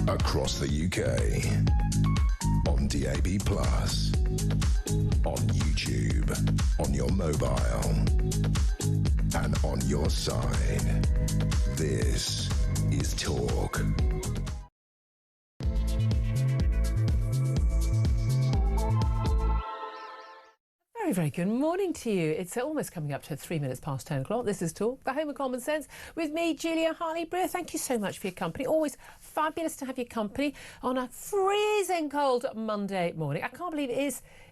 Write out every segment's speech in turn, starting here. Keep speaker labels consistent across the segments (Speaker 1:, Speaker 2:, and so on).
Speaker 1: across the UK, on DAB+, on YouTube, on your mobile, and on your side. This is Talk.
Speaker 2: Very, very good morning to you. It's almost coming up to 3 minutes past 10 o'clock. This is Talk, the home of common sense, with me, Julia Hartley-Brewer. Thank you so much for your company. Always fabulous to have your company on a freezing cold Monday morning. I can't believe it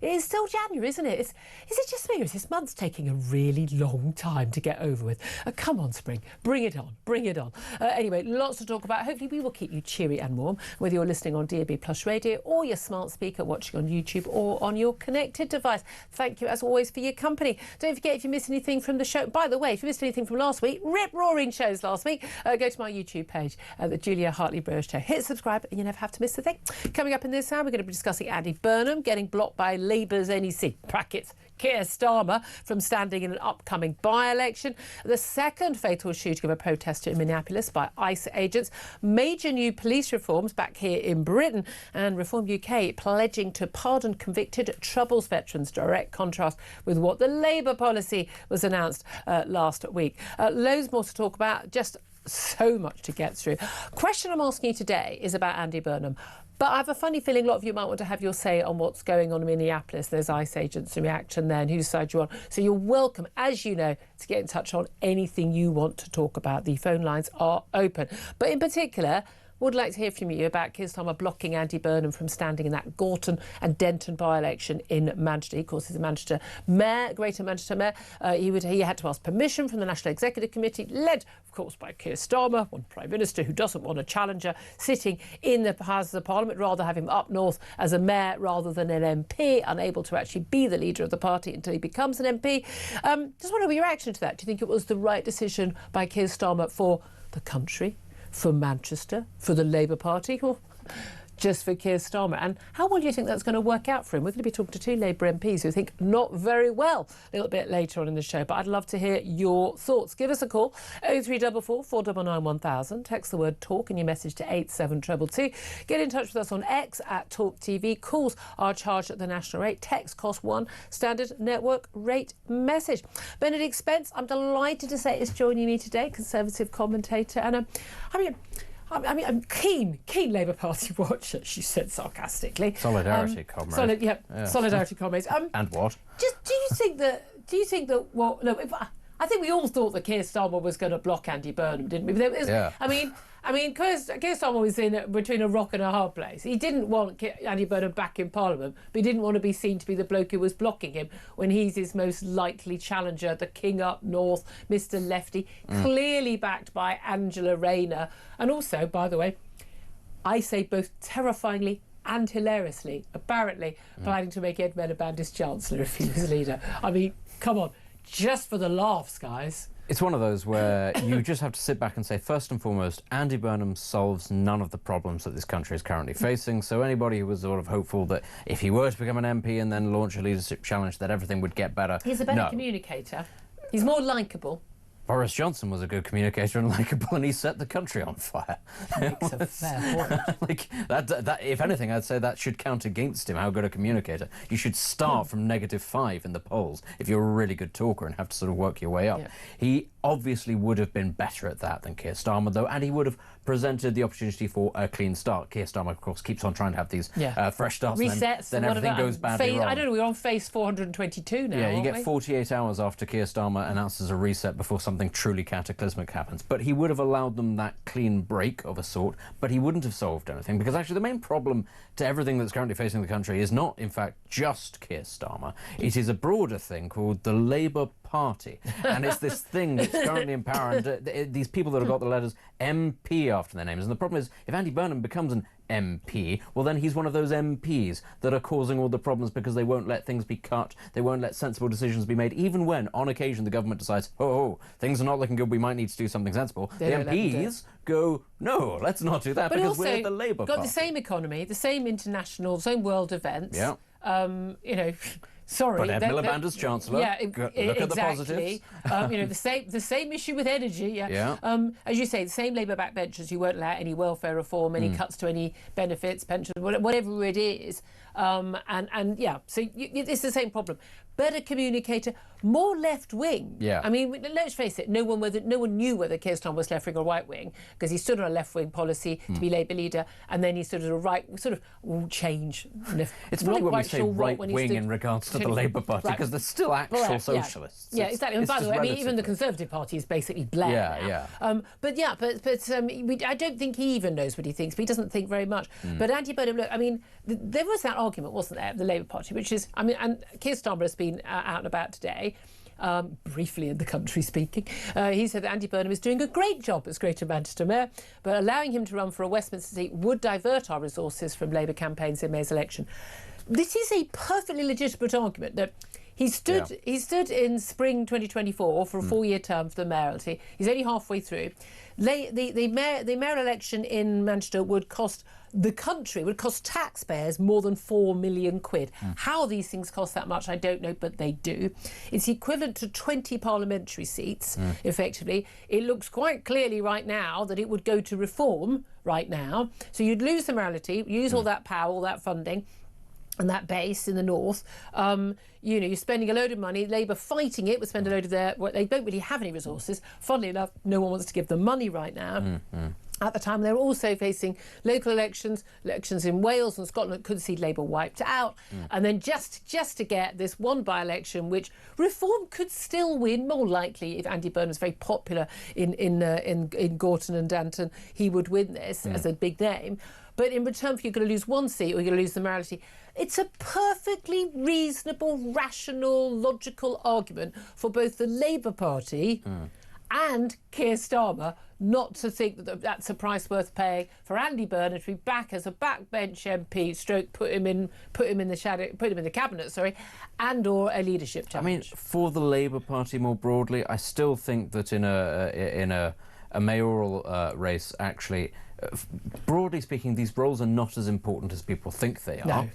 Speaker 2: is still January, isn't it? Is it just me, or is this month taking a really long time to get over with? Come on, spring, bring it on, bring it on. Anyway, lots to talk about. Hopefully we will keep you cheery and warm, whether you're listening on DAB Plus Radio or your smart speaker, watching on YouTube or on your connected device. Thank you as always for your company. Don't forget, if you missed anything from the show, by the way, if you missed anything from last week, rip-roaring shows last week, go to my YouTube page, the Julia Hartley-Brewer Show. Hit subscribe and you never have to miss a thing. Coming up in this hour, we're going to be discussing Andy Burnham getting blocked by Labour's NEC, brackets, Keir Starmer, from standing in an upcoming by-election. The second fatal shooting of a protester in Minneapolis by ICE agents. Major new police reforms back here in Britain. And Reform UK pledging to pardon convicted Troubles veterans. Direct contrast with what the Labour policy was announced last week. Loads more to talk about. Just so much to get through. Question I'm asking you today is about Andy Burnham. But I have a funny feeling a lot of you might want to have your say on what's going on in Minneapolis. There's ICE agents in reaction there and whose side you're on. So you're welcome, as you know, to get in touch on anything you want to talk about. The phone lines are open. But in particular, would like to hear from you about Keir Starmer blocking Andy Burnham from standing in that Gorton and Denton by-election in Manchester. He, of course, is a Manchester mayor, Greater Manchester mayor. He had to ask permission from the National Executive Committee, led, of course, by Keir Starmer, one Prime Minister who doesn't want a challenger sitting in the Houses of Parliament, rather have him up north as a mayor rather than an MP, unable to actually be the leader of the party until he becomes an MP. Just wonder your reaction to that. Do you think it was the right decision by Keir Starmer for the country, for Manchester, for the Labour Party, or just for Keir Starmer? And how well do you think that's going to work out for him? We're going to be talking to two Labour MPs who think not very well a little bit later on in the show, but I'd love to hear your thoughts. Give us a call, 0344 499 1000. Text the word TALK and your message to 87222. Get in touch with us on X at Talk TV. Calls are charged at the national rate. Text cost £1, standard network rate message. Benedict Spence, I'm delighted to say, is joining me today, Conservative commentator. And I'm keen Labour Party watcher, she said sarcastically.
Speaker 3: Solidarity, comrade.
Speaker 2: Solidarity, comrades.
Speaker 3: And what?
Speaker 2: Do you think that? Well, no. I think we all thought that Keir Starmer was going to block Andy Burnham, didn't we?
Speaker 3: Yeah.
Speaker 2: I mean, Keir Starmer was in between a rock and a hard place. He didn't want Andy Burnham back in Parliament, but he didn't want to be seen to be the bloke who was blocking him when he's his most likely challenger, the King up north, Mr. Lefty, clearly backed by Angela Rayner. And also, by the way, I say both terrifyingly and hilariously, apparently, planning to make Ed Miliband his Chancellor if he was leader. I mean, come on, just for the laughs, guys.
Speaker 3: It's one of those where you just have to sit back and say, first and foremost, Andy Burnham solves none of the problems that this country is currently facing. So anybody who was sort of hopeful that if he were to become an MP and then launch a leadership challenge, that everything would get better.
Speaker 2: He's a better communicator. He's more likeable.
Speaker 3: Boris Johnson was a good communicator and likeable, and he set the country on fire.
Speaker 2: That's a fair point.
Speaker 3: Like that, if anything, I'd say that should count against him, how good a communicator. You should start from -5 in the polls if you're a really good talker and have to sort of work your way up. Yeah. He obviously would have been better at that than Keir Starmer, though, and he would have presented the opportunity for a clean start. Keir Starmer, of course, keeps on trying to have these fresh starts.
Speaker 2: Resets.
Speaker 3: Then everything goes badly wrong.
Speaker 2: I don't know, we're on phase 422 now,
Speaker 3: Yeah, you get 48 hours after Keir Starmer announces a reset before something truly cataclysmic happens. But he would have allowed them that clean break of a sort, but he wouldn't have solved anything, because actually the main problem to everything that's currently facing the country is not, in fact, just Keir Starmer. It is a broader thing called the Labour Party. And it's this thing that's currently in power, and these people that have got the letters MP after their names. And the problem is, if Andy Burnham becomes an MP, well, then he's one of those MPs that are causing all the problems because they won't let things be cut, they won't let sensible decisions be made, even when, on occasion, the government decides, oh, things are not looking good, we might need to do something sensible. The MPs go, no, let's not do that, because we're the Labour Party.
Speaker 2: Got the same economy, the same international, same world events.
Speaker 3: Yeah.
Speaker 2: You know, Sorry,
Speaker 3: But Ed Miliband as Chancellor.
Speaker 2: Yeah,
Speaker 3: look
Speaker 2: exactly.
Speaker 3: at the positives.
Speaker 2: The same issue with energy.
Speaker 3: Yeah.
Speaker 2: As you say, the same Labour backbenchers who won't allow any welfare reform, any cuts to any benefits, pensions, whatever it is. So it's the same problem. Better communicator, more left wing.
Speaker 3: Yeah.
Speaker 2: I mean, let's face it. No one knew whether Keir Starmer was left wing or right wing, because he stood on a left wing policy to be Labour leader, and then he stood on a right change.
Speaker 3: It's funny when we say right wing in regards to the Labour Party, because they're still actual socialists.
Speaker 2: Yeah, exactly. And by the way, I mean, even the Conservative Party is basically Blair now. I don't think he even knows what he thinks, but he doesn't think very much. But Andy Burnham, look, I mean, there was that argument, wasn't there, of the Labour Party, which is, I mean, and Keir Starmer has been out and about today, briefly in the country speaking. He said that Andy Burnham is doing a great job as Greater Manchester Mayor, but allowing him to run for a Westminster seat would divert our resources from Labour campaigns in May's election. This is a perfectly legitimate argument that he stood in spring 2024 for a 4-year term for the mayoralty. He's only halfway through. The mayoral election in Manchester would cost the country, would cost taxpayers more than £4 million. How these things cost that much, I don't know, but they do. It's equivalent to 20 parliamentary seats, effectively. It looks quite clearly right now that it would go to reform right now. So you'd lose the mayoralty, use all that power, all that funding, and that base in the north. You're spending a load of money. Labour fighting it would spend a load of they don't really have any resources. Funnily enough, no one wants to give them money right now. At the time, they're also facing local elections in Wales and Scotland could see Labour wiped out. And then just to get this one by-election, which Reform could still win, more likely if Andy Burnham was very popular in Gorton and Danton, he would win this as a big name. But in return for you're going to lose one seat or you're going to lose the mayoralty, it's a perfectly reasonable, rational, logical argument for both the Labour Party and Keir Starmer not to think that that's a price worth paying for Andy Burnham to be back as a backbench MP, stroke put him in the cabinet, and or a leadership challenge.
Speaker 3: I mean, for the Labour Party more broadly, I still think that in a mayoral race, actually, broadly speaking, these roles are not as important as people think they are.
Speaker 2: No.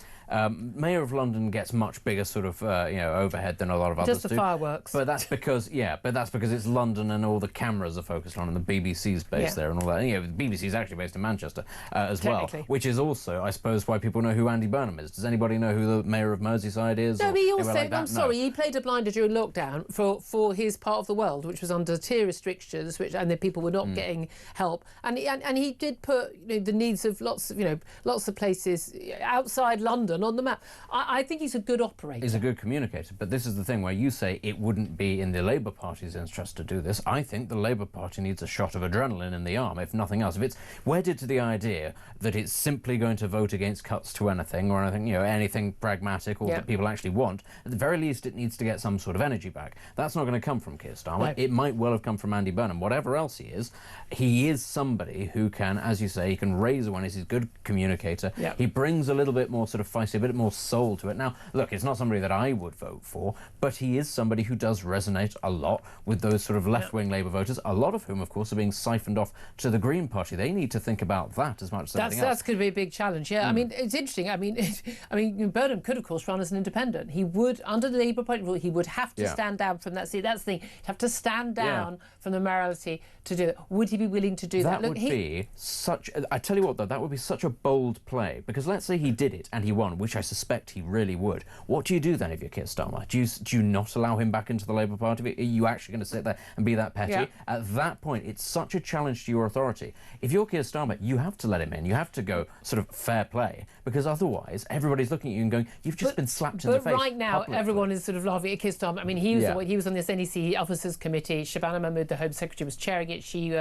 Speaker 3: Mayor of London gets much bigger sort of overhead than a lot of others do.
Speaker 2: Just the fireworks.
Speaker 3: But that's because it's London and all the cameras are focused on, and the BBC's based there and all that. And, the BBC is actually based in Manchester as well, which is also, I suppose, why people know who Andy Burnham is. Does anybody know who the Mayor of Merseyside is?
Speaker 2: No, he also, he played a blinder during lockdown for his part of the world, which was under tier restrictions, and the people were not getting help. And he did put the needs of lots of places outside London on the map. I think he's a good operator.
Speaker 3: He's a good communicator, but this is the thing where you say it wouldn't be in the Labour Party's interest to do this. I think the Labour Party needs a shot of adrenaline in the arm, if nothing else. If it's wedded to the idea that it's simply going to vote against cuts to anything or anything pragmatic or that people actually want, at the very least it needs to get some sort of energy back. That's not going to come from Keir Starmer. No. It might well have come from Andy Burnham. Whatever else he is somebody who can, as you say, he can raise awareness. He's a good communicator. Yep. He brings a little bit more sort of feisty, a bit more soul to it. Now, look, it's not somebody that I would vote for, but he is somebody who does resonate a lot with those sort of left-wing Labour voters, a lot of whom, of course, are being siphoned off to the Green Party. They need to think about that as much as anything else.
Speaker 2: That's going to be a big challenge, I mean, it's interesting. I mean, Burnham could, of course, run as an independent. He would, under the Labour Party rule, he would have to stand down from that seat. That's the thing. He'd have to stand down from the mayoralty to do it. Would he be willing to do that?
Speaker 3: That would be such... I tell you what, though, that would be such a bold play, because let's say he did it and he won, which I suspect he really would. What do you do then if you're Keir Starmer? Do you not allow him back into the Labour Party? Are you actually going to sit there and be that petty? Yeah. At that point, it's such a challenge to your authority. If you're Keir Starmer, you have to let him in. You have to go sort of fair play, because otherwise everybody's looking at you and going, you've just been slapped in the face.
Speaker 2: But right now,
Speaker 3: publicly.
Speaker 2: Everyone is sort of laughing at Keir Starmer. I mean, he was on this NEC Officers Committee. Shabana Mahmood, the Home Secretary, was chairing it. She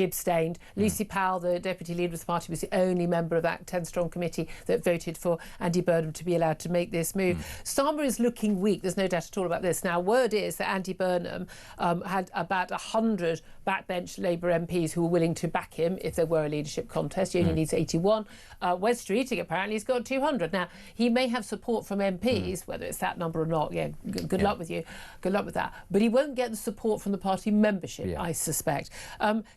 Speaker 2: abstained. Lucy Powell, the Deputy Leader of the party, was the only member of that 10-strong committee that voted for Andy Burnham to be allowed to make this move. Starmer is looking weak. There's no doubt at all about this. Now, word is that Andy Burnham had about 100 backbench Labour MPs who were willing to back him if there were a leadership contest. He only needs 81. Wes Streeting apparently has got 200. Now, he may have support from MPs, whether it's that number or not. Good luck with you. Good luck with that. But he won't get the support from the party membership, I suspect.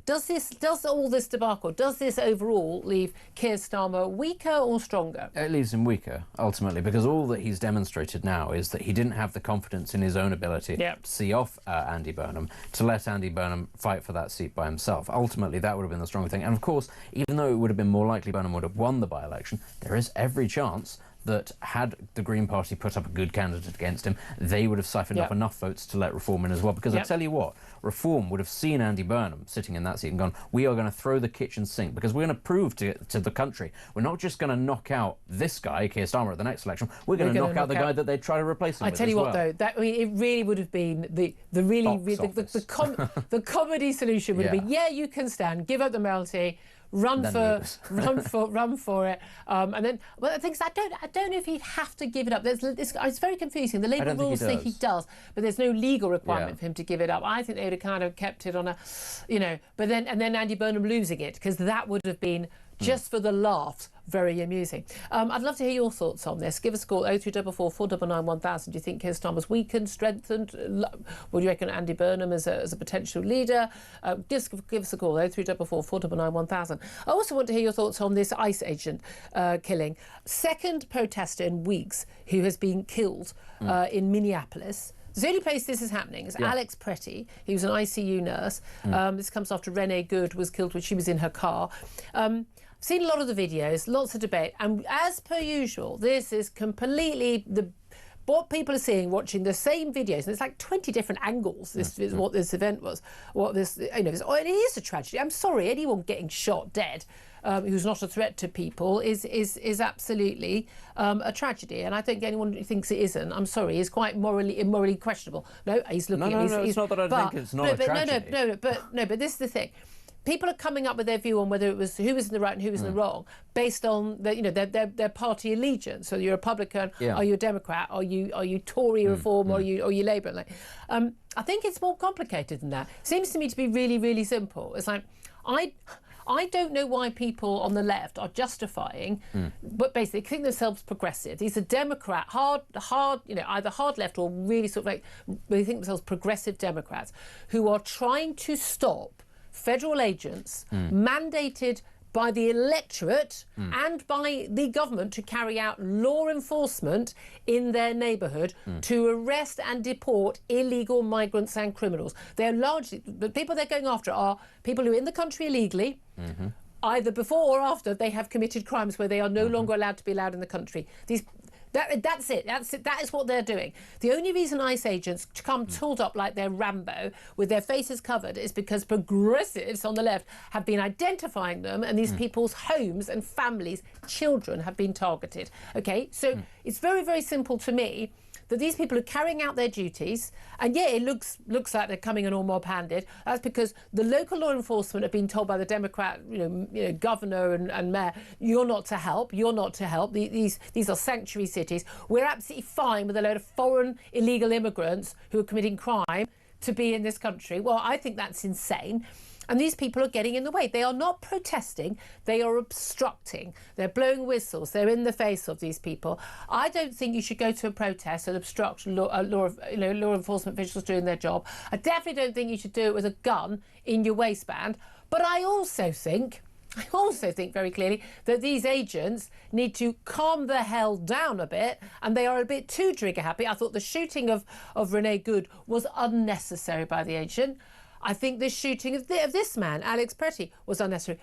Speaker 2: Does all this debacle, does this overall leave Keir Starmer weaker or stronger?
Speaker 3: It leaves him weaker, ultimately, because all that he's demonstrated now is that he didn't have the confidence in his own ability to see off Andy Burnham, to let Andy Burnham fight for that seat by himself. Ultimately, that would have been the stronger thing. And of course, even though it would have been more likely Burnham would have won the by-election, there is every chance that had the Green Party put up a good candidate against him, they would have siphoned up enough votes to let Reform in as well. Because I tell you what, Reform would have seen Andy Burnham sitting in that seat and gone, we are going to throw the kitchen sink, because we're going to prove to the country, we're not just going to knock out this guy, Keir Starmer, at the next election, we're going to knock out the guy that they try to replace him with.
Speaker 2: I tell you what, though, that, I mean, it really would have been the comedy solution would have been, yeah, you can stand, give up the melty, run for it, and then. Well, the thing is, I don't know if he'd have to give it up. It's very confusing. The Labour rules say he does, but there's no legal requirement for him to give it up. I think they would have kind of kept it on a, but then Andy Burnham losing it, because that would have been just for the laughs. Very amusing. I'd love to hear your thoughts on this. Give us a call, 0344 499 1000. Do you think Keir Starmer's weakened, strengthened? Would you reckon Andy Burnham as a potential leader? Just give us a call, 0344 499 1000. I also want to hear your thoughts on this ICE agent killing. Second protester in weeks who has been killed in Minneapolis. The only place this is happening is Alex Pretty. He was an ICU nurse. This comes after Renee Good was killed when she was in her car. Seen a lot of the videos, lots of debate, and as per usual, this is completely what people are seeing, watching the same videos, and it's like 20 different angles. This is what this event was. What this, and it is a tragedy. I'm sorry, anyone getting shot dead, who's not a threat to people, is absolutely a tragedy. And I think anyone who thinks it isn't, I'm sorry, is quite immorally questionable. No, he's looking.
Speaker 3: No, it's not that I think it's not a tragedy.
Speaker 2: But this is the thing. People are coming up with their view on whether it was who was in the right and who was in the wrong based on their party allegiance. So you're a Republican, are you a Democrat, are you Tory Reform, or are you Labour? I think it's more complicated than that. It seems to me to be really, really simple. It's like I don't know why people on the left are justifying, but basically think themselves progressive. These are Democrat, hard, either hard left or really sort of like they think themselves progressive Democrats who are trying to stop federal agents mandated by the electorate and by the government to carry out law enforcement in their neighbourhood to arrest and deport illegal migrants and criminals. They're largely, the people they're going after are people who are in the country illegally, either before or after they have committed crimes where they are no longer allowed to be allowed in the country. That's it. That is what they're doing. The only reason ICE agents come tooled up like they're Rambo with their faces covered is because progressives on the left have been identifying them, and these people's homes and families, children, have been targeted. Okay, so it's very, very simple to me that these people are carrying out their duties, and it looks like they're coming in all mob-handed. That's because the local law enforcement have been told by the Democrat, governor and mayor, you're not to help. These are sanctuary cities. We're absolutely fine with a load of foreign illegal immigrants who are committing crime to be in this country. Well, I think that's insane. And these people are getting in the way. They are not protesting, they are obstructing. They're blowing whistles, they're in the face of these people. I don't think you should go to a protest and obstruct law enforcement officials doing their job. I definitely don't think you should do it with a gun in your waistband. But I also think very clearly that these agents need to calm the hell down a bit, and they are a bit too trigger happy. I thought the shooting of Renee Good was unnecessary by the agent. I think the shooting of this man, Alex Pretty, was unnecessary.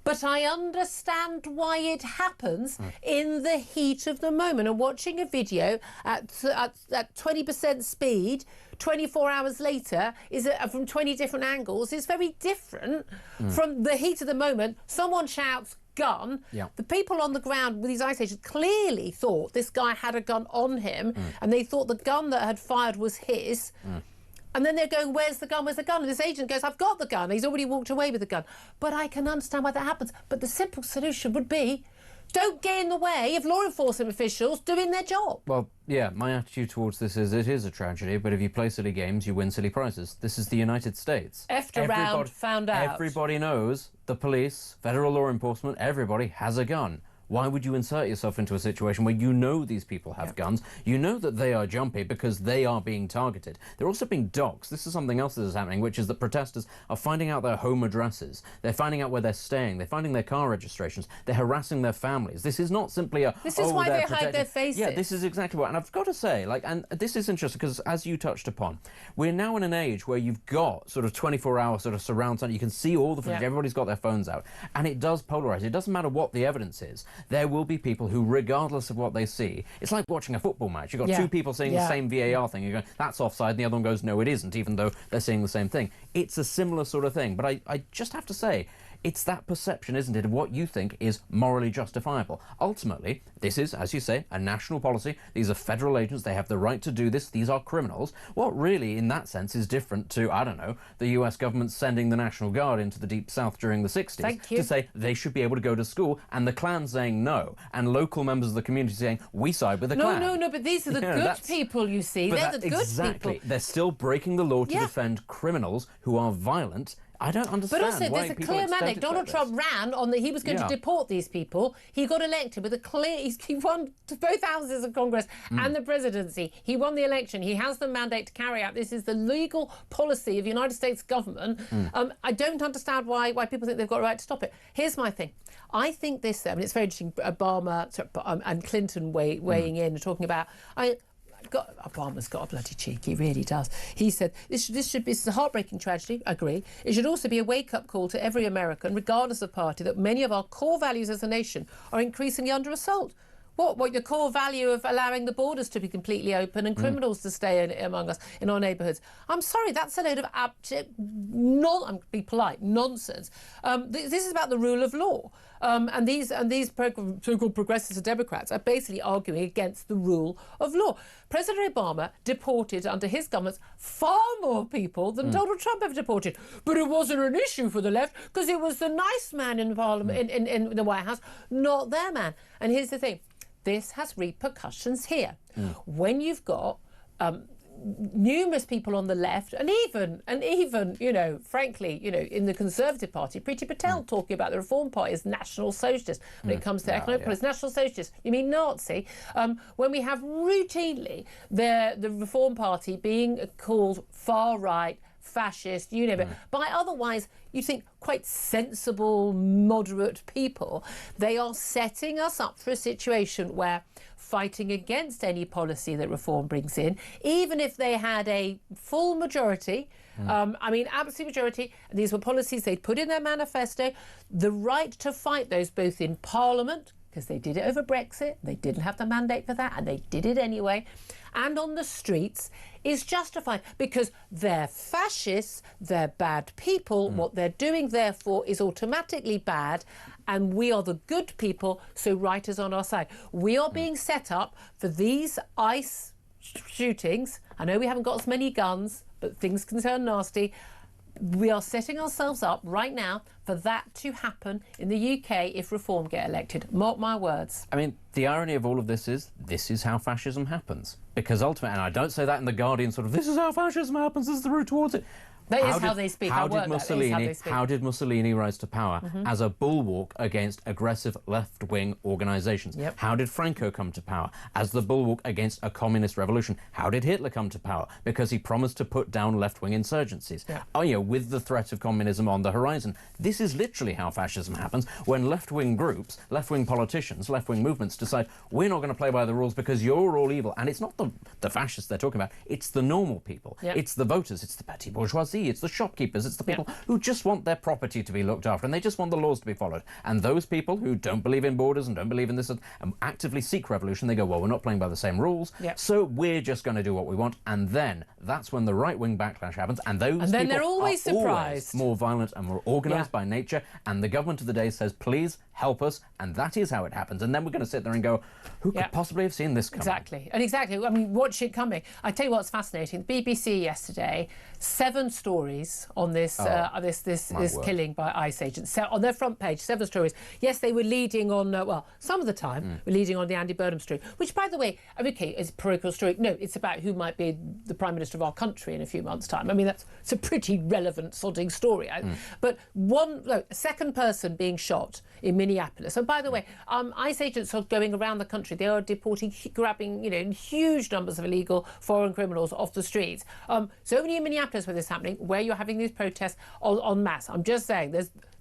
Speaker 2: But I understand why it happens in the heat of the moment. And watching a video at 20% speed, 24 hours later, from 20 different angles, is very different from the heat of the moment. Someone shouts, gun. The people on the ground with these ICE agents clearly thought this guy had a gun on him, and they thought the gun that had fired was his. And then they're going, where's the gun? And this agent goes, I've got the gun. He's already walked away with the gun. But I can understand why that happens. But the simple solution would be, don't get in the way of law enforcement officials doing their job.
Speaker 3: Well, yeah, my attitude towards this is it is a tragedy, but if you play silly games, you win silly prizes. This is the United States.
Speaker 2: Effed around, found out.
Speaker 3: Everybody knows the police, federal law enforcement, everybody has a gun. why would you insert yourself into a situation where you know these people have guns, you know that they are jumpy because they are being targeted. They're also being doxxed. This is something else that is happening, which is that protesters are finding out their home addresses, they're finding out where they're staying, they're finding their car registrations, they're harassing their families. This is not simply a,
Speaker 2: this is why they hide their faces.
Speaker 3: Yeah, this is exactly what, and I've got to say, like, and this is interesting because, as you touched upon, we're now in an age where you've got sort of 24-hour sort of surround sound. You can see all the footage, everybody's got their phones out, and it does polarize. It doesn't matter what the evidence is. There will be people who, regardless of what they see, it's like watching a football match. You've got two people saying the same VAR thing. You go, that's offside, and the other one goes, no, it isn't, even though they're saying the same thing. It's a similar sort of thing, but I just have to say, it's that perception, isn't it, of what you think is morally justifiable. Ultimately, this is, as you say, a national policy. These are federal agents. They have the right to do this. These are criminals. What really, in that sense, is different to, I don't know, the US government sending the National Guard into the Deep South during the 60s to say they should be able to go to school, and the Klan saying no, and local members of the community saying, we side with the Klan.
Speaker 2: No, but these are the good people, you see. They're the good people.
Speaker 3: They're still breaking the law to defend criminals who are violent. I don't understand.
Speaker 2: But also, there's a clear mandate. Donald Trump ran on that he was going to deport these people. He got elected with a clear. He won both houses of Congress and the presidency. He won the election. He has the mandate to carry out. This is the legal policy of the United States government. I don't understand why people think they've got a right to stop it. Here's my thing. I think this. I mean, it's very interesting. Obama and Clinton weighing in and talking about. Obama's got a bloody cheek, he really does. He said, this is a heartbreaking tragedy, I agree. It should also be a wake-up call to every American, regardless of party, that many of our core values as a nation are increasingly under assault. What the core value of allowing the borders to be completely open and criminals to stay among us in our neighbourhoods? I'm sorry, that's a load of abject, I'm be polite, nonsense. This is about the rule of law. And these so-called progressives and Democrats are basically arguing against the rule of law. President Obama deported under his government far more people than Donald Trump ever deported. But it wasn't an issue for the left because it was the nice man in Parliament, in the White House, not their man. And here's the thing. This has repercussions here. When you've got numerous people on the left, and even, you know, frankly, you know, in the Conservative Party, Priti Patel talking about the Reform Party as National Socialist when it comes to economic policy. National Socialist, you mean Nazi? When we have routinely the Reform Party being called far right, fascist, you name it, by otherwise, you think, quite sensible, moderate people. They are setting us up for a situation where fighting against any policy that Reform brings in, even if they had a full majority, I mean, absolute majority, these were policies they'd put in their manifesto, the right to fight those both in Parliament, because they did it over Brexit, they didn't have the mandate for that, and they did it anyway, and on the streets, is justified because they're fascists, they're bad people. What they're doing, therefore, is automatically bad, and we are the good people, so right is on our side. We are being set up for these ICE shootings. I know we haven't got as many guns, but things can turn nasty. We are setting ourselves up right now for that to happen in the UK if Reform get elected. Mark my words.
Speaker 3: I mean, the irony of all of this is how fascism happens. Because ultimately, and I don't say that in The Guardian sort of, this is how fascism happens, this is the route towards it.
Speaker 2: That is how they speak.
Speaker 3: How did Mussolini rise to power? As a bulwark against aggressive left-wing organisations. How did Franco come to power? As the bulwark against a communist revolution. How did Hitler come to power? Because he promised to put down left-wing insurgencies. Oh, you know, with the threat of communism on the horizon. This is literally how fascism happens, when left-wing groups, left-wing politicians, left-wing movements decide, we're not going to play by the rules because you're all evil. And it's not the fascists they're talking about, it's the normal people. It's the voters, it's the petty bourgeoisie, it's the shopkeepers, it's the people who just want their property to be looked after and they just want the laws to be followed. And those people who don't believe in borders and don't believe in this and actively seek revolution, they go, well, we're not playing by the same rules, so we're just going to do what we want. And then that's when the right-wing backlash happens, and those people
Speaker 2: they're always surprised.
Speaker 3: Always more violent and more organised by nature, and the government of the day says, please help us, and that is how it happens. And then we're going to sit there and go, who could possibly have seen this coming?
Speaker 2: Exactly. I mean, watch it coming. I tell you what's fascinating. The BBC yesterday, 7 stories on this this killing by ICE agents. So on their front page, 7 stories. Yes, they were leading on, well, some of the time, were leading on the Andy Burnham story, which, by the way, okay, is a parochial story. No, it's about who might be the Prime Minister of our country in a few months' time. I mean, it's a pretty relevant sodding story. But one a second person being shot in Minneapolis. And by the way, ICE agents are going around the country. They are deporting, grabbing, huge numbers of illegal foreign criminals off the streets. So only in Minneapolis where this is happening, where you're having these protests en masse. I'm just saying,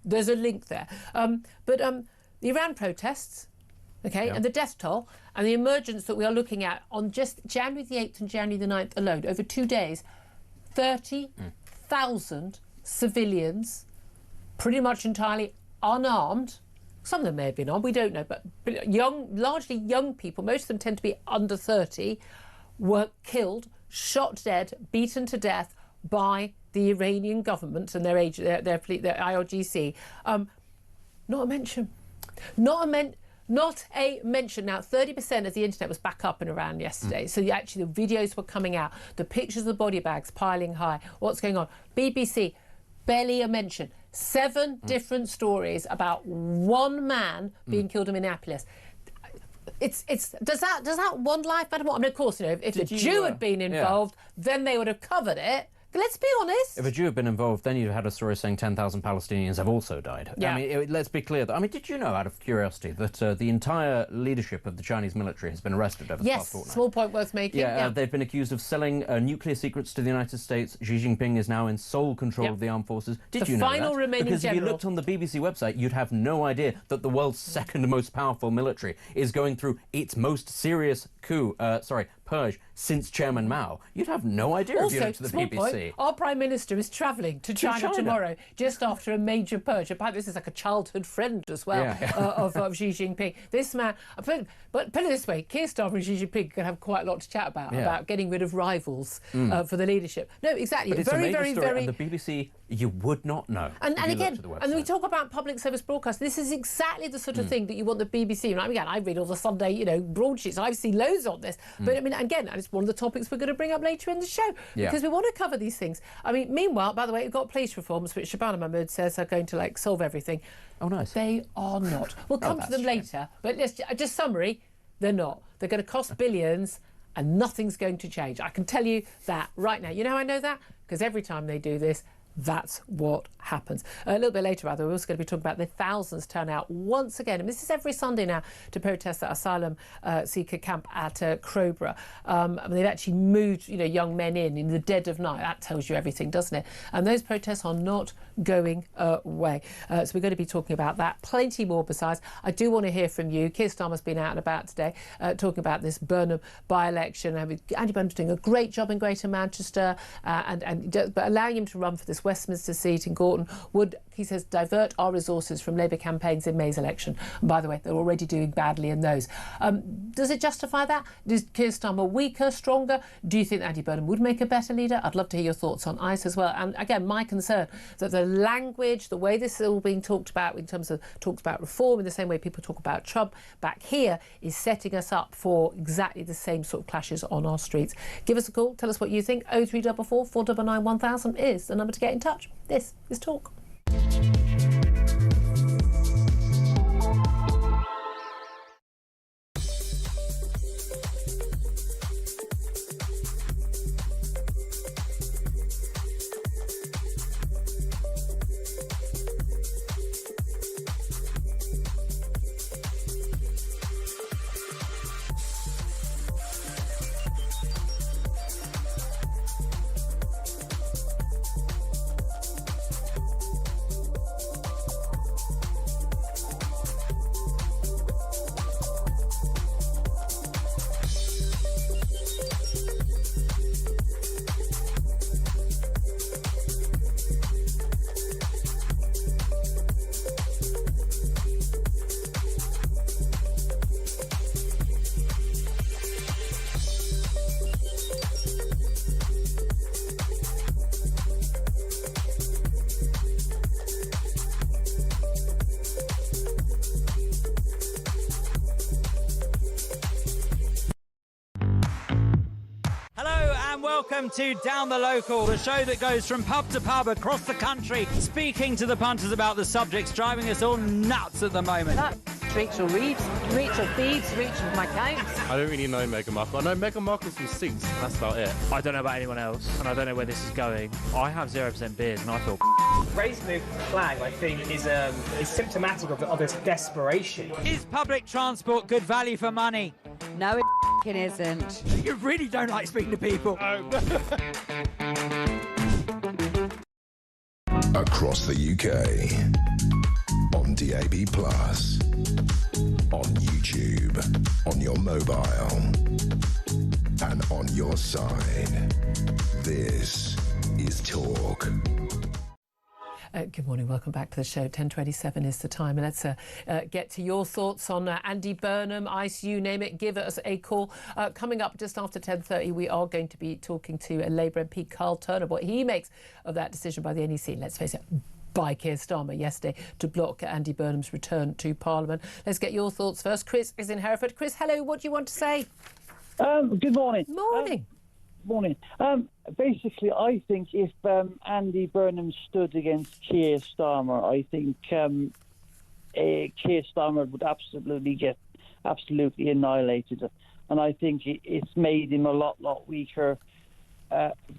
Speaker 2: there's a link there. But the Iran protests, okay, and the death toll, and the emergence that we are looking at on just January the 8th and January the 9th alone, over 2 days, 30,000 civilians, pretty much entirely unarmed. Some of them may have been armed, we don't know, but largely young people, most of them tend to be under 30, were killed, shot dead, beaten to death by the Iranian government and their IRGC. Not a mention. Not a mention. Now, 30% of the internet was back up in Iran yesterday. So actually the videos were coming out, the pictures of the body bags piling high, what's going on. BBC, barely a mention. 7 different stories about one man being killed in Minneapolis. Does that one life matter more? I mean, of course, if a Jew had been involved, then they would have covered it. But let's be honest. If
Speaker 3: a Jew had been involved, then you'd have had a story saying 10,000 Palestinians have also died.
Speaker 2: Yeah.
Speaker 3: I mean, let's be clear. Did you know, out of curiosity, that the entire leadership of the Chinese military has been arrested over the past fortnight?
Speaker 2: Yes, small point worth making.
Speaker 3: Yeah, they've been accused of selling nuclear secrets to the United States. Xi Jinping is now in sole control of the armed forces. Did you know that?
Speaker 2: The final remaining
Speaker 3: because
Speaker 2: general.
Speaker 3: if you looked on the BBC website, you'd have no idea that the world's second most powerful military is going through its most serious purge since Chairman Mao. You'd have no idea if you looked at the BBC.
Speaker 2: Point, our Prime Minister is travelling to China tomorrow, just after a major purge. Apparently, this is like a childhood friend as well of Xi Jinping. This man, but put it this way, Keir Starmer and Xi Jinping could have quite a lot to chat about getting rid of rivals for the leadership. No, exactly.
Speaker 3: But it's
Speaker 2: very,
Speaker 3: a major
Speaker 2: very,
Speaker 3: story,
Speaker 2: very.
Speaker 3: and the BBC, you would not know.
Speaker 2: And again, and we talk about public service broadcast. This is exactly the sort of thing that you want the BBC. And again, I read all the Sunday, broadsheets. I've seen loads on this. But I mean, again, it's one of the topics we're going to bring up later in the show because we want to cover these things. I mean, meanwhile, by the way, we've got police reforms, which Shabana Mahmood says are going to solve everything.
Speaker 3: Oh, nice.
Speaker 2: They are not. We'll come to them later. But let's just summary: they're not. They're going to cost billions, and nothing's going to change. I can tell you that right now. You know how I know that? Because every time they do this, that's what happens. A little bit later, rather, we're also going to be talking about the thousands turn out once again, and this is every Sunday now, to protest at asylum seeker camp at Crowborough. They've actually moved, young men in the dead of night. That tells you everything, doesn't it? And those protests are not going away. So we're going to be talking about that. Plenty more besides. I do want to hear from you. Keir Starmer's been out and about today talking about this Burnham by-election. Andy Burnham's doing a great job in Greater Manchester, but allowing him to run for this Westminster seat in Gorton would, he says, divert our resources from Labour campaigns in May's election. And by the way, they're already doing badly in those. Does it justify that? Is Keir Starmer weaker, stronger? Do you think Andy Burnham would make a better leader? I'd love to hear your thoughts on ICE as well. And again, my concern that the language, the way this is all being talked about in terms of talked about reform in the same way people talk about Trump back here is setting us up for exactly the same sort of clashes on our streets. Give us a call. Tell us what you think. 0344 499 1000 is the number to get in touch. This is Talk.
Speaker 4: Welcome to Down the Local, the show that goes from pub to pub across the country, speaking to the punters about the subjects driving us all nuts at the moment.
Speaker 5: Rachel Reeves, Rachel Thieves, Rachel McCown.
Speaker 6: I don't really know Meghan Markle. I know Meghan Markle's from Suits, and that's about it.
Speaker 4: I don't know about anyone else, and I don't know where this is going. I have 0% beers, and I feel
Speaker 7: Raising the flag, I think, is symptomatic of this desperation.
Speaker 4: Is public transport good value for money?
Speaker 5: No, it isn't.
Speaker 4: You really don't like speaking to people.
Speaker 1: Across the UK, on DAB+, on YouTube, on your mobile, and on your side. This is Talk.
Speaker 2: Good morning, welcome back to the show. 10:27 is the time, and let's get to your thoughts on Andy Burnham, ICE, you name it. Give us a call. Coming up just after 10:30, we are going to be talking to a Labour MP, Carl Turner, what he makes of that decision by the NEC. Let's face it, by Keir Starmer yesterday to block Andy Burnham's return to Parliament. Let's get your thoughts first. Chris is in Hereford. Chris, hello, what do you want to say?
Speaker 8: Good morning.
Speaker 2: Morning.
Speaker 8: Morning. Basically, I think if Andy Burnham stood against Keir Starmer, I think Keir Starmer would absolutely get annihilated, and I think it's made him a lot weaker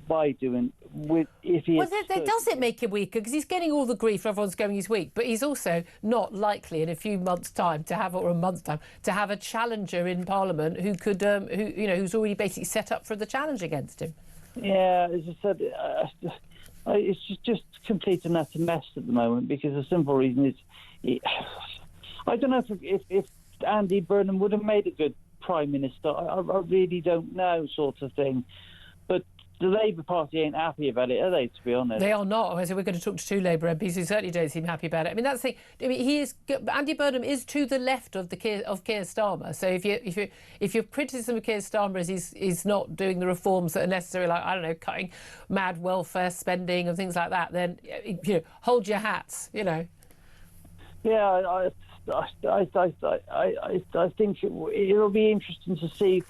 Speaker 8: by doing with if he.
Speaker 2: Well, does it make him weaker? Because he's getting all the grief. Everyone's going he's weak, but he's also not likely in a few months' time to have, or a month's time, to have a challenger in Parliament who could, who's already basically set up for the challenge against him.
Speaker 8: Yeah, as I said, it's just complete and utter mess at the moment, because the simple reason is, I don't know if Andy Burnham would have made a good Prime Minister. I really don't know, sort of thing. But the Labour Party ain't happy about it, are they, to be honest?
Speaker 2: They are not. So we're going to talk to two Labour MPs who certainly don't seem happy about it. I mean, that's the thing. I mean, Andy Burnham is to the left of Keir Starmer. So if your criticism of Keir Starmer is he's not doing the reforms that are necessary, like, I don't know, cutting mad welfare spending and things like that, then hold your hats.
Speaker 8: Yeah, I think it'll be interesting to see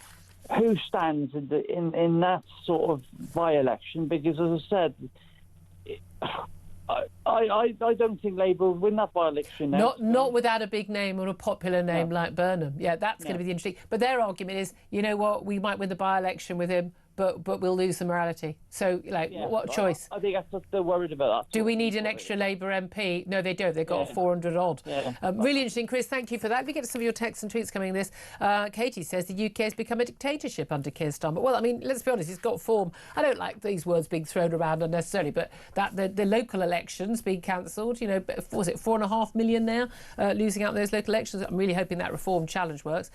Speaker 8: who stands in that sort of by-election, because, as I said, I don't think Labour will win that by-election.
Speaker 2: Not without a big name or a popular name like Burnham. Yeah, that's going to be the interesting. But their argument is, you know what, we might win the by-election with him, but we'll lose the morality. So, what choice?
Speaker 8: I think that's what they're worried about.
Speaker 2: Do we need an extra Labour MP? No, they don't. They've got 400 odd. Yeah. Really interesting, Chris. Thank you for that. We get to some of your texts and tweets coming in this. Katie says the UK has become a dictatorship under Keir Starmer. Well, I mean, let's be honest, he's got form. I don't like these words being thrown around unnecessarily, but that the local elections being cancelled, was it 4.5 million now, losing out those local elections? I'm really hoping that reform challenge works.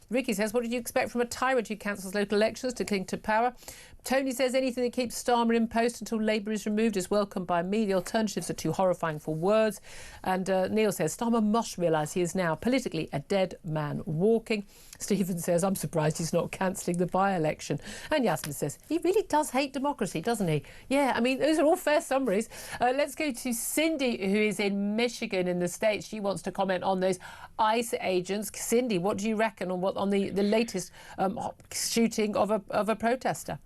Speaker 2: Ricky says, what did you expect from a tyrant who cancels local elections to cling to power? Tony says anything that keeps Starmer in post until Labour is removed is welcomed by me. The alternatives are too horrifying for words. And Neil says Starmer must realise he is now politically a dead man walking. Stephen says I'm surprised he's not cancelling the by-election. And Yasmin says he really does hate democracy, doesn't he? Yeah, I mean, those are all fair summaries. Let's go to Cindy, who is in Michigan in the States. She wants to comment on those ICE agents. Cindy, what do you reckon on the latest shooting of a protester?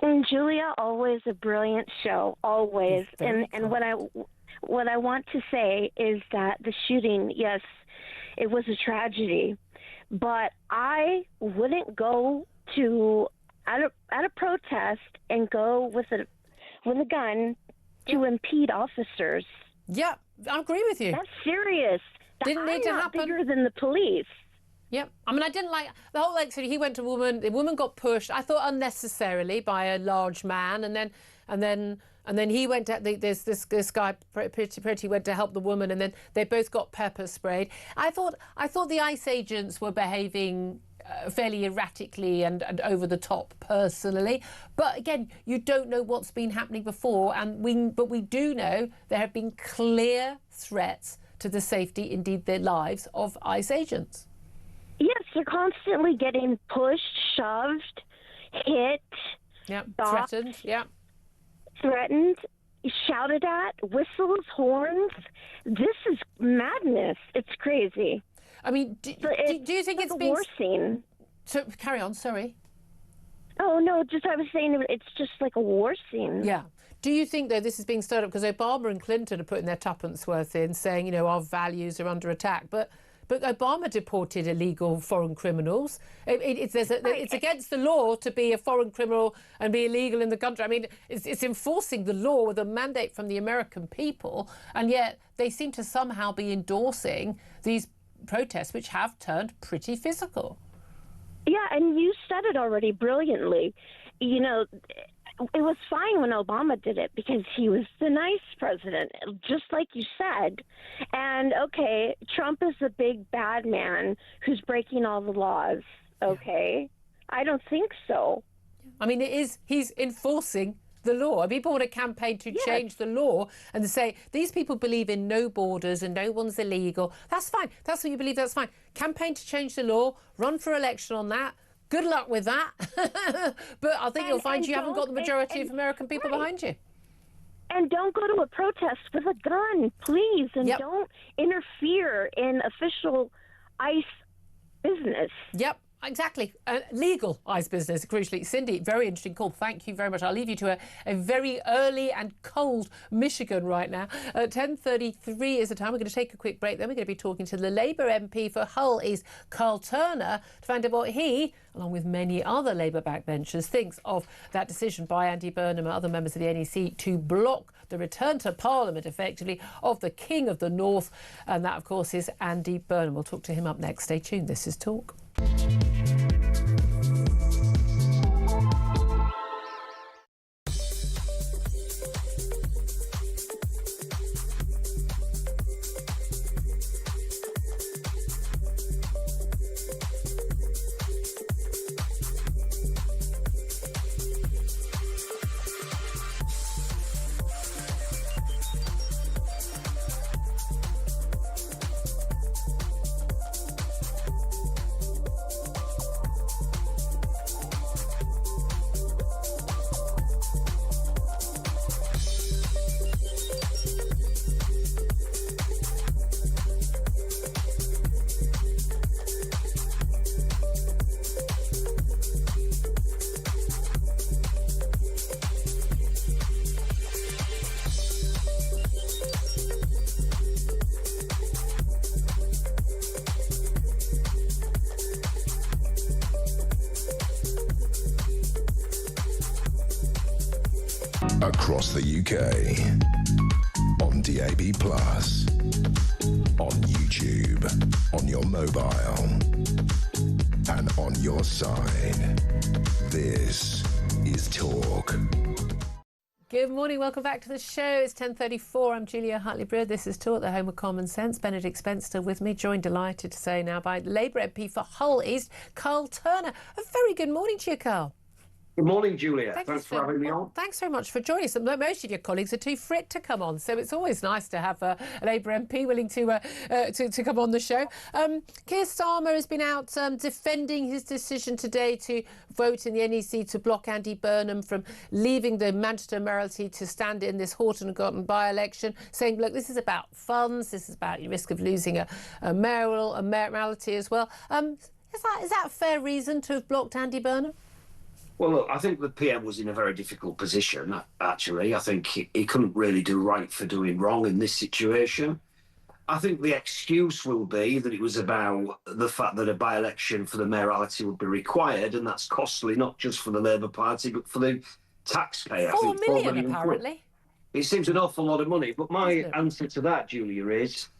Speaker 9: And Julia, always a brilliant show, always. And what I want to say is that the shooting, yes, it was a tragedy, but I wouldn't go at a protest and go with a gun to impede officers.
Speaker 2: Yeah, I agree with you.
Speaker 9: That's serious.
Speaker 2: Didn't need to happen.
Speaker 9: Bigger than the police.
Speaker 2: Yep. I mean, I didn't like the whole he went to a woman. The woman got pushed, I thought, unnecessarily by a large man, and then he went to this guy pretty went to help the woman, and then they both got pepper sprayed. I thought the ICE agents were behaving fairly erratically and over the top, personally. But again, you don't know what's been happening before, but we do know there have been clear threats to the safety, indeed their lives, of ICE agents.
Speaker 9: Yes, they're constantly getting pushed, shoved, hit,
Speaker 2: threatened,
Speaker 9: threatened, shouted at, whistles, horns. This is madness. It's crazy.
Speaker 2: I mean, do you think it's
Speaker 9: like
Speaker 2: been
Speaker 9: a war scene?
Speaker 2: So carry on. Sorry.
Speaker 9: Oh no, I was saying it's just like a war scene.
Speaker 2: Yeah. Do you think, though, this is being stirred up because Obama and Clinton are putting their tuppence worth in, saying, you know, our values are under attack, but Obama deported illegal foreign criminals. It's against the law to be a foreign criminal and be illegal in the country. I mean, it's enforcing the law with a mandate from the American people, and yet they seem to somehow be endorsing these protests, which have turned pretty physical.
Speaker 9: Yeah, and you said it already brilliantly. You know, it was fine when Obama did it because he was the nice president, just like you said. And, okay, Trump is the big bad man who's breaking all the laws, okay? I don't think so.
Speaker 2: I mean, he's enforcing the law. People want to campaign to change the law and say, these people believe in no borders and no one's illegal. That's fine. That's what you believe, that's fine. Campaign to change the law, run for election on that. Good luck with that. But I think you'll find you haven't got the majority of American people behind you.
Speaker 9: And don't go to a protest with a gun, please. And don't interfere in official ICE business.
Speaker 2: Yep. Exactly. Legal ICE business, crucially. Cindy, very interesting call. Thank you very much. I'll leave you to a very early and cold Michigan right now. 10:33 is the time. We're going to take a quick break. Then we're going to be talking to the Labour MP for Hull East, Carl Turner, to find out what he, along with many other Labour backbenchers, thinks of that decision by Andy Burnham and other members of the NEC to block the return to Parliament, effectively, of the King of the North. And that, of course, is Andy Burnham. We'll talk to him up next. Stay tuned. This is Talk.
Speaker 1: Across the UK, on DAB+, on YouTube, on your mobile, and on your side. This is Talk.
Speaker 2: Good morning, welcome back to the show. It's 10:34. I'm Julia Hartley-Brewer. This is Talk, the home of common sense. Benedict Spencer with me, joined, delighted to say now, by Labour MP for Hull East, Carl Turner. A very good morning to you, Carl.
Speaker 10: Good morning, Julia. Thanks for having me on.
Speaker 2: Thanks very much for joining us. Most of your colleagues are too fit to come on, so it's always nice to have a Labour MP willing to come on the show. Keir Starmer has been out defending his decision today to vote in the NEC to block Andy Burnham from leaving the Manchester mayoralty to stand in this Horton and Gorton by-election, saying, look, this is about funds, this is about your risk of losing a mayoralty as well. Is that a fair reason to have blocked Andy Burnham?
Speaker 10: Well, look, I think the PM was in a very difficult position, actually. I think he couldn't really do right for doing wrong in this situation. I think the excuse will be that it was about the fact that a by-election for the mayoralty would be required, and that's costly, not just for the Labour Party, but for the taxpayer.
Speaker 2: 4 million, apparently.
Speaker 10: It seems an awful lot of money, but my answer to that, Julia, is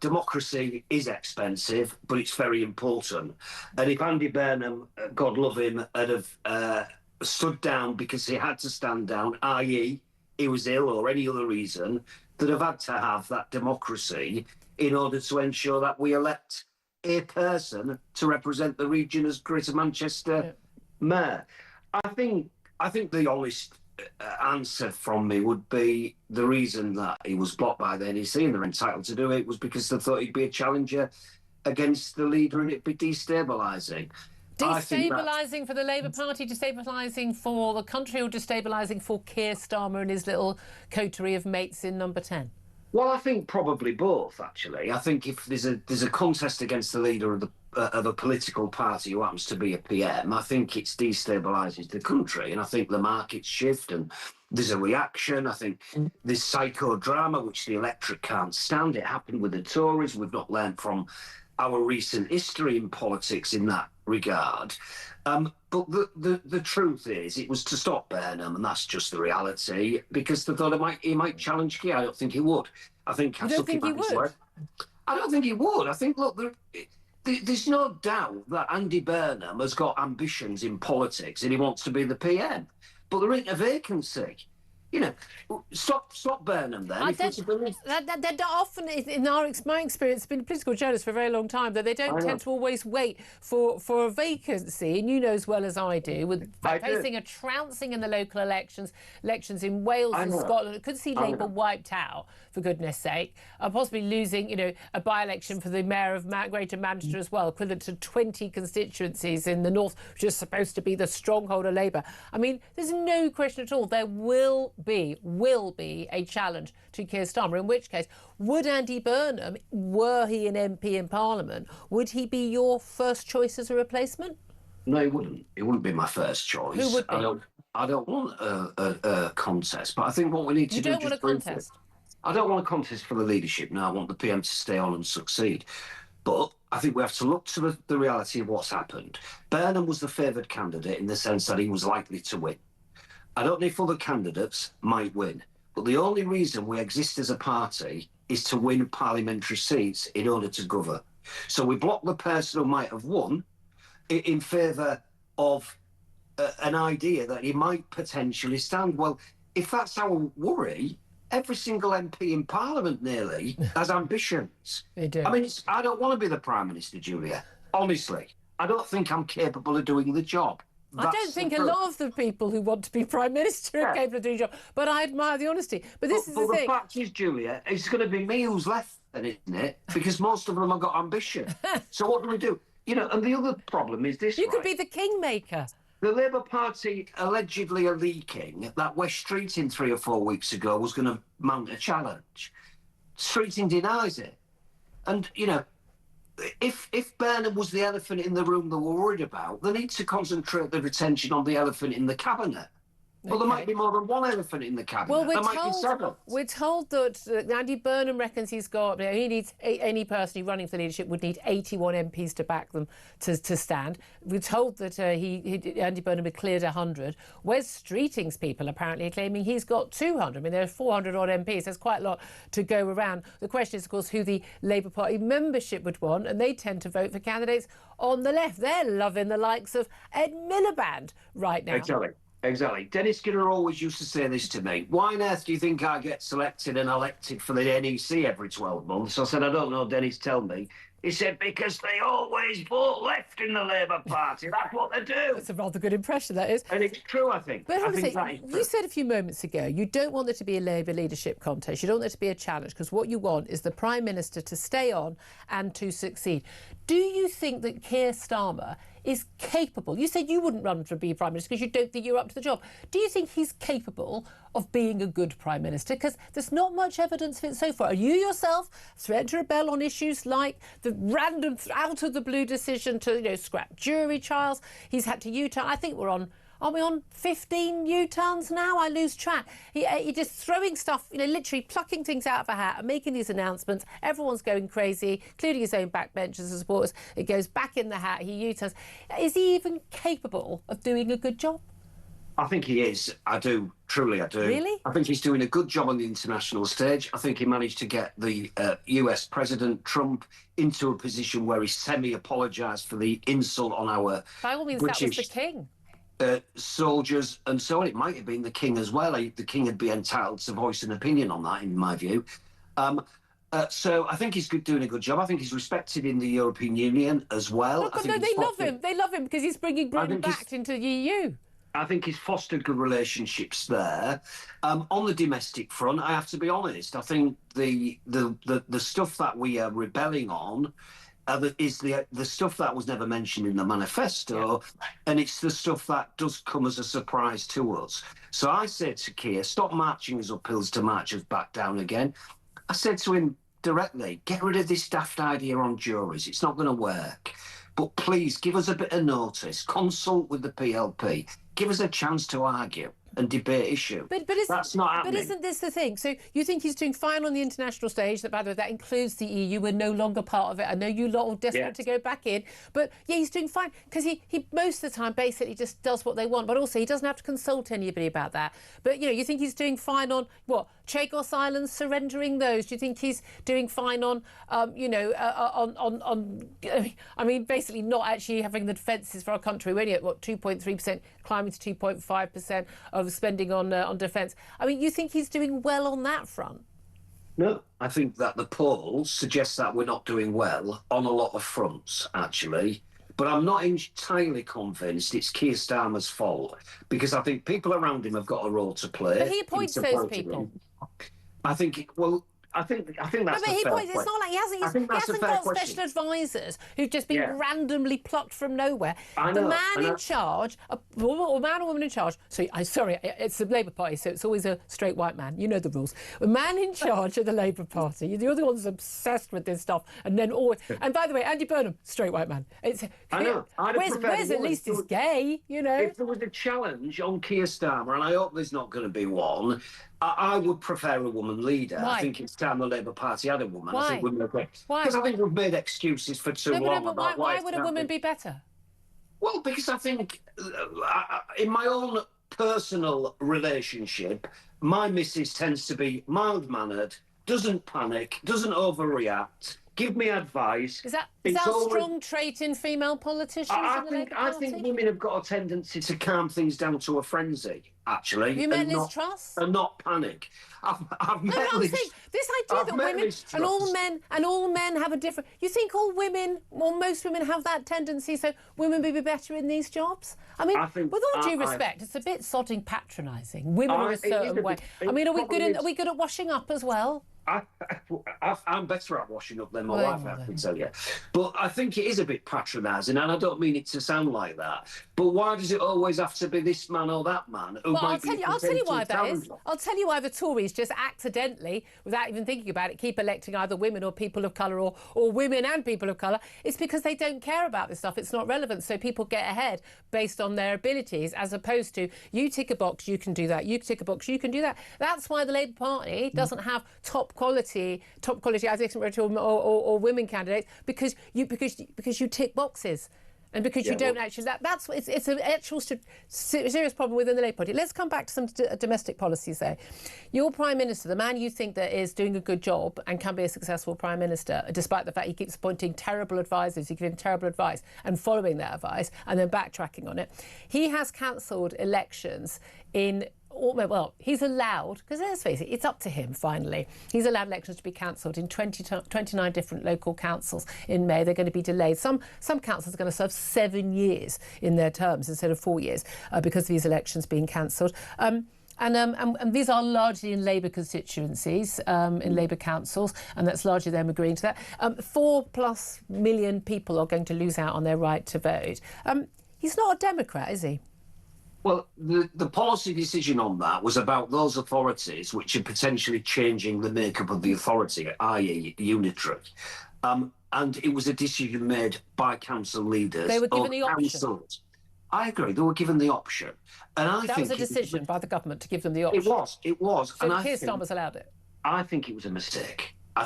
Speaker 10: democracy is expensive, but it's very important. And if Andy Burnham, God love him, had have stood down because he had to stand down, i.e. he was ill or any other reason, that have had to have that democracy in order to ensure that we elect a person to represent the region as Greater Manchester mayor. I think the honest answer from me would be the reason that he was blocked by the NEC, and they're entitled to do it, was because they thought he'd be a challenger against the leader and it'd be destabilising.
Speaker 2: Destabilising for the Labour Party, destabilising for the country, or destabilising for Keir Starmer and his little coterie of mates in number 10?
Speaker 10: Well, I think probably both, actually. I think if there's a contest against the leader of a political party who happens to be a PM, I think it destabilises the country, and I think the markets shift and there's a reaction. I think this psychodrama, which the electorate can't stand, it happened with the Tories. We've not learned from our recent history in politics in that regard. But the truth is, it was to stop Burnham, and that's just the reality, because they thought he might challenge Keir. I don't think he would. I think
Speaker 2: you don't think he would?
Speaker 10: I don't think he would. I think, look, there's no doubt that Andy Burnham has got ambitions in politics and he wants to be the PM, but there ain't a vacancy. You know, stop Burnham then.
Speaker 2: That often, in my experience, been a political journalist for a very long time, that they don't tend to always wait for a vacancy, and you know as well as I do, with facing a trouncing in the local elections in Wales and Scotland. Could see Labour wiped out, for goodness sake, possibly losing, you know, a by-election for the mayor of Greater Manchester as well, equivalent to 20 constituencies in the north, which is supposed to be the stronghold of Labour. I mean, there's no question at all. There will be a challenge to Keir Starmer, in which case, would Andy Burnham, were he an MP in Parliament, would he be your first choice as a replacement?
Speaker 10: No, he wouldn't. It wouldn't be my first choice.
Speaker 2: Who would be?
Speaker 10: I don't want a contest, but I think what we need to do...
Speaker 2: You don't want a contest?
Speaker 10: I don't want a contest for the leadership. No, I want the PM to stay on and succeed. But I think we have to look to the reality of what's happened. Burnham was the favoured candidate in the sense that he was likely to win. I don't know if other candidates might win, but the only reason we exist as a party is to win parliamentary seats in order to govern. So we block the person who might have won in favour of an idea that he might potentially stand. Well, if that's our worry, every single MP in Parliament nearly has ambitions.
Speaker 2: They do.
Speaker 10: I mean, I don't want to be the Prime Minister, Julia. Honestly, I don't think I'm capable of doing the job.
Speaker 2: I don't think a lot of the people who want to be Prime Minister are capable of doing the job, but I admire the honesty. But this is the thing.
Speaker 10: The fact is, Julia, it's going to be me who's left then, isn't it? Because most of them have got ambition. So what do we do? You know, and the other problem is this.
Speaker 2: You could be the kingmaker.
Speaker 10: The Labour Party allegedly are leaking that West Streeting 3 or 4 weeks ago was going to mount a challenge. Streeting denies it. And, you know, if Burnham was the elephant in the room they were worried about, they need to concentrate their attention on the elephant in the cabinet. Well, there might be more than one elephant in the cabinet.
Speaker 2: Well,
Speaker 10: there might be several.
Speaker 2: We're told that Andy Burnham reckons he needs any person running for the leadership would need 81 MPs to back them to stand. We're told that Andy Burnham had cleared 100. Wes Streeting's people apparently are claiming he's got 200. I mean, there are 400 odd MPs. There's quite a lot to go around. The question is, of course, who the Labour Party membership would want, and they tend to vote for candidates on the left. They're loving the likes of Ed Miliband right now.
Speaker 10: Exactly. Dennis Skinner always used to say this to me. Why on earth do you think I get selected and elected for the NEC every 12 months? I said, I don't know, Dennis, tell me. He said, because they always vote left in the Labour Party. That's what they do.
Speaker 2: That's a rather good impression, that is.
Speaker 10: And it's true, I think.
Speaker 2: But you said a few moments ago, you don't want there to be a Labour leadership contest. You don't want there to be a challenge, because what you want is the Prime Minister to stay on and to succeed. Do you think that Keir Starmer is capable? You said you wouldn't run to be Prime Minister because you don't think you're up to the job. Do you think he's capable of being a good Prime Minister? Because there's not much evidence of it so far. Are you yourself threatened to rebel on issues like the random, out of the blue decision to, you know, scrap jury trials? He's had to U-turn. I think are we on 15 U-turns now? I lose track. He just throwing stuff, you know, literally plucking things out of a hat and making these announcements. Everyone's going crazy, including his own backbenchers and supporters. It goes back in the hat. He U-turns. Is he even capable of doing a good job?
Speaker 10: I think he is. I do. Truly, I do.
Speaker 2: Really?
Speaker 10: I think he's doing a good job on the international stage. I think he managed to get the US President Trump into a position where he semi-apologised for the insult on our
Speaker 2: By all means,
Speaker 10: British,
Speaker 2: that was the king.
Speaker 10: Soldiers and so on. It might have been the king as well. The king would be entitled to voice an opinion on that, in my view. So I think he's doing a good job. I think he's respected in the European Union as well.
Speaker 2: No, they love him. They love him because he's bringing Britain back into the EU.
Speaker 10: I think he's fostered good relationships there. On the domestic front, I have to be honest. I think the stuff that we are rebelling on is the stuff that was never mentioned in the manifesto, and it's the stuff that does come as a surprise to us. So I said to Keir, stop marching us up hills to march us back down again. I said to him directly, get rid of this daft idea on juries. It's not going to work. But please give us a bit of notice. Consult with the PLP. Give us a chance to argue. and debate issue. That's not happening.
Speaker 2: But isn't this the thing? So you think he's doing fine on the international stage? That, by the way, that includes the EU. We're no longer part of it. I know you lot are desperate to go back in, but yeah, he's doing fine because he most of the time basically just does what they want. But also he doesn't have to consult anybody about that. But you think he's doing fine on what? Chagos Islands, surrendering those? Do you think he's doing fine on, I mean, basically not actually having the defences for our country? We're only at, 2.3%, climbing to 2.5% of spending on defence. I mean, you think he's doing well on that front?
Speaker 10: No, I think that the polls suggest that we're not doing well on a lot of fronts, actually. But I'm not entirely convinced it's Keir Starmer's fault, because I think people around him have got a role to play.
Speaker 2: But he appoints those people.
Speaker 10: I think that's
Speaker 2: it's not like he hasn't got special advisors who've just been randomly plucked from nowhere. The man in charge, a man or woman in charge. Sorry, it's the Labour Party, so it's always a straight white man. You know the rules. A man in charge of the Labour Party. You're the ones obsessed with this stuff, and then always. And by the way, Andy Burnham, straight white man.
Speaker 10: I know.
Speaker 2: Where's at least he's gay?
Speaker 10: If there was a challenge on Keir Starmer, and I hope there's not going to be one, I would prefer a woman leader.
Speaker 2: Why?
Speaker 10: I think it's time the Labour Party had a woman.
Speaker 2: Why?
Speaker 10: I think women are
Speaker 2: Why?
Speaker 10: because I think we've made excuses for too long.
Speaker 2: But why would a woman be better?
Speaker 10: Well, because I think in my own personal relationship, my missus tends to be mild-mannered, doesn't panic, doesn't overreact, give me advice.
Speaker 2: Is that a strong trait in female politicians in the Labour Party?
Speaker 10: I think women have got a tendency to calm things down to a frenzy, actually.
Speaker 2: You met Liz Truss?
Speaker 10: And not panic. I've met Liz.
Speaker 2: This idea that women and all men have a different... You think all women, or most women, have that tendency, so women would be better in these jobs? I mean, with all due respect, it's a bit sodding patronising. Women are a certain way. I mean, are we good at washing up as well?
Speaker 10: I'm better at washing up than my wife, I can tell you. But I think it is a bit patronising, and I don't mean it to sound like that. But why does it always have to be this man or that man?
Speaker 2: I'll tell you why that is. I'll tell you why the Tories just accidentally, without even thinking about it, keep electing either women or people of colour or women and people of colour. It's because they don't care about this stuff. It's not relevant. So people get ahead based on their abilities, as opposed to you tick a box, you can do that. You tick a box, you can do that. That's why the Labour Party doesn't have top quality or women candidates, because you tick boxes. And because you don't actually... It's an actual serious problem within the Labour Party. Let's come back to some domestic policies, though. Your Prime Minister, the man you think that is doing a good job and can be a successful Prime Minister, despite the fact he keeps appointing terrible advisors, he gives him terrible advice and following that advice and then backtracking on it, he has cancelled elections in... Well, he's allowed, because let's face it, it's up to him finally. He's allowed elections to be cancelled in 29 different local councils in May. They're going to be delayed. Some councils are going to serve 7 years in their terms instead of 4 years because of these elections being cancelled. And these are largely in Labour constituencies, in Labour councils, and that's largely them agreeing to that. 4+ million people are going to lose out on their right to vote. He's not a Democrat, is he?
Speaker 10: Well, the policy decision on that was about those authorities which are potentially changing the makeup of the authority, i.e. unitary. And it was a decision made by council leaders.
Speaker 2: They were given the option.
Speaker 10: Councils. I agree, they were given the option. And
Speaker 2: that was a decision by the government to give them the option.
Speaker 10: It was.
Speaker 2: So Keir Starmer's allowed it?
Speaker 10: I think it was a mistake. I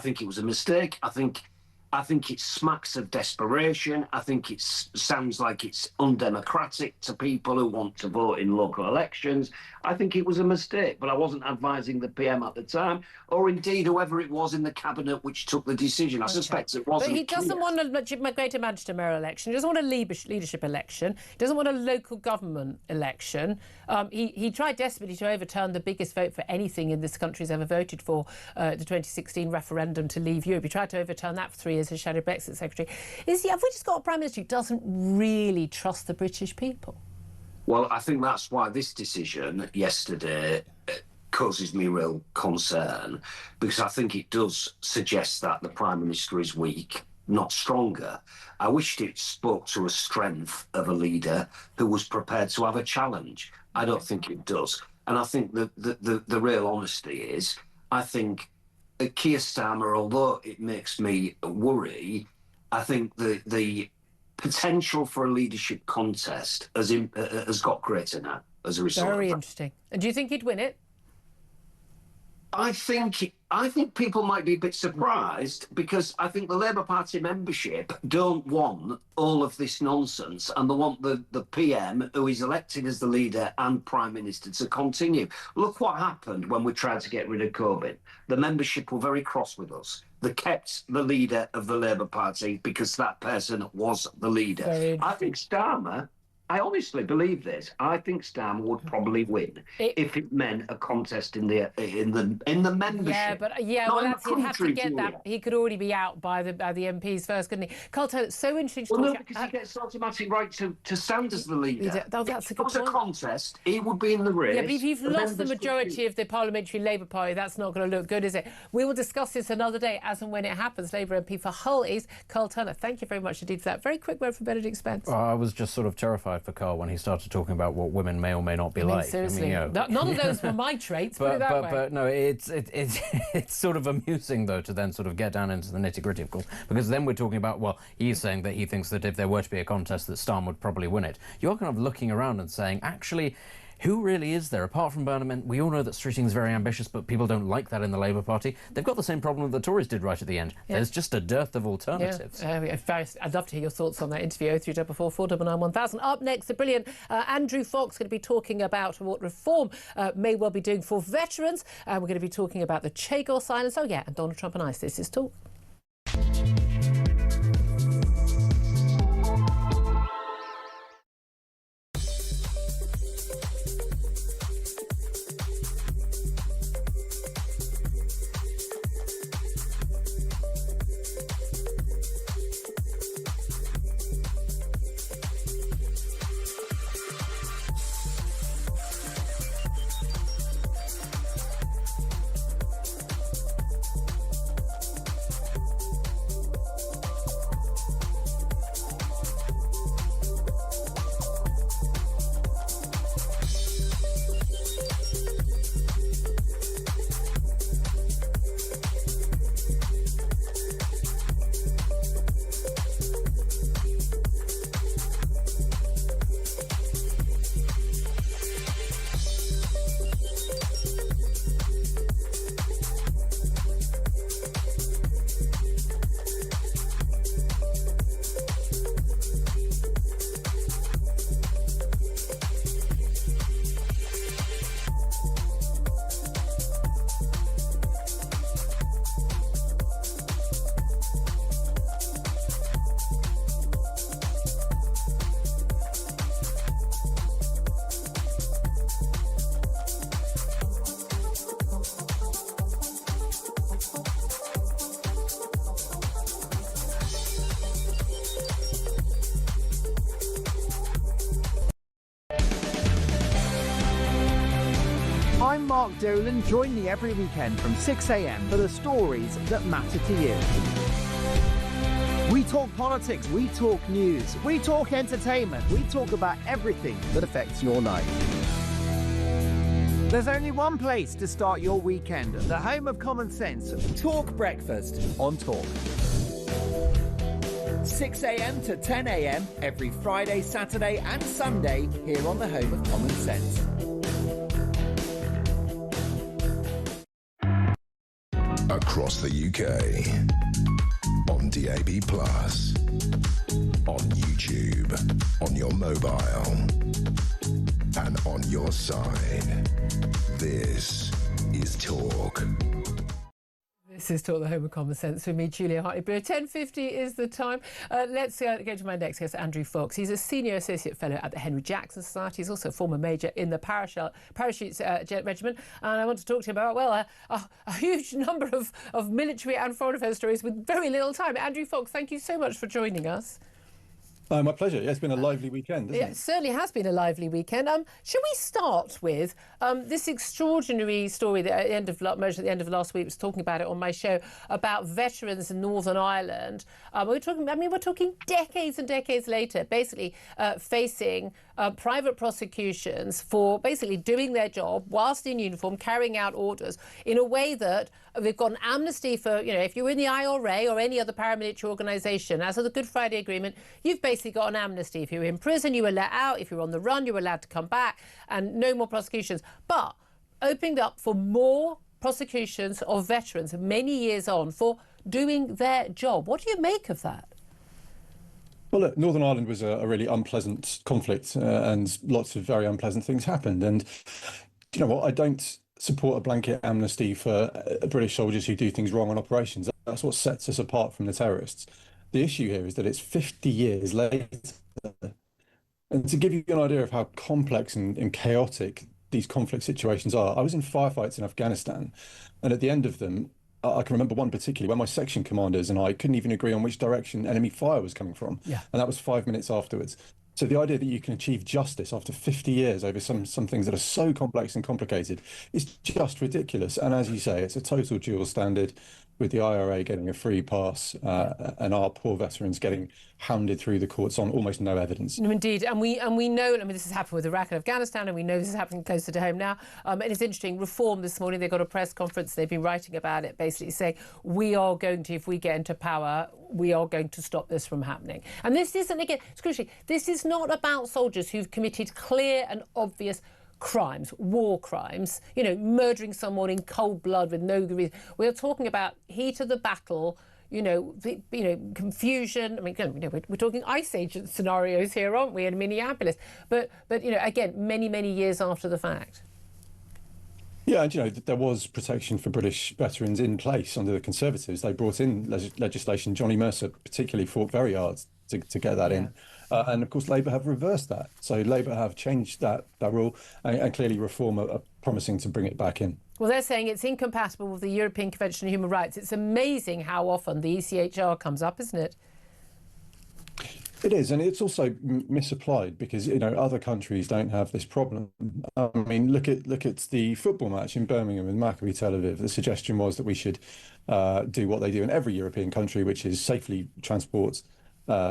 Speaker 10: think it smacks of desperation. I think it sounds like it's undemocratic to people who want to vote in local elections. I think it was a mistake, but I wasn't advising the PM at the time, or indeed whoever it was in the cabinet which took the decision. I suspect it wasn't.
Speaker 2: But he doesn't want a Greater Manchester mayoral election. He doesn't want a leadership election. He doesn't want a local government election. He tried desperately to overturn the biggest vote for anything in this country's ever voted for, the 2016 referendum to leave Europe. He tried to overturn that for 3 years as Shadow Brexit Secretary. Have we just got a Prime Minister who doesn't really trust the British people?
Speaker 10: Well, I think that's why this decision yesterday causes me real concern, because I think it does suggest that the Prime Minister is weak, not stronger. I wished it spoke to a strength of a leader who was prepared to have a challenge. I don't think it does. And I think the real honesty is, I think Keir Starmer, although it makes me worry, I think the potential for a leadership contest has got greater now. as a result.
Speaker 2: Very interesting. And do you think he'd win it?
Speaker 10: I think people might be a bit surprised because I think the Labour Party membership don't want all of this nonsense, and they want the PM, who is elected as the leader and Prime Minister, to continue. Look what happened when we tried to get rid of Corbyn. The membership were very cross with us. They kept the leader of the Labour Party because that person was the leader. I think Starmer, I honestly believe this. I think Starmer would probably win if it meant a contest in the membership.
Speaker 2: Yeah, but he'd have to get that. He could already be out by the MPs first, couldn't he? Carl Taylor, it's so interesting.
Speaker 10: Well, no, because he gets automatic right to stand as the leader.
Speaker 2: That's a good point.
Speaker 10: If it was a contest, he would be in the race.
Speaker 2: Yeah, but if you've lost the majority of the Parliamentary Labour Party, that's not going to look good, is it? We will discuss this another day, as and when it happens. Labour MP for Hull East, Carl Turner. Thank you very much indeed for that. Very quick word from Benedict Spence.
Speaker 3: I was just sort of terrified for Carl when he started talking about what women may or may not be like.
Speaker 2: Seriously, none of those were my traits. Put it that way.
Speaker 3: But no, it's sort of amusing though to then sort of get down into the nitty gritty, of course, because then we're talking about, well, he's saying that he thinks that if there were to be a contest, that Starmer would probably win it. You're kind of looking around and saying, actually, who really is there? Apart from Burnham, we all know that Streeting is very ambitious, but people don't like that in the Labour Party. They've got the same problem that the Tories did right at the end. Yeah. There's just a dearth of alternatives.
Speaker 2: Yeah. I'd love to hear your thoughts on that interview. 0344 499 1000. Up next, the brilliant Andrew Fox going to be talking about what reform may well be doing for veterans. We're going to be talking about the Chagos silence. Oh, yeah, and Donald Trump and ICE. This is Talk.
Speaker 11: I'm Mark Dolan. Join me every weekend from 6 a.m. for the stories that matter to you. We talk politics, we talk news, we talk entertainment, we talk about everything that affects your life. There's only one place to start your weekend, the home of common sense. Talk Breakfast on Talk. 6 a.m. to 10 a.m. every Friday, Saturday and Sunday here on the home of common sense.
Speaker 1: Across the UK, on DAB+, on YouTube, on your mobile, and on your side. This is Talk.
Speaker 2: This is Talk, the home of common sense, with me, Julia Hartley-Brewer. 10:50 is the time. Let's go to my next guest, Andrew Fox. He's a senior associate fellow at the Henry Jackson Society. He's also a former major in the parachutes regiment. And I want to talk to him about, well, a huge number of military and foreign affairs stories with very little time. Andrew Fox, thank you so much for joining us.
Speaker 12: My pleasure. Yeah, it's been a lively weekend, hasn't it?
Speaker 2: It certainly has been a lively weekend. Should we start with this extraordinary story that at the end of last week, was talking about it on my show, about veterans in Northern Ireland. We're talking decades and decades later, basically facing private prosecutions for basically doing their job whilst in uniform, carrying out orders in a way that we've got an amnesty for, if you're in the IRA or any other paramilitary organisation, as of the Good Friday Agreement, you've basically got an amnesty. If you're in prison, you were let out. If you're on the run, you're allowed to come back, and no more prosecutions. But opening up for more prosecutions of veterans many years on for doing their job. What do you make of that?
Speaker 12: Well, look, Northern Ireland was a really unpleasant conflict, and lots of very unpleasant things happened. And you know what? I don't support a blanket amnesty for British soldiers who do things wrong on operations. That's what sets us apart from the terrorists. The issue here is that it's 50 years later. And to give you an idea of how complex and chaotic these conflict situations are, I was in firefights in Afghanistan, and at the end of them, I can remember one particularly where my section commanders and I couldn't even agree on which direction enemy fire was coming from.
Speaker 2: Yeah.
Speaker 12: And that was 5 minutes afterwards. So the idea that you can achieve justice after 50 years over some things that are so complex and complicated is just ridiculous. And as you say, it's a total dual standard, with the IRA getting a free pass and our poor veterans getting hounded through the courts on almost no evidence.
Speaker 2: No, indeed, and we know. I mean, this has happened with Iraq and Afghanistan, and we know this is happening closer to home now. And it's interesting. Reform this morning, they got a press conference. They've been writing about it, basically saying we are going to, if we get into power, we are going to stop this from happening. And this isn't, again, crucially, this is not about soldiers who've committed clear and obvious crimes, war crimes, murdering someone in cold blood with no good reason. We're talking about heat of the battle, confusion. I mean, we're talking Ice Age scenarios here, aren't we, in Minneapolis? But again, many, many years after the fact.
Speaker 12: Yeah, and there was protection for British veterans in place under the Conservatives. They brought in legislation. Johnny Mercer particularly fought very hard to get that in. And of course, Labour have reversed that. So Labour have changed that rule, and clearly Reform are promising to bring it back in.
Speaker 2: Well, they're saying it's incompatible with the European Convention on Human Rights. It's amazing how often the ECHR comes up, isn't it?
Speaker 12: It is, and it's also misapplied because other countries don't have this problem. I mean, look at the football match in Birmingham with Maccabi Tel Aviv. The suggestion was that we should do what they do in every European country, which is safely transport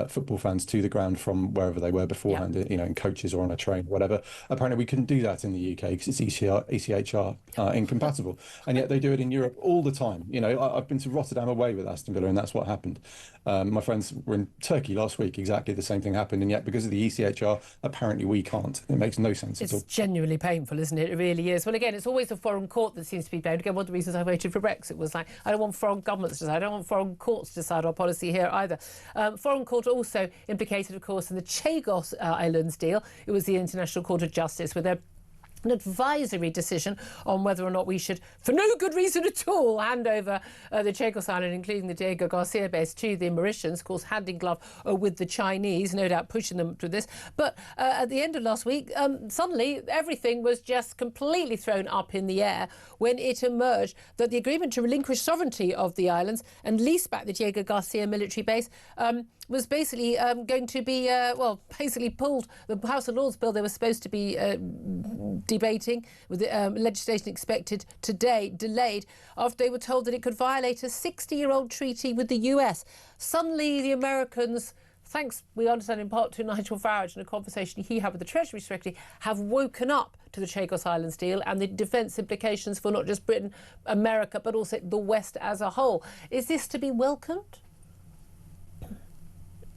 Speaker 12: football fans to the ground from wherever they were beforehand, in coaches or on a train, whatever. Apparently, we couldn't do that in the UK because it's ECHR incompatible, and yet they do it in Europe all the time. I've been to Rotterdam away with Aston Villa, and that's what happened. My friends were in Turkey last week. Exactly the same thing happened, and yet because of the ECHR, apparently we can't. It makes no sense at all.
Speaker 2: It's genuinely painful, isn't it? It really is. Well, again, it's always the foreign court that seems to be blamed. Again, one of the reasons I voted for Brexit was like, I don't want foreign governments to decide. I don't want foreign courts to decide our policy here either. Foreign court also implicated, of course, in the Chagos Islands deal. It was the International Court of Justice with an advisory decision on whether or not we should, for no good reason at all, hand over the Chagos Island, including the Diego Garcia base, to the Mauritians, of course, hand in glove with the Chinese, no doubt pushing them to this. But at the end of last week, suddenly everything was just completely thrown up in the air when it emerged that the agreement to relinquish sovereignty of the islands and lease back the Diego Garcia military base was basically going to be, basically pulled. The House of Lords bill they were supposed to be debating, with the legislation expected today, delayed after they were told that it could violate a 60-year-old treaty with the US. Suddenly the Americans, thanks, we understand in part to Nigel Farage in a conversation he had with the Treasury Secretary, have woken up to the Chagos Islands deal and the defence implications for not just Britain, America, but also the West as a whole. Is this to be welcomed?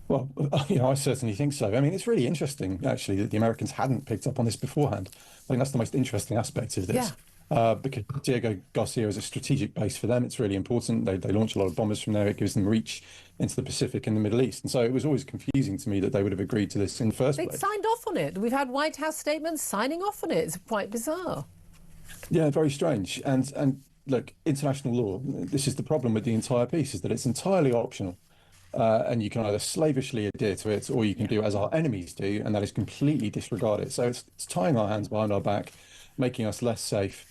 Speaker 12: Well, I certainly think so. I mean, it's really interesting, actually, that the Americans hadn't picked up on this beforehand. I think that's the most interesting aspect of this. Yeah. Because Diego Garcia is a strategic base for them. It's really important. They launch a lot of bombers from there. It gives them reach into the Pacific and the Middle East. And so it was always confusing to me that they would have agreed to this in the first place.
Speaker 2: They'd signed off on it. We've had White House statements signing off on it. It's quite bizarre.
Speaker 12: Yeah, very strange. And look, international law, this is the problem with the entire piece, is that it's entirely optional. And you can either slavishly adhere to it, or you can do as our enemies do, and that is completely disregard it. So it's tying our hands behind our back, making us less safe,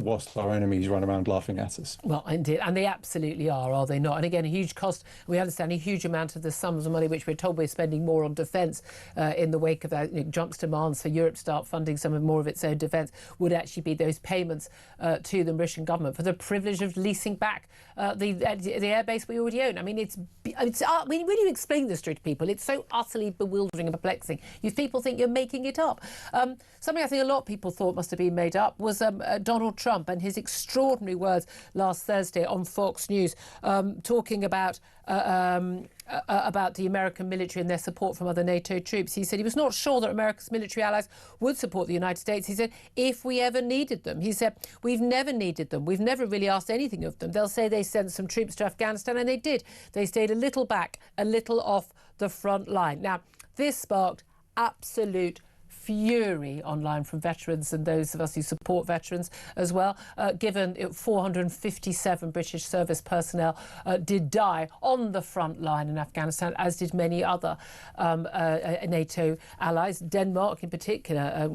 Speaker 12: whilst our enemies run around laughing at us.
Speaker 2: Well, indeed, and they absolutely are they not? And again, a huge cost. We understand a huge amount of the sums of money which we're told we're spending more on defence in the wake of that. Trump's demands for Europe start funding some of more of its own defence would actually be those payments to the Russian government for the privilege of leasing back the airbase we already own. I mean, when you explain this to people, it's so utterly bewildering and perplexing. People think you're making it up. Something I think a lot of people thought must have been made up was Donald Trump and his extraordinary words last Thursday on Fox News, talking about the American military and their support from other NATO troops. He said he was not sure that America's military allies would support the United States. He said, if we ever needed them. He said, we've never needed them. We've never really asked anything of them. They'll say they sent some troops to Afghanistan, and they did. They stayed a little back, a little off the front line. Now, this sparked absolute fury online from veterans and those of us who support veterans as well, given 457 British service personnel did die on the front line in Afghanistan, as did many other NATO allies, Denmark in particular,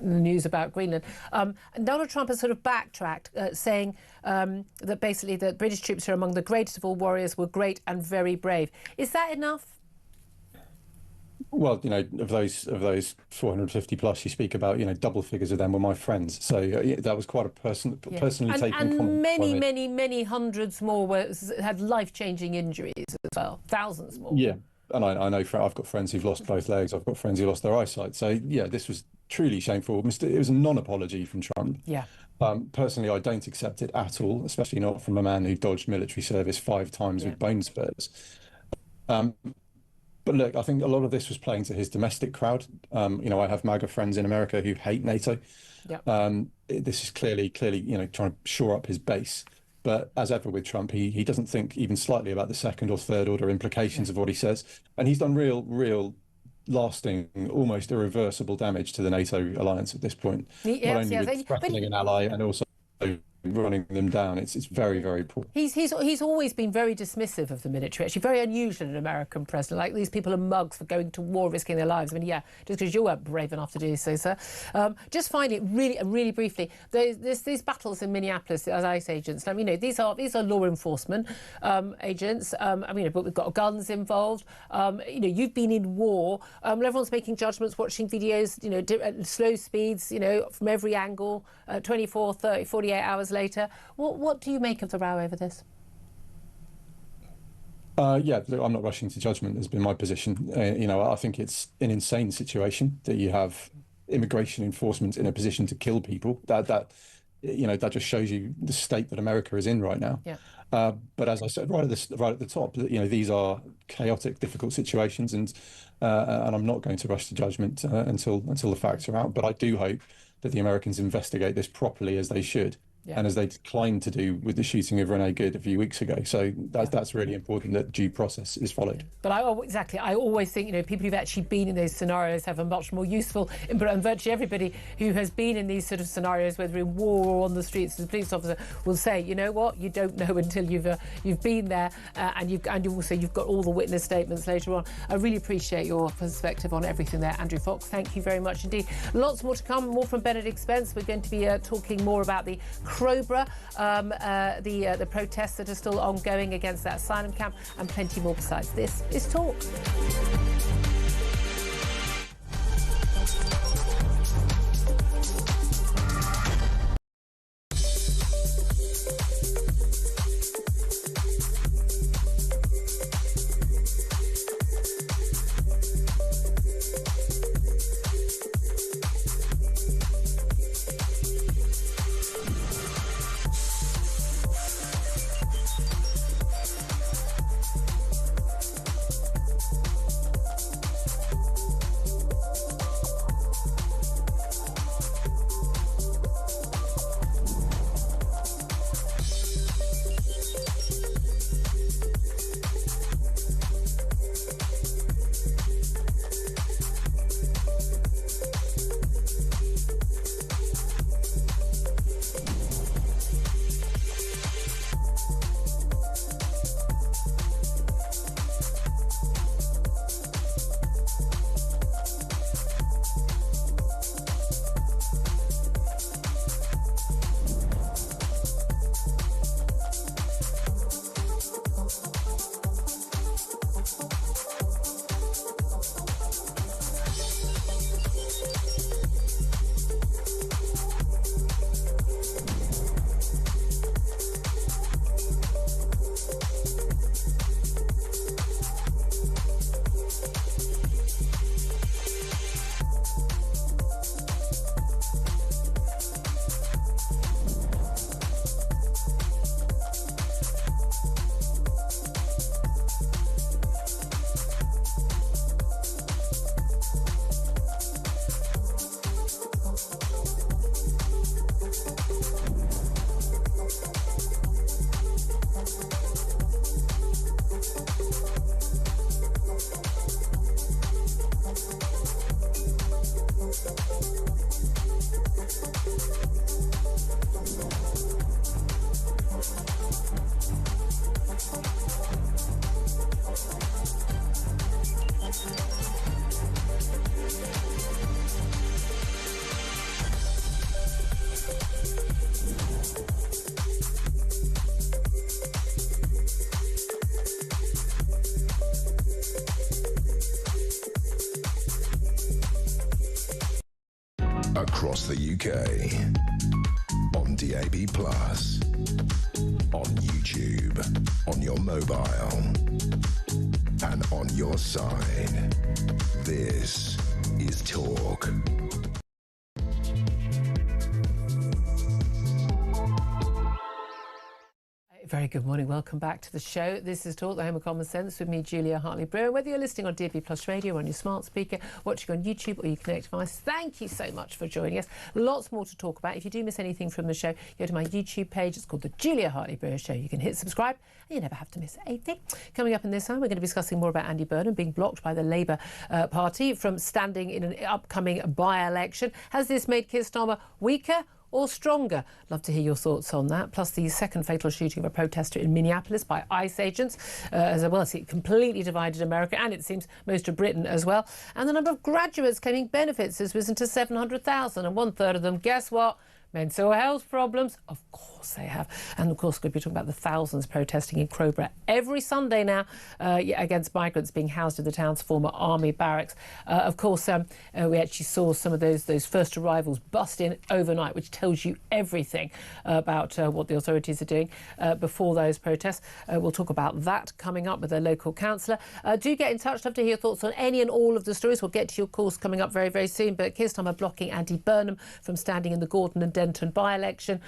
Speaker 2: news about Greenland. And Donald Trump has sort of backtracked, saying that basically the British troops are among the greatest of all warriors, were great and very brave. Is that enough?
Speaker 12: Well, of those 450 plus you speak about, double figures of them were my friends. So that was quite a personally taken comment.
Speaker 2: And many hundreds more had life-changing injuries as well, thousands more.
Speaker 12: Yeah, and I know I've got friends who've lost both legs. I've got friends who lost their eyesight. So yeah, this was truly shameful. It was a non-apology from Trump.
Speaker 2: Yeah.
Speaker 12: Personally, I don't accept it at all, especially not from a man who dodged military service 5 times with bone spurs. But look, I think a lot of this was playing to his domestic crowd. I have MAGA friends in America who hate NATO. Yep. This is clearly, trying to shore up his base. But as ever with Trump, he doesn't think even slightly about the second or third order implications of what he says. And he's done real lasting, almost irreversible damage to the NATO alliance at this point. Not only with threatening an ally and also running them down. It's very, very poor.
Speaker 2: He's always been very dismissive of the military, actually very unusual in an American president. Like, these people are mugs for going to war, risking their lives. I mean, yeah, just because you weren't brave enough to do so, sir. Just finally, really briefly, these battles in Minneapolis as ICE agents. I mean, these are law enforcement agents. but we've got guns involved. You've been in war. Everyone's making judgments, watching videos, at slow speeds, from every angle, 24, 30, 48 hours later. What do you make of the row over this?
Speaker 12: Look, I'm not rushing to judgment, has been my position. I think it's an insane situation that you have immigration enforcement in a position to kill people. That just shows you the state that America is in right now. Yeah. But as I said right at the top, these are chaotic, difficult situations, and I'm not going to rush to judgment until the facts are out. But I do hope that the Americans investigate this properly, as they should. Yeah. And as they declined to do with the shooting of Renee Good a few weeks ago. So that's really important, that due process is followed.
Speaker 2: But I always think, people who've actually been in those scenarios have a much more useful input, and virtually everybody who has been in these sort of scenarios, whether in war or on the streets as a police officer, will say, you know what, you don't know until you've been there, and you've got all the witness statements later on. I really appreciate your perspective on everything there, Andrew Fox. Thank you very much indeed. Lots more to come, more from Benedict Spence. We're going to be talking more about the Crowborough, the protests that are still ongoing against that asylum camp, and plenty more besides. This is Talk.
Speaker 1: across the UK. On DAB+, on YouTube, on your mobile, and on your side. This is Talk.
Speaker 2: Very good morning. Welcome back to the show. This is Talk, the Home of Common Sense, with me, Julia Hartley-Brewer. Whether you're listening on DAB+ radio, on your smart speaker, watching on YouTube or your Connect device, thank you so much for joining us. Lots more to talk about. If you do miss anything from the show, go to my YouTube page. It's called the Julia Hartley-Brewer Show. You can hit subscribe and you never have to miss a thing. Coming up in this hour, we're going to be discussing more about Andy Burnham being blocked by the Labour Party from standing in an upcoming by-election. Has this made Keir Starmer weaker or stronger? Love to hear your thoughts on that. Plus the second fatal shooting of a protester in Minneapolis by ICE agents as well. It completely divided America and it seems most of Britain as well. And the number of graduates claiming benefits has risen to 700,000 and one-third of them, guess what? Mental health problems. Of course they have. And of course, we'll be talking about the thousands protesting in Crowborough every Sunday now against migrants being housed in the town's former army barracks. Of course, we actually saw some of those first arrivals bust in overnight, which tells you everything about what the authorities are doing before those protests. We'll talk about that coming up with a local councillor. Do get in touch. Love to hear your thoughts on any and all of the stories. We'll get to your calls coming up very, very soon. But Keir Starmer blocking Andy Burnham from standing in the Gordon and Denton by-election.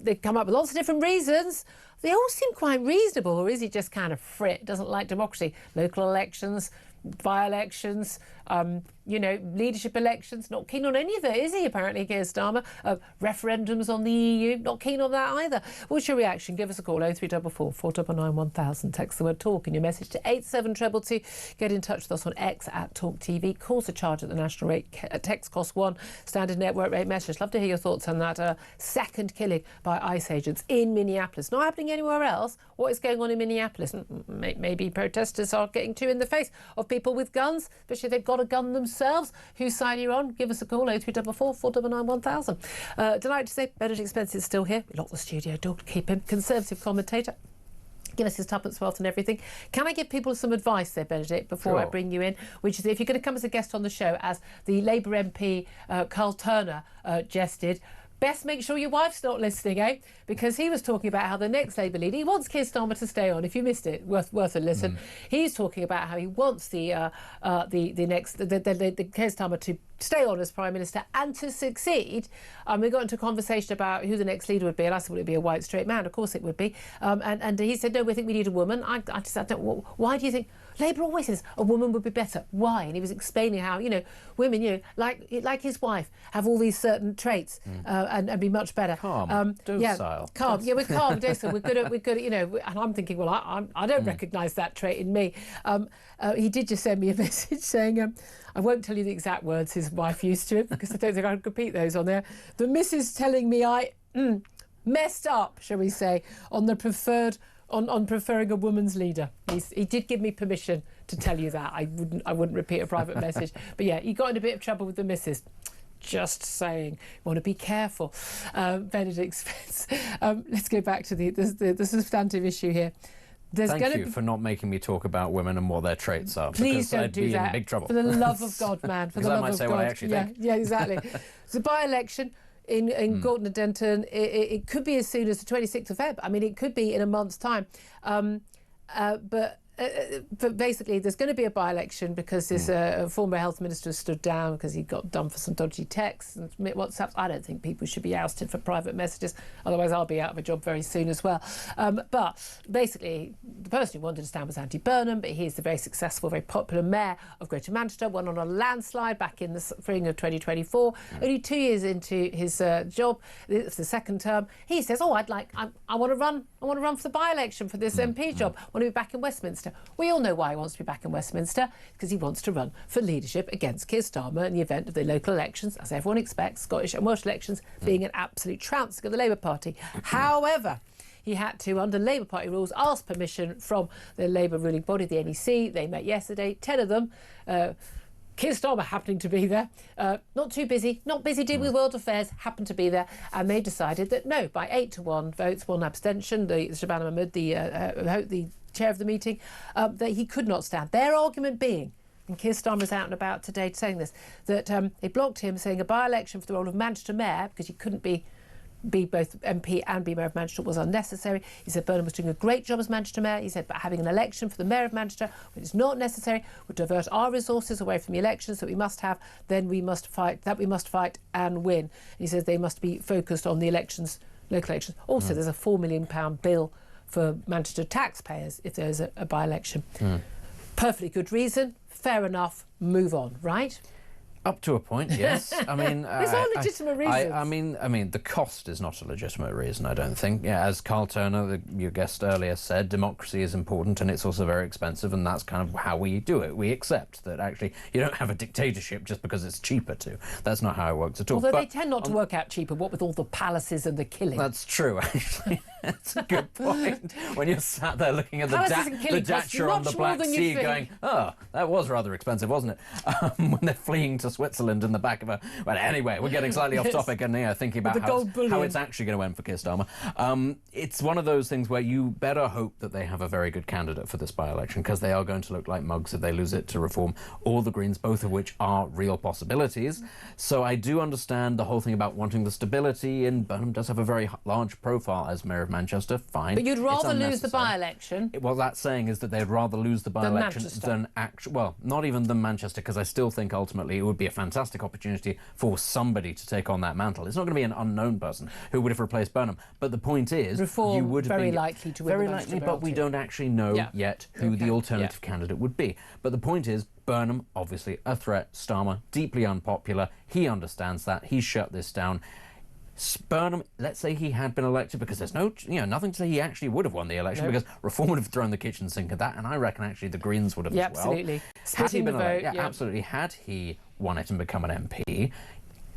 Speaker 2: They come up with lots of different reasons. They all seem quite reasonable, or is he just kind of frit, doesn't like democracy? Local elections, by-elections, leadership elections, not keen on any of it, is he, apparently, Keir Starmer? Referendums on the EU, not keen on that either. What's your reaction? Give us a call, 0344 499 1000. Text the word TALK in your message to 87222. Get in touch with us on X at Talk TV. Calls are charged at the national rate. Text cost £1, standard network rate message. Love to hear your thoughts on that second killing by ICE agents in Minneapolis. Not happening anywhere else. What is going on in Minneapolis? Maybe protesters are getting too in the face of people with guns, especially if they've got a gun themselves. Whose side are you on? Give us a call, 0344 499 1000. Delighted to say Benedict Spencer's still here. We locked the studio door to keep him. Conservative commentator. Give us his tuppence wealth and everything. Can I give people some advice there, Benedict, before I bring you in? Which is, if you're going to come as a guest on the show, as the Labour MP Carl Turner jested, best make sure your wife's not listening, eh? Because he was talking about how the next Labour leader, he wants Keir Starmer to stay on. If you missed it, worth a listen. He's talking about how he wants the Keir Starmer to stay on as Prime Minister and to succeed. We got into a conversation about who the next leader would be, and I said, would it be a white straight man? Of course it would be. And he said, no, we think we need a woman. I just said, why do you think? Labour always says a woman would be better. Why? And he was explaining how, women, like his wife, have all these certain traits and be much better.
Speaker 3: Calm, docile.
Speaker 2: Calm. Yeah, we're calm, docile. We're good at, and I'm thinking, well, I don't recognise that trait in me. He did just send me a message saying, I won't tell you the exact words his wife used to it, because I don't think I can repeat those on there. The missus telling me I messed up, shall we say, on the on preferring a woman's leader. He did give me permission to tell you that. I wouldn't repeat a private message. But yeah, he got in a bit of trouble with the missus. Just saying, you want to be careful. Benedict Spence. Let's go back to the substantive issue here.
Speaker 3: Thank you for not making me talk about women and what their traits are.
Speaker 2: Please don't do that.
Speaker 3: In big trouble.
Speaker 2: For the love of God, man. For the love of God.
Speaker 3: I might say what I actually think.
Speaker 2: Yeah, exactly. It's a by-election in Gorton and Denton. It could be as soon as the 26th of Feb. I mean, it could be in a month's time. But basically, there's going to be a by-election because this former health minister stood down because he got done for some dodgy texts and WhatsApps. I don't think people should be ousted for private messages. Otherwise, I'll be out of a job very soon as well. But basically, the person who wanted to stand was Andy Burnham, but he's the very successful, very popular mayor of Greater Manchester, won on a landslide back in the spring of 2024. Only 2 years into his job, it's the second term, he says, I want to run for the by-election for this MP job. I want to be back in Westminster. We all know why he wants to be back in Westminster, because he wants to run for leadership against Keir Starmer in the event of the local elections, as everyone expects, Scottish and Welsh elections being an absolute trouncing of the Labour Party. However, he had to, under Labour Party rules, ask permission from the Labour ruling body, the NEC. They met yesterday, 10 of them. Keir Starmer happening to be there, not busy dealing with world affairs, happened to be there, and they decided that no, by 8-1 votes, 1 abstention, Shabana Mahmood, the chair of the meeting, that he could not stand. Their argument being and Keir Starmer's out and about today saying this, that they blocked him, saying a by-election for the role of Manchester Mayor, because he couldn't be both MP and be Mayor of Manchester, was unnecessary. He said Burnham was doing a great job as Manchester Mayor. He said, but having an election for the Mayor of Manchester, when it's not necessary, would divert our resources away from the elections that we must have. Then we must fight and win. And he says they must be focused on the elections, local elections. Also, there's a £4 million bill for Manchester taxpayers if there's a by-election. Perfectly good reason, fair enough, move on, right?
Speaker 3: Up to a point, yes. I mean,
Speaker 2: it's not legitimate reasons.
Speaker 3: I mean, the cost is not a legitimate reason, I don't think. Yeah, as Carl Turner, your guest earlier, said, democracy is important and it's also very expensive, and that's kind of how we do it. We accept that actually you don't have a dictatorship just because it's cheaper to. That's not how it works at all.
Speaker 2: Although they tend not to work out cheaper, what with all the palaces and the killing.
Speaker 3: That's true, actually. That's a good point. When you're sat there looking at the Dacia on the Black Sea going, oh, that was rather expensive, wasn't it? When they're fleeing to Switzerland in the back of a... Well, anyway, we're getting slightly off topic and thinking about how it's actually going to end for Keir Starmer. It's one of those things where you better hope that they have a very good candidate for this by-election, because they are going to look like mugs if they lose it to Reform or the Greens, both of which are real possibilities. So I do understand the whole thing about wanting the stability, and Burnham does have a very large profile as Mayor of Manchester, fine.
Speaker 2: But you'd rather lose the by-election?
Speaker 3: Well, that's saying is that they'd rather lose the by-election than well, not even than Manchester, because I still think ultimately it would be a fantastic opportunity for somebody to take on that mantle. It's not going to be an unknown person who would have replaced Burnham. But the point is,
Speaker 2: Reform,
Speaker 3: you would have
Speaker 2: very
Speaker 3: been
Speaker 2: likely to win.
Speaker 3: Very likely, but we don't actually know yet who the alternative candidate would be. But the point is, Burnham, obviously a threat. Starmer, deeply unpopular. He understands that. He's shut this down. Burnham, let's say he had been elected, because there's nothing to say he actually would have won the election, because Reform would have thrown the kitchen sink at that, and I reckon actually the Greens would have as well.
Speaker 2: Absolutely.
Speaker 3: Had he been elected, absolutely. Had he won it and become an MP,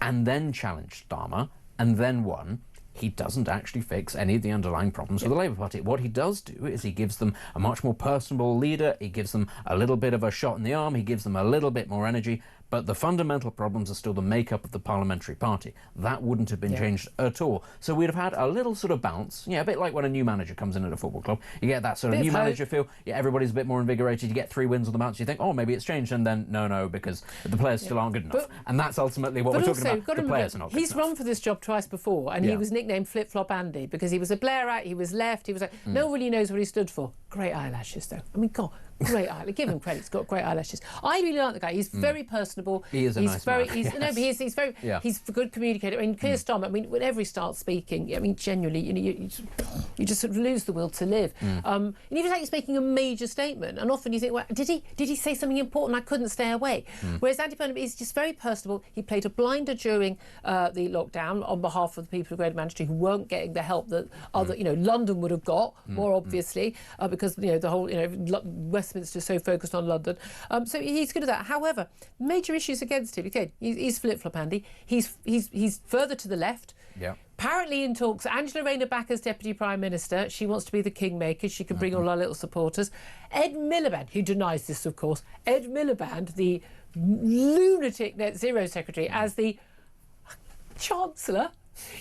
Speaker 3: and then challenged Starmer, and then won, he doesn't actually fix any of the underlying problems with the Labour Party. What he does do is he gives them a much more personable leader, he gives them a little bit of a shot in the arm, he gives them a little bit more energy, but the fundamental problems are still the makeup of the parliamentary party. That wouldn't have been changed at all. So we'd have had a little sort of bounce, a bit like when a new manager comes in at a football club. You get that sort of new manager feel, everybody's a bit more invigorated, you get 3 wins on the bounce, you think, oh, maybe it's changed, and then no, because the players still aren't good enough. And that's ultimately what we're talking about, the players are not good enough.
Speaker 2: He's run for this job twice before, and he was nicknamed Flip-Flop Andy, because he was a Blairite, he was left, he was like, no one really knows what he stood for. Great eyelashes, though. I mean, God, great eyelashes. Give him credit, he's got great eyelashes. I really like the guy. He's very personable.
Speaker 3: He is a nice man.
Speaker 2: No, but he's very. He's a good communicator. I mean, Keir Starmer. I mean, whenever he starts speaking, I mean, genuinely, you just sort of lose the will to live. And he was like he's making a major statement, and often you think, well, did he say something important? I couldn't stay awake. Whereas Andy Burnham is just very personable. He played a blinder during the lockdown on behalf of the people of Greater Manchester who weren't getting the help that other, London would have got more obviously because the whole Westminster is so focused on London. So he's good at that. However, major issues against him. Okay, he's flip-flop Andy. He's further to the left.
Speaker 3: Yeah.
Speaker 2: Apparently in talks, Angela Rayner back as Deputy Prime Minister. She wants to be the kingmaker. She can bring all our little supporters. Ed Miliband, who denies this, of course. Ed Miliband, the lunatic Net Zero Secretary, as the Chancellor.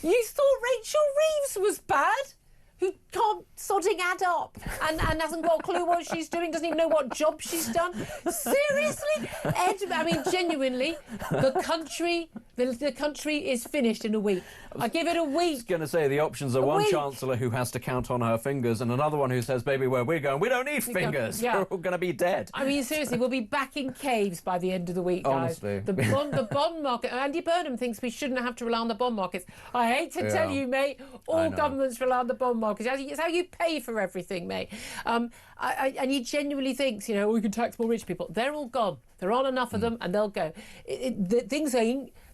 Speaker 2: You thought Rachel Reeves was bad? Who can't sodding add up and hasn't got a clue what she's doing, doesn't even know what job she's done. Seriously? Ed, I mean, genuinely, the country is finished in a week. I give it a week.
Speaker 3: I was going to say, the options are one Chancellor who has to count on her fingers and another one who says, baby, where we're going, we don't need fingers. We're all going to be dead.
Speaker 2: I mean, seriously, we'll be back in caves by the end of the week, guys.
Speaker 3: Honestly.
Speaker 2: The bond market. Andy Burnham thinks we shouldn't have to rely on the bond markets. I hate to tell you, mate, all governments rely on the bond market. It's how you pay for everything, mate. And he genuinely thinks, we can tax more rich people. They're all gone. There aren't enough of them, and they'll go.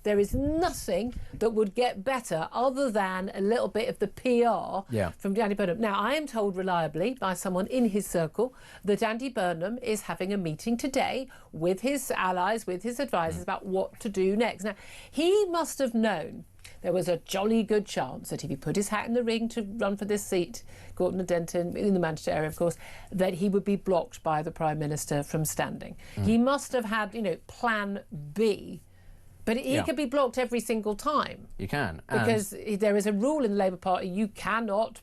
Speaker 2: There is nothing that would get better other than a little bit of the PR from Andy Burnham. Now, I am told reliably by someone in his circle that Andy Burnham is having a meeting today with his allies, with his advisors about what to do next. Now, he must have known there was a jolly good chance that if he put his hat in the ring to run for this seat, Gorton and Denton, in the Manchester area, of course, that he would be blocked by the Prime Minister from standing. He must have had, plan B But he can be blocked every single time.
Speaker 3: You can.
Speaker 2: Because there is a rule in the Labour Party, you cannot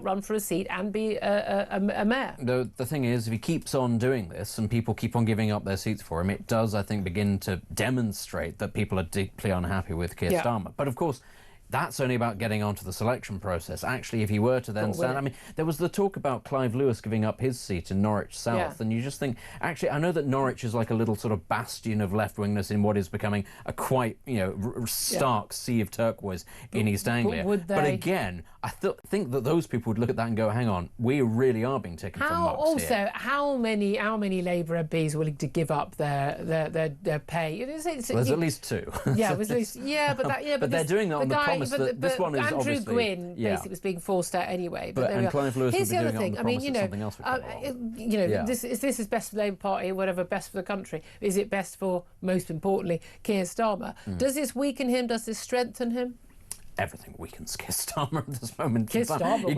Speaker 2: run for a seat and be a mayor.
Speaker 3: The thing is, if he keeps on doing this and people keep on giving up their seats for him, it does, I think, begin to demonstrate that people are deeply unhappy with Keir Starmer. But of course, that's only about getting onto the selection process. Actually, if he were to then stand... I mean, there was the talk about Clive Lewis giving up his seat in Norwich South, and you just think... Actually, I know that Norwich is like a little sort of bastion of left-wingness in what is becoming a quite, stark sea of turquoise in East Anglia. But again, I think that those people would look at that and go, hang on, we really are being taken from mucks here.
Speaker 2: How many Labour MPs are willing to give up their pay?
Speaker 3: There's at least 2.
Speaker 2: Yeah, but
Speaker 3: they're doing that on the promise that this one is
Speaker 2: Andrew Gwynn basically was being forced out anyway.
Speaker 3: And Clive Lewis
Speaker 2: Here's
Speaker 3: would be
Speaker 2: the other
Speaker 3: doing
Speaker 2: thing.
Speaker 3: it on the promise that something else would
Speaker 2: this is best for the Labour Party, whatever, best for the country. Is it best for, most importantly, Keir Starmer? Does this weaken him? Does this strengthen him?
Speaker 3: Everything weakens Keir Starmer at this moment.
Speaker 2: Keir Starmer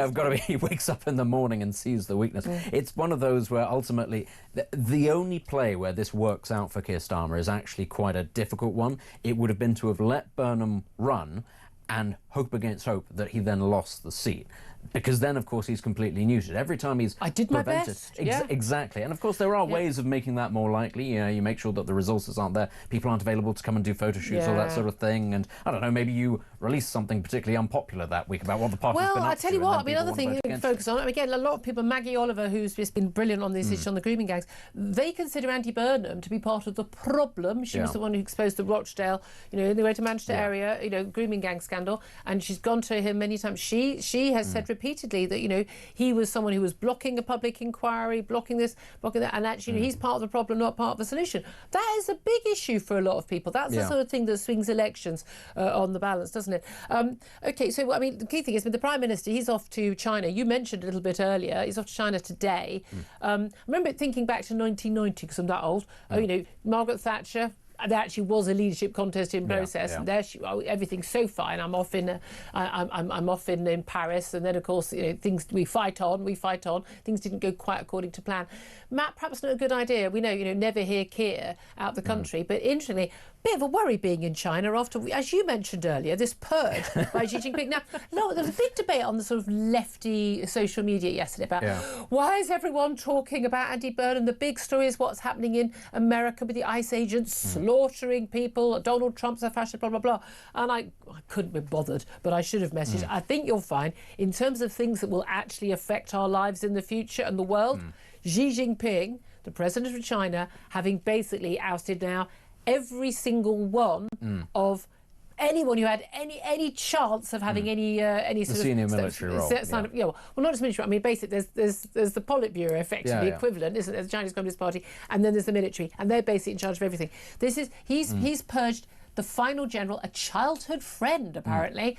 Speaker 3: I've got to be. He wakes up in the morning and sees the weakness. It's one of those where ultimately the only play where this works out for Keir Starmer is actually quite a difficult one. It would have been to have let Burnham run and hope against hope that he then lost the seat. Because then, of course, he's completely neutered. Every time he's
Speaker 2: I did my best.
Speaker 3: Exactly. And, of course, there are ways of making that more likely. You make sure that the resources aren't there. People aren't available to come and do photo shoots or that sort of thing. And, I don't know, maybe you release something particularly unpopular that week about what the party's been up to.
Speaker 2: Well, I tell you what, another thing you can focus on, again, a lot of people, Maggie Oliver, who's just been brilliant on this issue on the grooming gangs, they consider Andy Burnham to be part of the problem. She was the one who exposed the Rochdale, in the Greater Manchester area, grooming gang scandal. And she's gone to him many times. She has said repeatedly that, he was someone who was blocking a public inquiry, blocking this, blocking that, and actually he's part of the problem, not part of the solution. That is a big issue for a lot of people. That's the sort of thing that swings elections on the balance, doesn't it? OK, so, the key thing is with the Prime Minister, he's off to China. You mentioned a little bit earlier, he's off to China today. I remember thinking back to 1990, because I'm that old, Margaret Thatcher, there actually was a leadership contest in process, and there everything's so fine. I'm off in Paris, and then of course things we fight on. Things didn't go quite according to plan. Matt, perhaps not a good idea. We know never hear Keir out the country, but interestingly, bit of a worry being in China after, as you mentioned earlier, this purge by Xi Jinping. Now, no, there was a big debate on the sort of lefty social media yesterday about why is everyone talking about Andy Burnham? The big story is what's happening in America with the ICE agents slaughtering people. Donald Trump's a fascist, blah, blah, blah. And I couldn't be bothered, but I should have messaged. I think you'll find, in terms of things that will actually affect our lives in the future and the world, Xi Jinping, the president of China, having basically ousted now every single one of anyone who had any chance of having any sort of
Speaker 3: senior military role.
Speaker 2: Well, not just military. I mean, basically, there's the Politburo, effectively equivalent, isn't there? The Chinese Communist Party, and then there's the military, and they're basically in charge of everything. He's purged the final general, a childhood friend, apparently.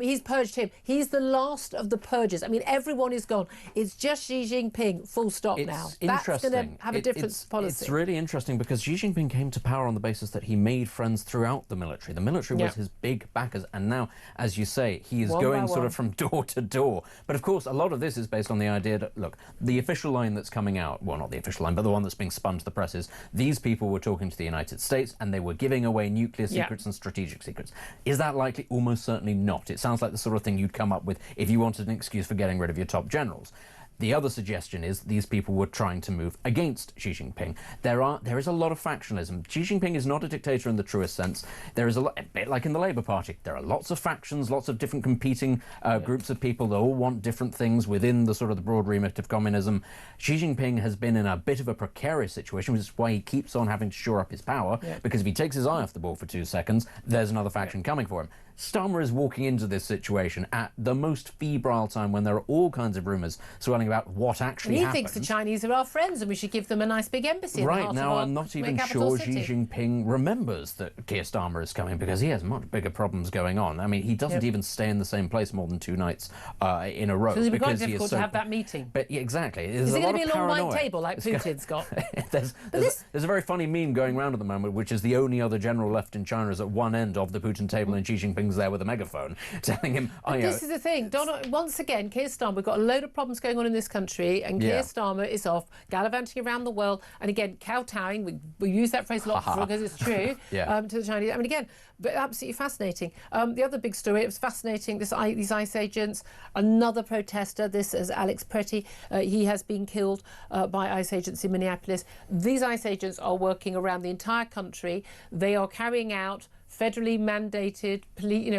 Speaker 2: He's purged him. He's the last of the purges. I mean, everyone is gone. It's just Xi Jinping, full stop now. That's going to have a different policy.
Speaker 3: It's really interesting because Xi Jinping came to power on the basis that he made friends throughout the military. The military was his big backers. And now, as you say, he is going sort of from door to door. But of course, a lot of this is based on the idea that, look, the official line that's coming out, well, not the official line, but the one that's being spun to the press is these people were talking to the United States and they were giving away nuclear secrets and strategic secrets. Is that likely? Almost certainly not. It sounds like the sort of thing you'd come up with if you wanted an excuse for getting rid of your top generals. The other suggestion is these people were trying to move against Xi Jinping. There is a lot of factionalism. Xi Jinping is not a dictator in the truest sense. There is a bit like in the Labour Party. There are lots of factions, lots of different competing groups of people that all want different things within the sort of the broad remit of communism. Xi Jinping has been in a bit of a precarious situation, which is why he keeps on having to shore up his power, because if he takes his eye off the ball for 2 seconds, there's another faction coming for him. Starmer is walking into this situation at the most febrile time when there are all kinds of rumours swirling about what actually happened.
Speaker 2: He thinks the Chinese are our friends and we should give them a nice big embassy.
Speaker 3: Right now, I'm not even sure Xi Jinping remembers that Keir Starmer is coming because he has much bigger problems going on. I mean, he doesn't even stay in the same place more than 2 nights in a row.
Speaker 2: So it'd be quite difficult to have that meeting.
Speaker 3: But exactly.
Speaker 2: Is it going to be a long white table like Putin's got?
Speaker 3: There's a very funny meme going around at the moment, which is the only other general left in China is at one end of the Putin table and Xi Jinping's Cummings there with a megaphone telling him,
Speaker 2: This is the thing. Once again, Keir Starmer, we've got a load of problems going on in this country, and Keir Starmer is off gallivanting around the world, and again, kowtowing. We use that phrase a lot because it's true to the Chinese. I mean, again, but absolutely fascinating. The other big story, it was fascinating, these ICE agents, another protester, this is Alex Pretty, he has been killed by ICE agents in Minneapolis. These ICE agents are working around the entire country. They are carrying out federally mandated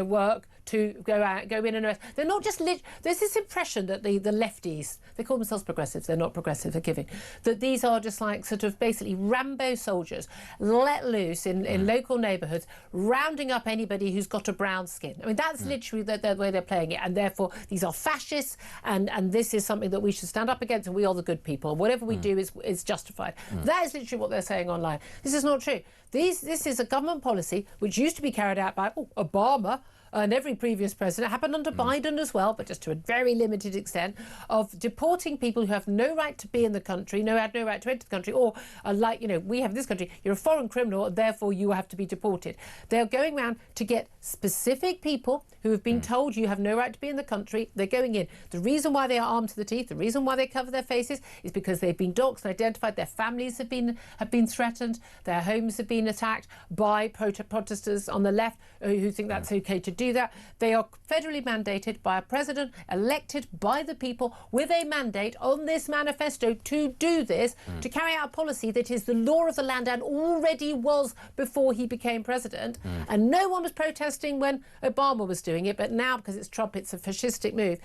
Speaker 2: work to go in and arrest. They're not just there's this impression that the lefties, they call themselves progressives, they're not progressive, they're giving, that these are just like sort of basically Rambo soldiers let loose in local neighbourhoods, rounding up anybody who's got a brown skin. I mean, that's literally the way they're playing it, and therefore these are fascists, and this is something that we should stand up against, and we are the good people. Whatever we do is justified. That is literally what they're saying online. This is not true. This is a government policy which used to be carried out by Obama and every previous president, happened under Biden as well, but just to a very limited extent, of deporting people who have no right to be in the country, had no right to enter the country, or we have this country, you're a foreign criminal, and therefore you have to be deported. They're going around to get specific people who have been told you have no right to be in the country. They're going in. The reason why they are armed to the teeth, the reason why they cover their faces, is because they've been doxed and identified. Their families have been threatened. Their homes have been attacked by protesters on the left who think that's okay to do that. They are federally mandated by a president elected by the people with a mandate on this manifesto to do this, to carry out a policy that is the law of the land and already was before he became president. And no one was protesting when Obama was doing it, but now because it's Trump, it's a fascistic move.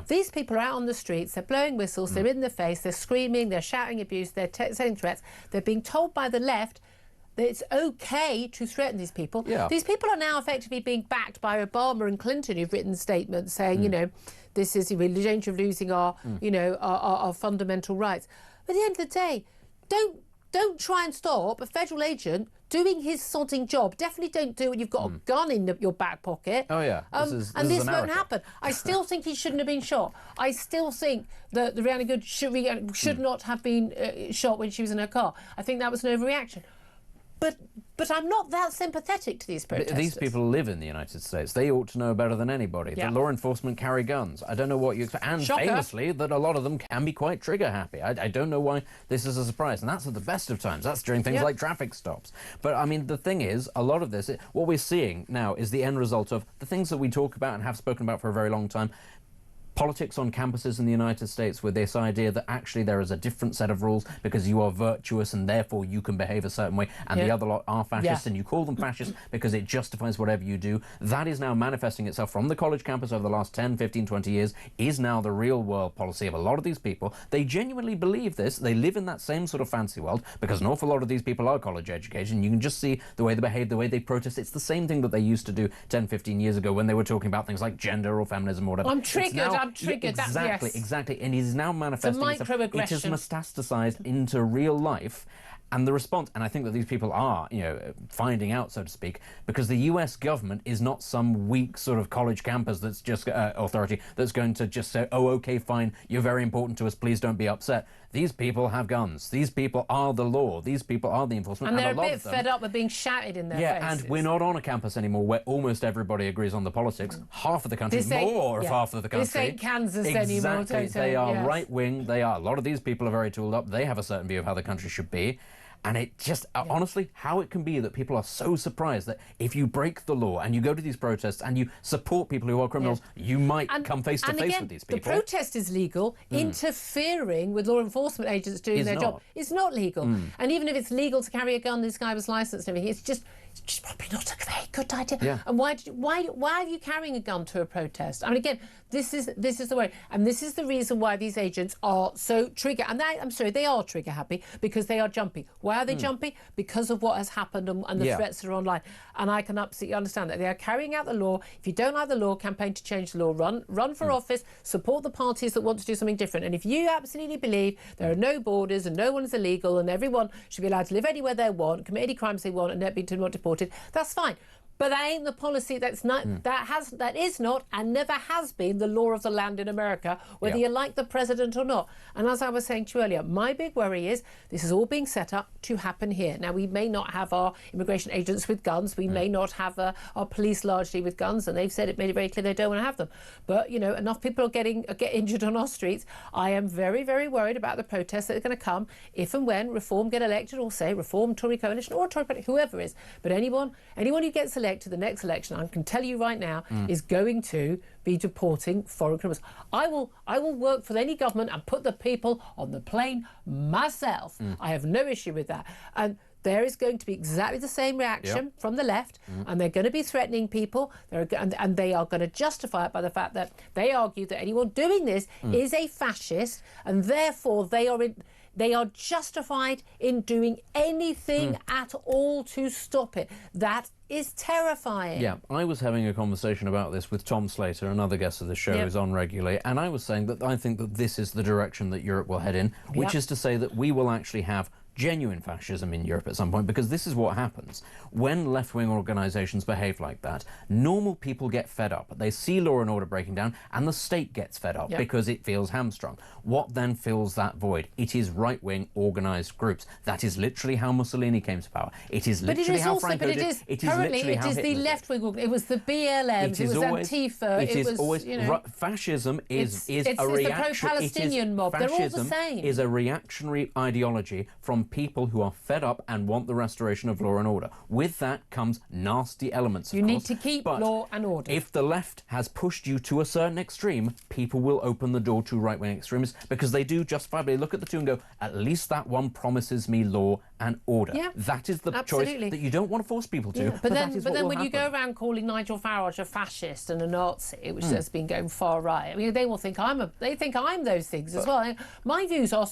Speaker 2: These people are out on the streets, they're blowing whistles, they're in the face, they're screaming, they're shouting abuse, they're saying threats. They're being told by the left that it's okay to threaten these people. These people are now effectively being backed by Obama and Clinton, who've written statements saying, this is in danger of losing our, our fundamental rights. But at the end of the day, don't try and stop a federal agent doing his sodding job. Definitely don't do it when you've got a gun in your back pocket. This won't happen. I still think he shouldn't have been shot. I still think that the Rihanna Good should not have been shot when she was in her car. I think that was an overreaction. But I'm not that sympathetic to these protesters.
Speaker 3: These people live in the United States. They ought to know better than anybody that law enforcement carry guns. I don't know what you expect. And famously, that a lot of them can be quite trigger happy. I don't know why this is a surprise. And that's at the best of times. That's during things like traffic stops. But, I mean, the thing is, a lot of this, what we're seeing now is the end result of the things that we talk about and have spoken about for a very long time. Politics on campuses in the United States, with this idea that actually there is a different set of rules because you are virtuous and therefore you can behave a certain way, and the other lot are fascists, and you call them fascists because it justifies whatever you do. That is now manifesting itself from the college campus over the last 10, 15, 20 years, is now the real world policy of a lot of these people. They genuinely believe this. They live in that same sort of fancy world because an awful lot of these people are college educated. You can just see the way they behave, the way they protest. It's the same thing that they used to do 10, 15 years ago when they were talking about things like gender or feminism or whatever.
Speaker 2: I'm triggered.
Speaker 3: Exactly. And it is now manifesting itself. It has metastasized into real life. And the response, and I think that these people are, finding out, so to speak, because the US government is not some weak sort of college campus that's just authority that's going to just say, oh, okay, fine, you're very important to us, please don't be upset. These people have guns. These people are the law. These people are the enforcement.
Speaker 2: And they're a bit fed up with being shouted in their faces.
Speaker 3: And we're not on a campus anymore where almost everybody agrees on the politics. Half of the country, more of half of the country.
Speaker 2: This ain't Kansas anymore.
Speaker 3: Exactly. They are right-wing. They are. A lot of these people are very tooled up. They have a certain view of how the country should be. And it just, honestly, how it can be that people are so surprised that if you break the law and you go to these protests and you support people who are criminals, you might come face to face with these people.
Speaker 2: The protest is legal. Interfering with law enforcement agents doing their job is not legal. And even if it's legal to carry a gun, this guy was licensed and everything, it's just probably not a very good idea. And why are you carrying a gun to a protest? I mean, again, this is the way, and this is the reason why these agents are so trigger. And I'm sorry, they are trigger happy because they are jumpy. Why are they jumpy? Because of what has happened and the threats that are online. And I can absolutely understand that they are carrying out the law. If you don't like the law, campaign to change the law. Run for office. Support the parties that want to do something different. And if you absolutely believe there are no borders and no one is illegal and everyone should be allowed to live anywhere they want, commit any crimes they want, and not be deported, that's fine. But that ain't the policy. That's not. That is not, and never has been, the law of the land in America, whether you like the president or not. And as I was saying to you earlier, my big worry is this is all being set up to happen here. Now, we may not have our immigration agents with guns. We may not have our police largely with guns, and they've said it, made it very clear they don't want to have them. But you know, enough people are get injured on our streets. I am very, very worried about the protests that are going to come if and when Reform get elected, or say Reform, Tory coalition, or Tory party, whoever is. But anyone who gets elected to the next election, I can tell you right now, is going to be deporting foreign criminals. I will work for any government and put the people on the plane myself. I have no issue with that. And there is going to be exactly the same reaction from the left, and they're going to be threatening people. And they are going to justify it by the fact that they argue that anyone doing this is a fascist, and therefore they are justified in doing anything at all to stop it. That is terrifying.
Speaker 3: Yeah, I was having a conversation about this with Tom Slater, another guest of the show who's on regularly, and I was saying that I think that this is the direction that Europe will head in, which is to say that we will actually have genuine fascism in Europe at some point, because this is what happens. When left-wing organisations behave like that, normal people get fed up. They see law and order breaking down, and the state gets fed up because it feels hamstrung. What then fills that void? It is right-wing organised groups. That is literally how Mussolini came to power. It is literally how Franco did.
Speaker 2: It is the left-wing. It was the BLMs. It was Antifa.
Speaker 3: It is always.
Speaker 2: You know,
Speaker 3: fascism is a reaction.
Speaker 2: It's the pro-Palestinian mob. They're all the same.
Speaker 3: Is a reactionary ideology from people who are fed up and want the restoration of law and order. With that comes nasty elements, of course.
Speaker 2: You need to keep law and order.
Speaker 3: If the left has pushed you to a certain extreme, people will open the door to right-wing extremists, because they do justifiably look at the two and go, at least that one promises me law and order.
Speaker 2: Yeah,
Speaker 3: that is the choice that you don't want to force people to.
Speaker 2: But then when you go around calling Nigel Farage a fascist and a Nazi, which has been going far right, I mean, they will think I'm those things as well. My views are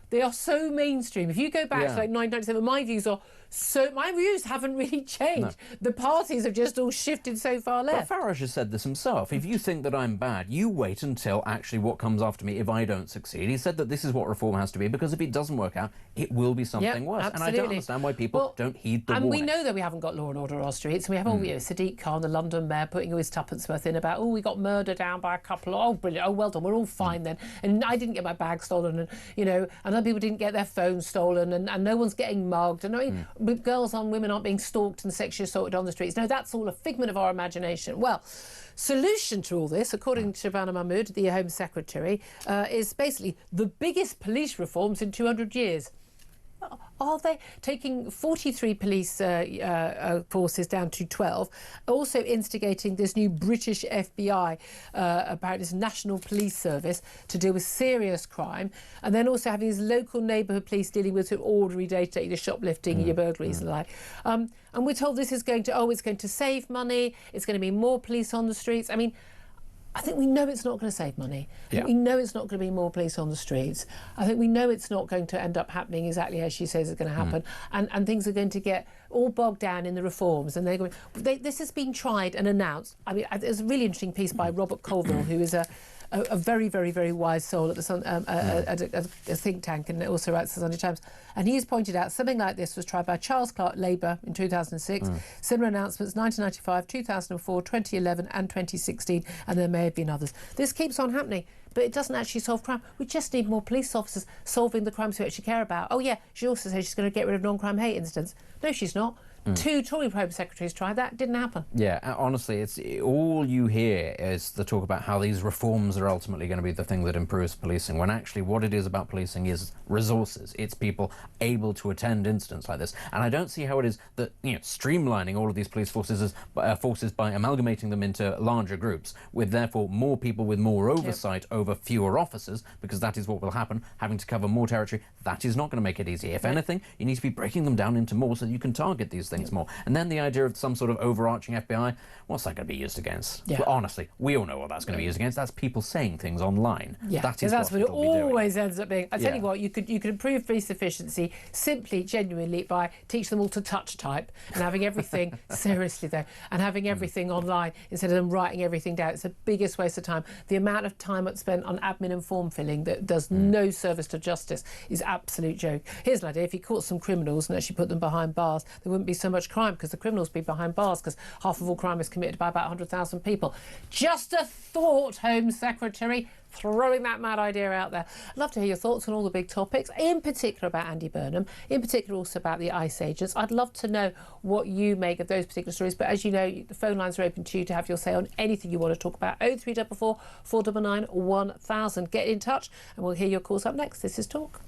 Speaker 2: they are so mainstream. If you go back to like 1997, my views haven't really changed. No. The parties have just all shifted so far left.
Speaker 3: But Farage has said this himself. If you think that I'm bad, you wait until actually what comes after me if I don't succeed. He said that this is what reform has to be, because if it doesn't work out, it will be something worse.
Speaker 2: Absolutely.
Speaker 3: And I don't understand why people don't heed the warning.
Speaker 2: And we know that we haven't got law and order on our streets. And we have Sadiq Khan, the London mayor, putting his tuppence worth in about, we got murdered down by a couple of, brilliant, well done, we're all fine then. And I didn't get my bag stolen, and, and other people didn't get their phones stolen, and no one's getting mugged. And I mean, girls and women aren't being stalked and sexually assaulted on the streets. No, that's all a figment of our imagination. Well, solution to all this, according to Shabana Mahmood, the Home Secretary, is basically the biggest police reforms in 200 years. Are they taking 43 police forces down to 12, also instigating this new British FBI, about this National Police Service, to deal with serious crime, and then also having these local neighbourhood police dealing with sort of ordinary day-to-day, your shoplifting, your burglaries and the like. And we're told this is going to, it's going to save money, it's going to be more police on the streets. I mean, I think we know it's not going to save money. We know it's not going to be more police on the streets. I think we know it's not going to end up happening exactly as she says it's going to happen. And things are going to get all bogged down in the reforms. And they're going. This has been tried and announced. I mean, there's a really interesting piece by Robert Colville, who is a very, very, very wise soul at the a think tank, and also writes the Sunday Times. And he's pointed out something like this was tried by Charles Clarke Labour in 2006, similar announcements 1995, 2004, 2011 and 2016, and there may have been others. This keeps on happening, but it doesn't actually solve crime. We just need more police officers solving the crimes we actually care about. Oh yeah, she also says she's going to get rid of non-crime hate incidents. No, she's not. 2 Tory Home Secretaries tried that, didn't happen. Yeah,
Speaker 3: honestly, it's all you hear is the talk about how these reforms are ultimately going to be the thing that improves policing, when actually what it is about policing is resources. It's people able to attend incidents like this. And I don't see how it is that, streamlining all of these police forces by amalgamating them into larger groups, with therefore more people with more oversight over fewer officers, because that is what will happen, having to cover more territory. That is not going to make it easy. If anything, you need to be breaking them down into more so that you can target these things more. And then the idea of some sort of overarching FBI, what's that going to be used against? Well, honestly, we all know what that's going to be used against. That's people saying things online.
Speaker 2: That's what it always ends up being. I tell you what, you could improve police efficiency simply, genuinely, by teach them all to touch type and having everything seriously though, and having everything online instead of them writing everything down. It's the biggest waste of time. The amount of time that's spent on admin and form filling that does no service to justice is absolute joke. Here's an idea: if you caught some criminals and actually put them behind bars, there wouldn't be so much crime because the criminals be behind bars because half of all crime is committed by about 100,000 people. Just a thought, Home Secretary. Throwing that mad idea out there. I'd love to hear your thoughts on all the big topics, in particular about Andy Burnham, in particular also about the ICE agents. I'd love to know what you make of those particular stories. But as you know, the phone lines are open to you to have your say on anything you want to talk about. 0344 499 1000. Get in touch and we'll hear your calls up next. This is Talk.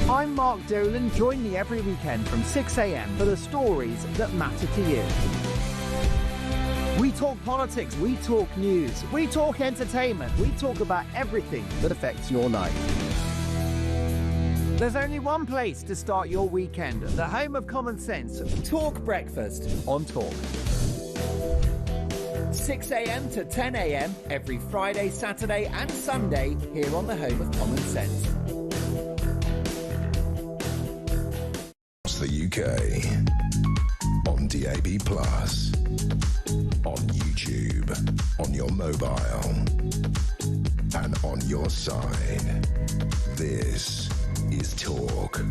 Speaker 11: I'm Mark Dolan. Join me every weekend from 6 a.m. for the stories that matter to you. We talk politics, we talk news, we talk entertainment, we talk about everything that affects your life. There's only one place to start your weekend, the home of common sense. Talk Breakfast on Talk. 6 a.m. to 10 a.m. every Friday, Saturday and Sunday here on the home of common sense.
Speaker 1: The UK on DAB+, on YouTube, on your mobile, and on your side. This is Talk.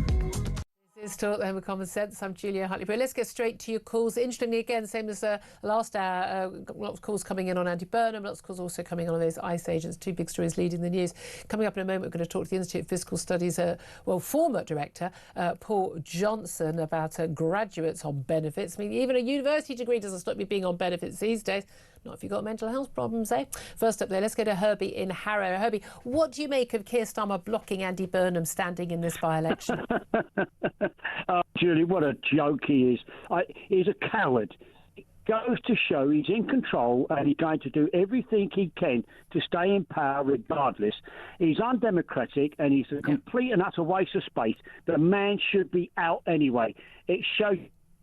Speaker 2: This is Talk, the home of common sense. I'm Julia Hartley-Brewer. Let's get straight to your calls. Interestingly, again, same as last hour, lots of calls coming in on Andy Burnham, lots of calls also coming on those ICE agents. Two big stories leading the news. Coming up in a moment, we're going to talk to the Institute of Fiscal Studies, former director, Paul Johnson, about graduates on benefits. I mean, even a university degree doesn't stop you being on benefits these days. Not if you've got mental health problems, eh? First up there, let's go to Herbie in Harrow. Herbie, what do you make of Keir Starmer blocking Andy Burnham standing in this by-election?
Speaker 13: Julie, what a joke he is. He's a coward. Goes to show he's in control and he's going to do everything he can to stay in power regardless. He's undemocratic and he's a complete and utter waste of space. The man should be out anyway. It shows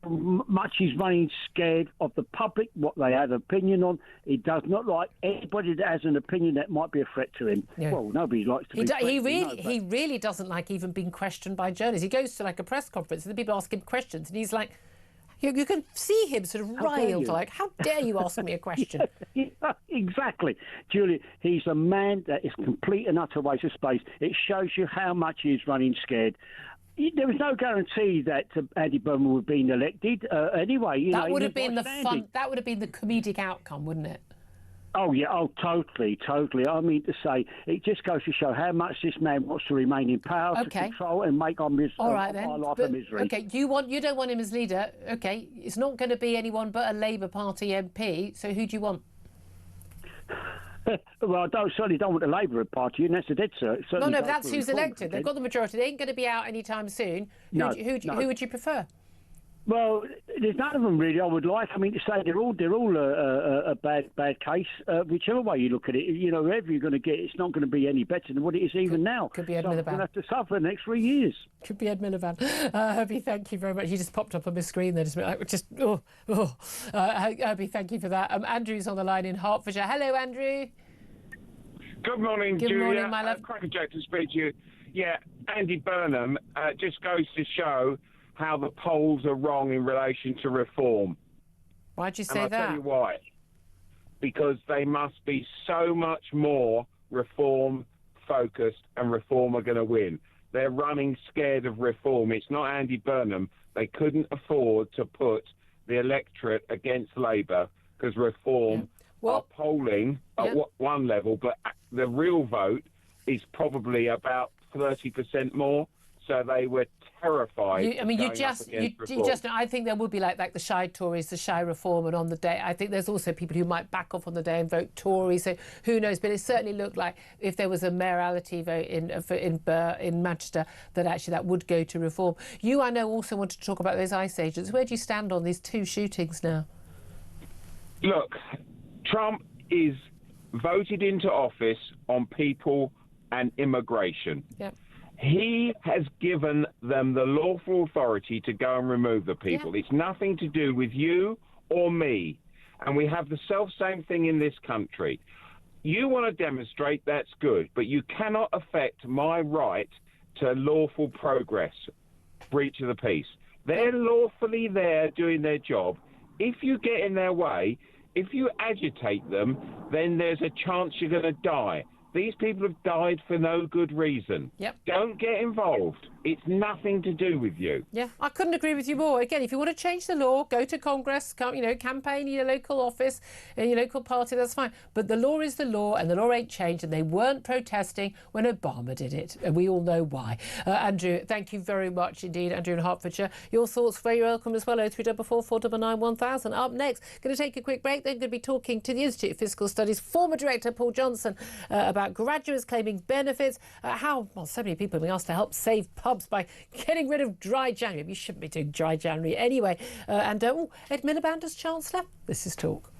Speaker 13: much he's running scared of the public, what they have opinion on. He does not like anybody that has an opinion that might be a threat to him. Yeah. Well, nobody likes to be
Speaker 2: he really doesn't like even being questioned by journalists. He goes to like a press conference and the people ask him questions and he's like, you can see him sort of riled, like, how dare you ask me a question?
Speaker 13: Yeah, exactly. Julia, he's a man that is complete and utter waste of space. It shows you how much he's running scared. There was no guarantee that Andy Burnham would have been elected anyway.
Speaker 2: That would have been the fun. That would have been the comedic outcome, wouldn't it?
Speaker 13: Oh yeah, totally. I mean to say, it just goes to show how much this man wants to remain in power, to control and make our life a misery.
Speaker 2: Okay, you don't want him as leader. Okay, it's not going to be anyone but a Labour Party MP. So who do you want?
Speaker 13: Well, I certainly don't want the Labour Party, and that's a dead cert.
Speaker 2: No, but that's who's elected. They've got the majority. They ain't going to be out anytime soon. Who would you prefer?
Speaker 13: Well, there's none of them really I would like. I mean, to say they're all a bad case. Whichever way you look at it, you know, whoever you're going to get, it's not going to be any better than what it is even now.
Speaker 2: Could be Ed Miliband.
Speaker 13: We're going to have to suffer the next 3 years.
Speaker 2: Could be Ed Miliband. Herbie, thank you very much. You just popped up on my screen there. Herbie, thank you for that. Andrew's on the line in Hertfordshire. Hello, Andrew.
Speaker 14: Good morning, Julia.
Speaker 2: Good morning, my love.
Speaker 14: Crackerjack to speak to you. Yeah, Andy Burnham just goes to show how the polls are wrong in relation to reform.
Speaker 2: Why'd you say
Speaker 14: I'll
Speaker 2: that?
Speaker 14: tell you why. Because they must be so much more reform focused, and Reform are going to win. They're running scared of Reform. It's not Andy Burnham. They couldn't afford to put the electorate against Labour because Reform are polling at one level, but the real vote is probably about 30% more. So they were terrified.
Speaker 2: I think there would be like the shy Tories, the shy Reform, and on the day, I think there's also people who might back off on the day and vote Tory. So who knows? But it certainly looked like if there was a mayoralty vote in Manchester, that actually that would go to Reform. You, I know, also wanted to talk about those ICE agents. Where do you stand on these 2 shootings now?
Speaker 14: Look, Trump is voted into office on people and immigration.
Speaker 2: Yep.
Speaker 14: He has given them the lawful authority to go and remove the people. It's nothing to do with you or me. And we have the self-same thing in this country. You want to demonstrate, that's good, but you cannot affect my right to lawful progress, breach of the peace. They're lawfully there doing their job. If you get in their way, if you agitate them, then there's a chance you're going to die. These people have died for no good reason.
Speaker 2: Yep.
Speaker 14: Don't get involved. It's nothing to do with you.
Speaker 2: Yeah, I couldn't agree with you more. Again, if you want to change the law, go to Congress, campaign in your local office, in your local party, that's fine. But the law is the law, and the law ain't changed, and they weren't protesting when Obama did it. And we all know why. Andrew, thank you very much indeed, Andrew in Hertfordshire. Your thoughts, very welcome as well, 0344 499 1000. Up next, going to take a quick break, then going to be talking to the Institute of Fiscal Studies former director Paul Johnson about graduates claiming benefits, how so many people are being asked to help save pubs by getting rid of dry January. You shouldn't be doing dry January anyway. Ed Miliband as Chancellor. This is Talk.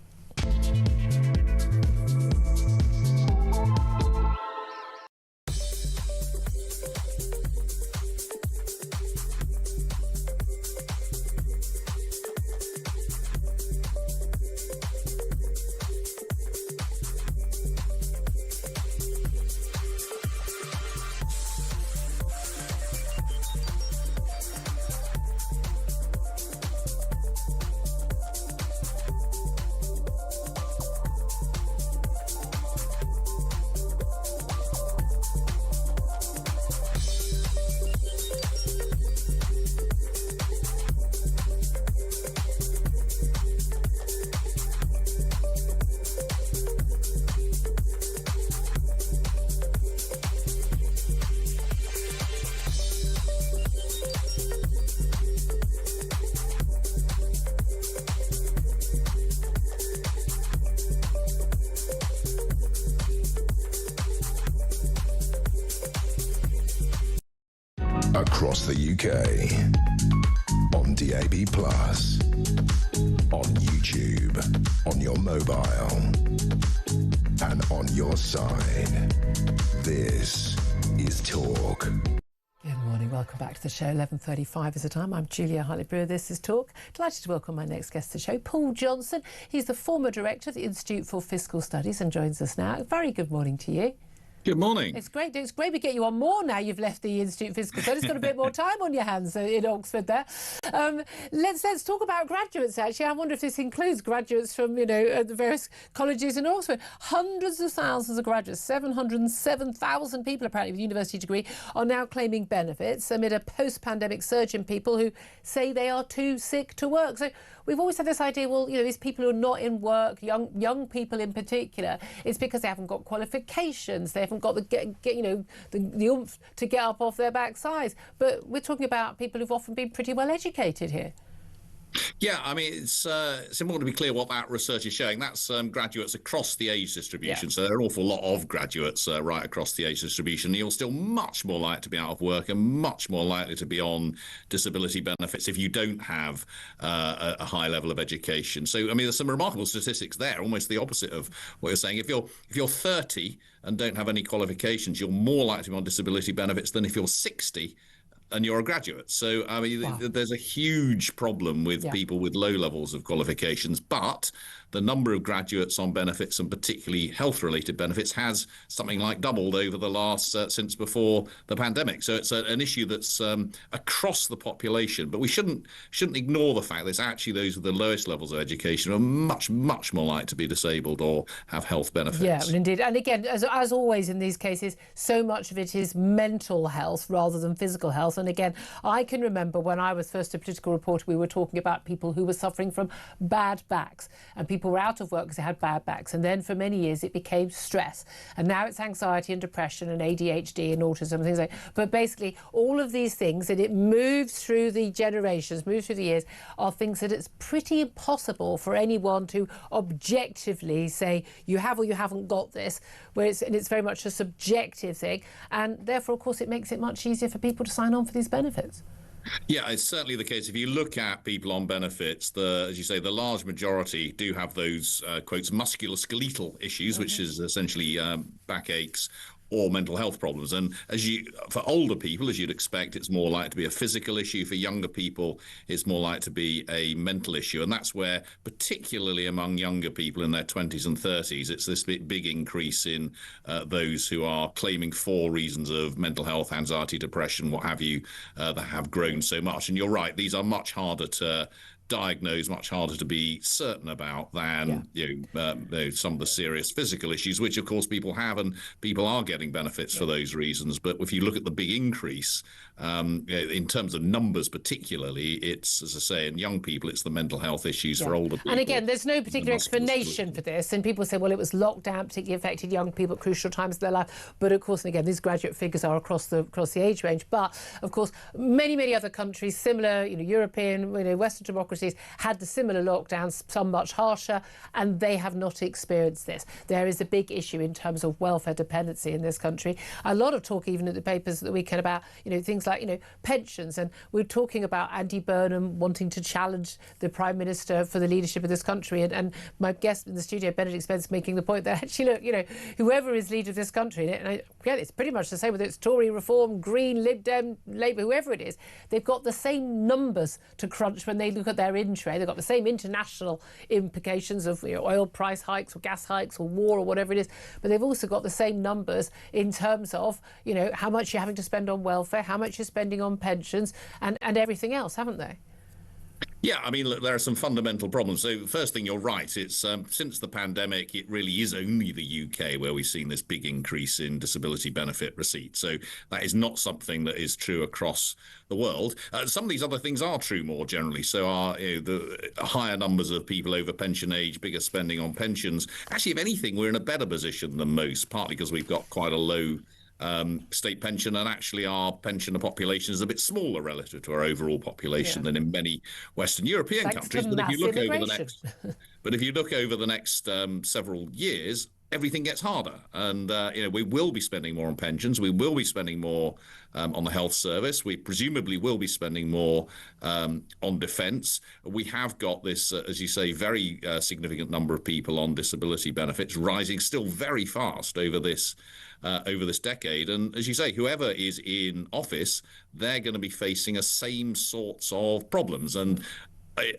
Speaker 1: Across the UK, on DAB+, on YouTube, on your mobile, and on your side. This is Talk.
Speaker 2: Good morning, welcome back to the show. 11:35 is the time. I'm Julia Hartley-Brewer. This is Talk. Delighted to welcome my next guest to the show, Paul Johnson. He's the former director of the Institute for Fiscal Studies and joins us now. Very good morning to you.
Speaker 15: Good morning.
Speaker 2: It's great we get you on more now you've left the Institute of Fiscal Studies. Got a bit more time on your hands in Oxford there. Let's talk about graduates, actually. I wonder if this includes graduates from, the various colleges in Oxford. Hundreds of thousands of graduates, 707,000 people apparently with a university degree, are now claiming benefits amid a post-pandemic surge in people who say they are too sick to work. So we've always had this idea, these people who are not in work, young people in particular, it's because they haven't got qualifications, they haven't got the oomph to get up off their backsides. But we're talking about people who've often been pretty well educated here.
Speaker 15: Yeah, I mean, it's important to be clear what that research is showing. That's graduates across the age distribution. Yeah. So there are an awful lot of graduates right across the age distribution. You're still much more likely to be out of work and much more likely to be on disability benefits if you don't have a high level of education. So, I mean, there's some remarkable statistics there, almost the opposite of what you're saying. If you're 30 and don't have any qualifications, you're more likely to be on disability benefits than if you're 60 and you're a graduate. So, I mean, there's a huge problem with people with low levels of qualifications, but the number of graduates on benefits, and particularly health-related benefits, has something like doubled over the last since before the pandemic. So it's an issue that's across the population. But we shouldn't ignore the fact that it's actually those with the lowest levels of education are much more likely to be disabled or have health benefits.
Speaker 2: Yeah, well, indeed. And again, as always in these cases, so much of it is mental health rather than physical health. And again, I can remember when I was first a political reporter, we were talking about people who were suffering from bad backs, and people were out of work because they had bad backs. And then for many years it became stress, and now it's anxiety and depression and ADHD and autism and things like that. But basically all of these things, and it moves through the generations, moves through the years, are things that it's pretty impossible for anyone to objectively say you have or you haven't got this, where it's very much a subjective thing, and therefore of course it makes it much easier for people to sign on for these benefits.
Speaker 15: Yeah, it's certainly the case. If you look at people on benefits, as you say, the large majority do have those, quotes, musculoskeletal issues, which is essentially backaches or mental health problems. And for older people, as you'd expect, it's more likely to be a physical issue. For younger people, it's more likely to be a mental issue. And that's where, particularly among younger people in their 20s and 30s, it's this big increase in those who are claiming for reasons of mental health, anxiety, depression, what have you, that have grown so much. And you're right, these are much harder to diagnose, much harder to be certain about than some of the serious physical issues, which of course people have, and people are getting benefits for those reasons. But if you look at the big increase in terms of numbers, particularly, it's, as I say, in young people, it's the mental health issues for older people.
Speaker 2: And again, there's no particular explanation for this, and people say, well, it was lockdown, particularly affected young people at crucial times of their life. But of course, and again, these graduate figures are across the age range. But of course, many other countries, similar, European, Western democracies, had the similar lockdowns, some much harsher, and they have not experienced this. There is a big issue in terms of welfare dependency in this country. A lot of talk, even at the papers at the weekend, about things like pensions, and we're talking about Andy Burnham wanting to challenge the Prime Minister for the leadership of this country, and my guest in the studio, Benedict Spence, making the point that actually, look, whoever is leader of this country, and it's pretty much the same whether it's Tory, Reform, Green, Lib Dem, Labour, whoever it is, they've got the same numbers to crunch when they look at their in tray. They've got the same international implications of oil price hikes or gas hikes or war or whatever it is, but they've also got the same numbers in terms of how much you're having to spend on welfare, how much you're spending on pensions, and everything else, haven't they?
Speaker 15: Yeah, I mean, look, there are some fundamental problems. So the first thing, you're right, it's since the pandemic, it really is only the UK where we've seen this big increase in disability benefit receipts. So that is not something that is true across the world. Some of these other things are true more generally. So the higher numbers of people over pension age, bigger spending on pensions. Actually, if anything, we're in a better position than most, partly because we've got quite a low state pension, and actually our pensioner population is a bit smaller relative to our overall population than in many Western European countries. But if you look over the next several years, everything gets harder, and we will be spending more on pensions. We will be spending more on the health service. We presumably will be spending more on defence. We have got this, as you say, very significant number of people on disability benefits, rising still very fast over this decade. And as you say, whoever is in office, they're going to be facing the same sorts of problems. And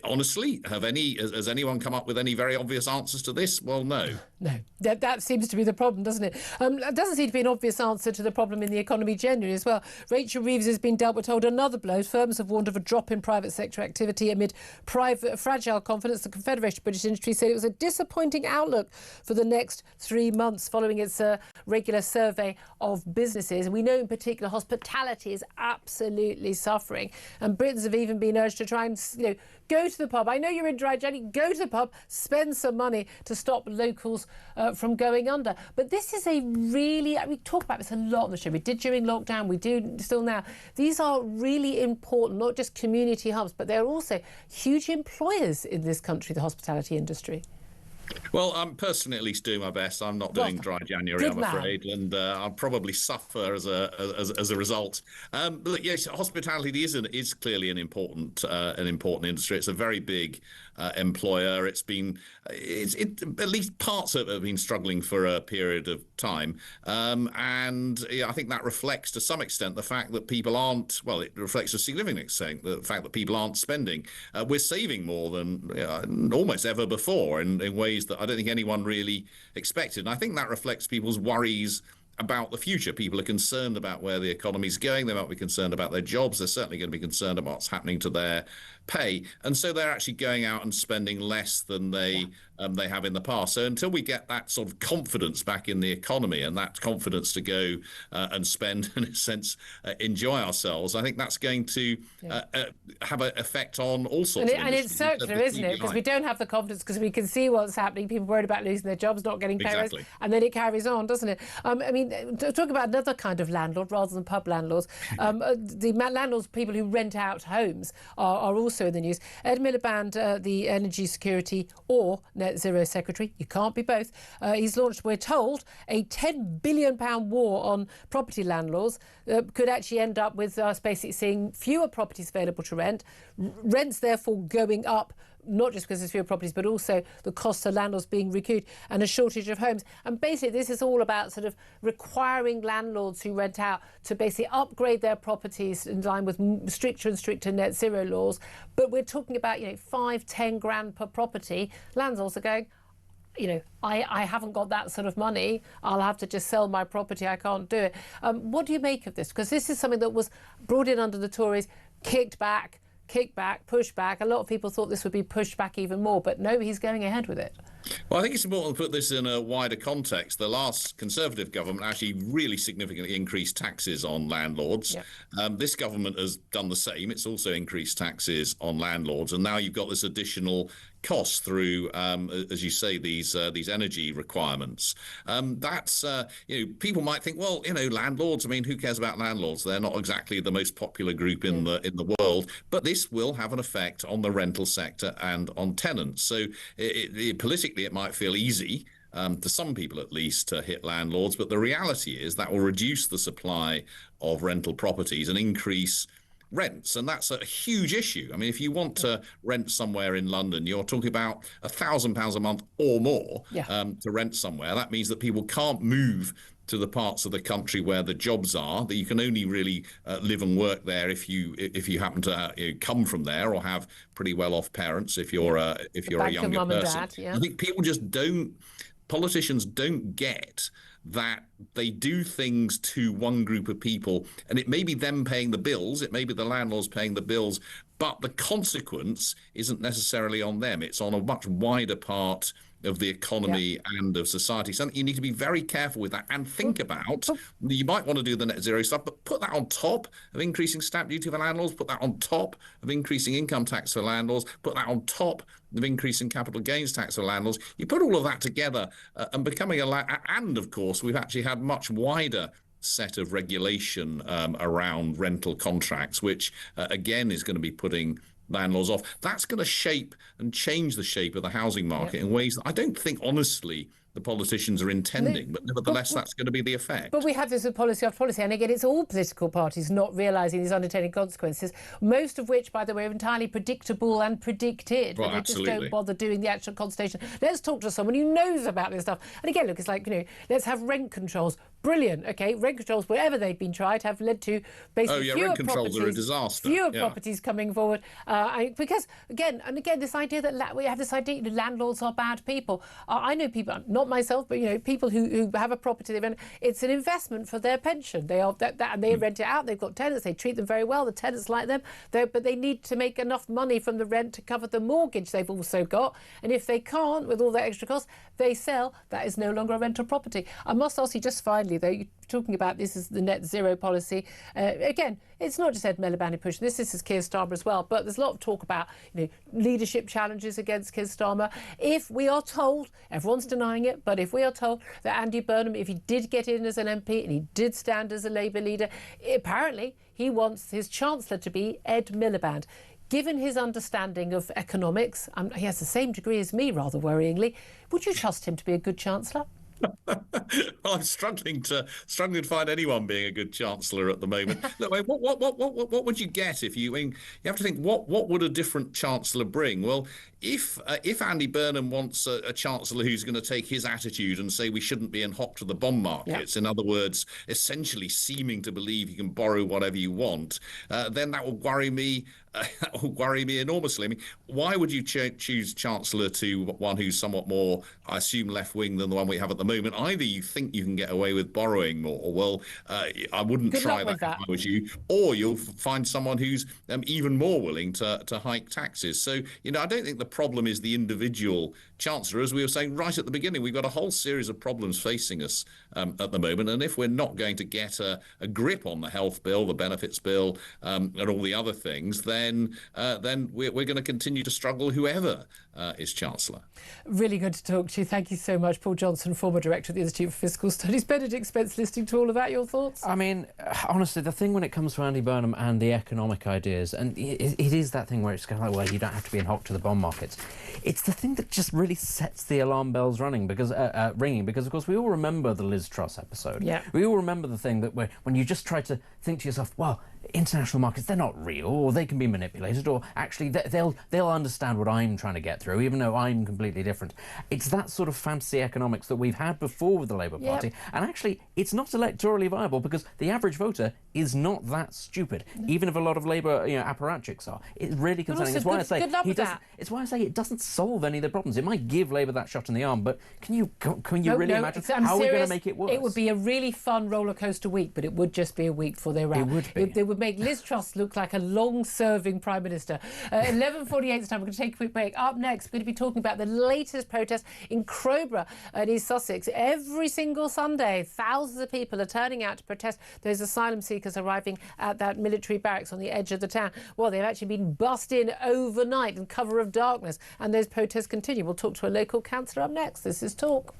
Speaker 15: honestly, has anyone come up with any very obvious answers to this? Well, no.
Speaker 2: No, that seems to be the problem, doesn't it? It doesn't seem to be an obvious answer to the problem in the economy generally as well. Rachel Reeves has been dealt, we're told, another blow. Firms have warned of a drop in private sector activity amid fragile confidence. The Confederation of British Industry said it was a disappointing outlook for the next 3 months following its regular survey of businesses. And we know in particular hospitality is absolutely suffering. And Britons have even been urged to try and, go to the pub. I know you're in dry January. Go to the pub, spend some money to stop locals from going under. But this is we talk about this a lot on the show. We did during lockdown. We do still now. These are really important, not just community hubs, but they're also huge employers in this country, the hospitality industry.
Speaker 15: Well, I'm personally at least doing my best. I'm not doing dry January, I'm afraid, and I'll probably suffer as a result. But look, yes, hospitality is clearly an important industry. It's a very big employer. At least parts of it have been struggling for a period of time, and I think that reflects to some extent the fact that people aren't. Well, it reflects to a significant extent the fact that people aren't spending. We're saving more than almost ever before in ways that I don't think anyone really expected. And I think that reflects people's worries about the future. People are concerned about where the economy's going. They might be concerned about their jobs. They're certainly going to be concerned about what's happening to their pay. And so they're actually going out and spending less than they have in the past. So until we get that sort of confidence back in the economy and that confidence to go and spend, in a sense, enjoy ourselves, I think that's going to have an effect on all sorts of
Speaker 2: And it's circular, isn't it? Because we don't have the confidence because we can see what's happening. People worried about losing their jobs, not getting pay rise, and then it carries on, doesn't it? I mean, talk about another kind of landlord rather than pub landlords. The landlords, people who rent out homes, are also in the news. Ed Miliband, the Energy Security or Net Zero Secretary, you can't be both. He's launched, we're told, a £10 billion war on property landlords. Could actually end up with us basically seeing fewer properties available to rent, rents therefore going up, not just because there's fewer properties, but also the cost of landlords being recouped and a shortage of homes. And basically, this is all about sort of requiring landlords who rent out to basically upgrade their properties in line with stricter and stricter net zero laws. But we're talking about, 5-10 grand per property. Landlords are going, I haven't got that sort of money. I'll have to just sell my property. I can't do it. What do you make of this? Because this is something that was brought in under the Tories, kicked back, pushed back. A lot of people thought this would be pushed back even more, but no, he's going ahead with it.
Speaker 15: Well, I think it's important to put this in a wider context. The last Conservative government actually really significantly increased taxes on landlords. Yep. This government has done the same. It's also increased taxes on landlords, and now you've got this additional cost through, as you say, these energy requirements. That's people might think, well, landlords. I mean, who cares about landlords? They're not exactly the most popular group in the world. But this will have an effect on the rental sector and on tenants. So politically, it might feel easy. To some people at least, to hit landlords, but the reality is that will reduce the supply of rental properties and increase rents, and that's a huge issue. I mean, if you want to rent somewhere in London, you're talking about £1,000 a month or more to rent somewhere. That means that people can't move to the parts of the country where the jobs are, that you can only really live and work there if you happen to come from there or have pretty well-off parents if you're a younger person. I think politicians don't get that they do things to one group of people, and it may be them paying the bills, it may be the landlords paying the bills, but the consequence isn't necessarily on them. It's on a much wider part of the economy and of society. So you need to be very careful with that and think about, you might want to do the net zero stuff, but put that on top of increasing stamp duty for landlords, put that on top of increasing income tax for landlords, put that on top of increasing capital gains tax for landlords. You put all of that together and becoming and of course, we've actually had much wider set of regulation around rental contracts, which again is going to be putting landlords off. That's going to shape and change the shape of the housing market in ways that I don't think, honestly, the politicians are intending, but nevertheless, that's going to be the effect.
Speaker 2: But we have this with policy after policy, and again, it's all political parties not realising these unintended consequences, most of which, by the way, are entirely predictable and predicted.
Speaker 15: Well,
Speaker 2: they just don't bother doing the actual consultation. Let's talk to someone who knows about this stuff. And again, look, it's like, let's have rent controls. Brilliant. Okay, rent controls, wherever they've been tried, have led to basically fewer
Speaker 15: rent controls
Speaker 2: properties,
Speaker 15: are a disaster.
Speaker 2: Fewer properties coming forward. Because again, this idea that we have this idea that landlords are bad people. I know people, not myself, but people who have a property they rent. It's an investment for their pension. They are and they rent it out. They've got tenants. They treat them very well. The tenants like them. But they need to make enough money from the rent to cover the mortgage they've also got. And if they can't, with all that extra costs, they sell. That is no longer a rental property. I must ask you just finally, though, you're talking about this is the net zero policy. Again, it's not just Ed Miliband pushing this. This is Keir Starmer as well. But there's a lot of talk about leadership challenges against Keir Starmer. If we are told, everyone's denying it, but if we are told that Andy Burnham, if he did get in as an MP and he did stand as a Labour leader, apparently he wants his Chancellor to be Ed Miliband. given his understanding of economics, he has the same degree as me, rather worryingly, would you trust him to be a good Chancellor?
Speaker 15: Well, I'm struggling to find anyone being a good chancellor at the moment. Look, I mean, what would you get if you? I mean, you have to think what would a different chancellor bring? Well, if Andy Burnham wants a chancellor who's going to take his attitude and say we shouldn't be in hock to the bond markets, in other words, essentially seeming to believe you can borrow whatever you want, then that will worry me. That will worry me enormously. I mean, why would you choose Chancellor to one who's somewhat more, I assume, left-wing than the one we have at the moment? Either you think you can get away with borrowing more, well, I wouldn't try that if I was you, or you'll find someone who's even more willing to hike taxes. So, I don't think the problem is the individual Chancellor. As we were saying right at the beginning, we've got a whole series of problems facing us at the moment, and if we're not going to get a grip on the health bill, the benefits bill, and all the other things, then we're going to continue to struggle, whoever is Chancellor.
Speaker 2: Really good to talk to you. Thank you so much, Paul Johnson, former Director of the Institute for Fiscal Studies. Benedict Spence listening to all of that. Your thoughts?
Speaker 3: I mean, honestly, the thing when it comes to Andy Burnham and the economic ideas, and it is that thing where it's kind of like, well, you don't have to be in hock to the bond markets. It's the thing that just really sets the alarm bells ringing because, of course, we all remember the Liz Truss episode.
Speaker 2: Yeah.
Speaker 3: We all remember the thing that when you just try to think to yourself, well, international markets, they're not real, or they can be manipulated, or actually they'll understand what I'm trying to get through, even though I'm completely different. It's that sort of fantasy economics that we've had before with the Labour Party, and actually it's not electorally viable because the average voter is not that stupid, even if a lot of Labour apparatchiks are. It's really concerning. It's why I say it doesn't solve any of the problems. It might give Labour that shot in the arm, but can you really imagine how we're going to make it worse?
Speaker 2: It would be a really fun roller coaster week, but it would just be a week before they're out.
Speaker 3: It would be.
Speaker 2: They would make Liz Truss look like a long-serving Prime Minister. 11:48 time. We're going to take a quick break. Up next, we're going to be talking about the latest protest in Crowborough and East Sussex. Every single Sunday, thousands of people are turning out to protest those asylum seekers arriving at that military barracks on the edge of the town. Well, they've actually been bussed in overnight in cover of darkness, and those protests continue. We'll talk to a local councillor up next. This is Talk.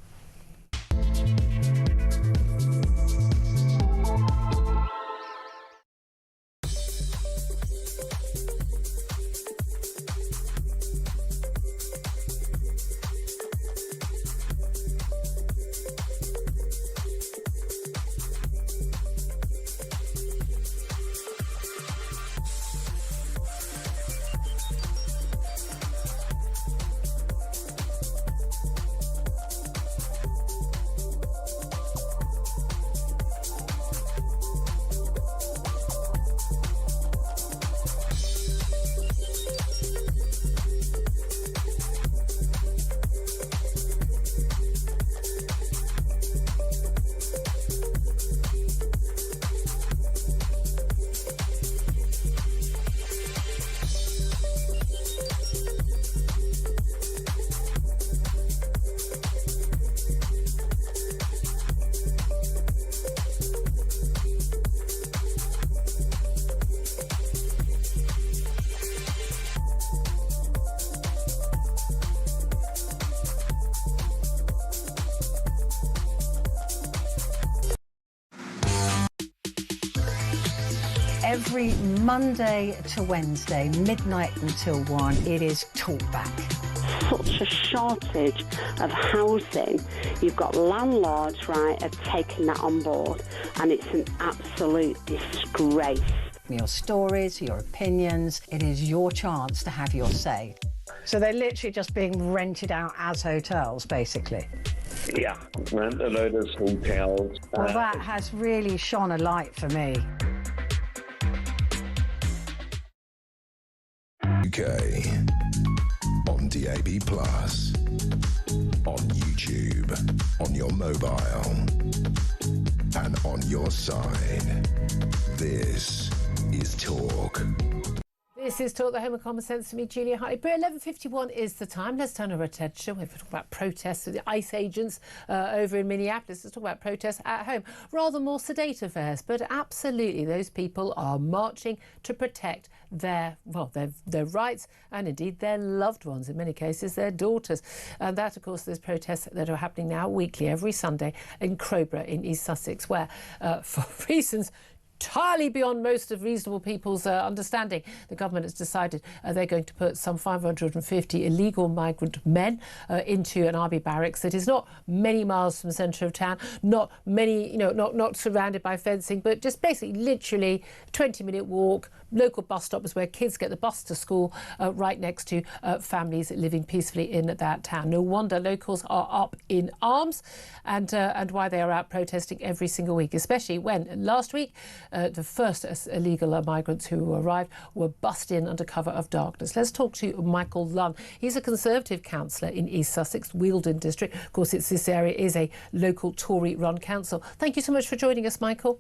Speaker 16: Every Monday to Wednesday, midnight until 1, it is Talkback.
Speaker 17: Such a shortage of housing. You've got landlords, right, have taken that on board, and it's an absolute disgrace.
Speaker 16: Your stories, your opinions, it is your chance to have your say. So they're literally just being rented out as hotels, basically.
Speaker 18: Yeah, rent a load of hotels.
Speaker 16: Well, that has really shone a light for me.
Speaker 1: UK on DAB+, on YouTube, on your mobile, and on your side. This is Talk.
Speaker 2: This is Talk, the home of common sense, to me, Julia Hartley-Brewer. 11:51 is the time. Let's turn our attention. We've talked about protests with the ICE agents over in Minneapolis. Let's talk about protests at home. Rather more sedate affairs, but absolutely those people are marching to protect their rights and indeed their loved ones, in many cases their daughters. And that, of course, there's protests that are happening now weekly, every Sunday in Crowborough in East Sussex, where for reasons entirely beyond most of reasonable people's understanding. The government has decided they're going to put some 550 illegal migrant men into an army barracks that is not many miles from the centre of town, not many, not surrounded by fencing, but just basically literally 20-minute walk. Local bus stop is where kids get the bus to school, right next to families living peacefully in that town. No wonder locals are up in arms, and why they are out protesting every single week, especially when last week the first illegal migrants who arrived were bussed in under cover of darkness. Let's talk to Michael Lunn. He's a Conservative councillor in East Sussex, Wealdon district. Of course, this area is a local Tory-run council. Thank you so much for joining us, Michael.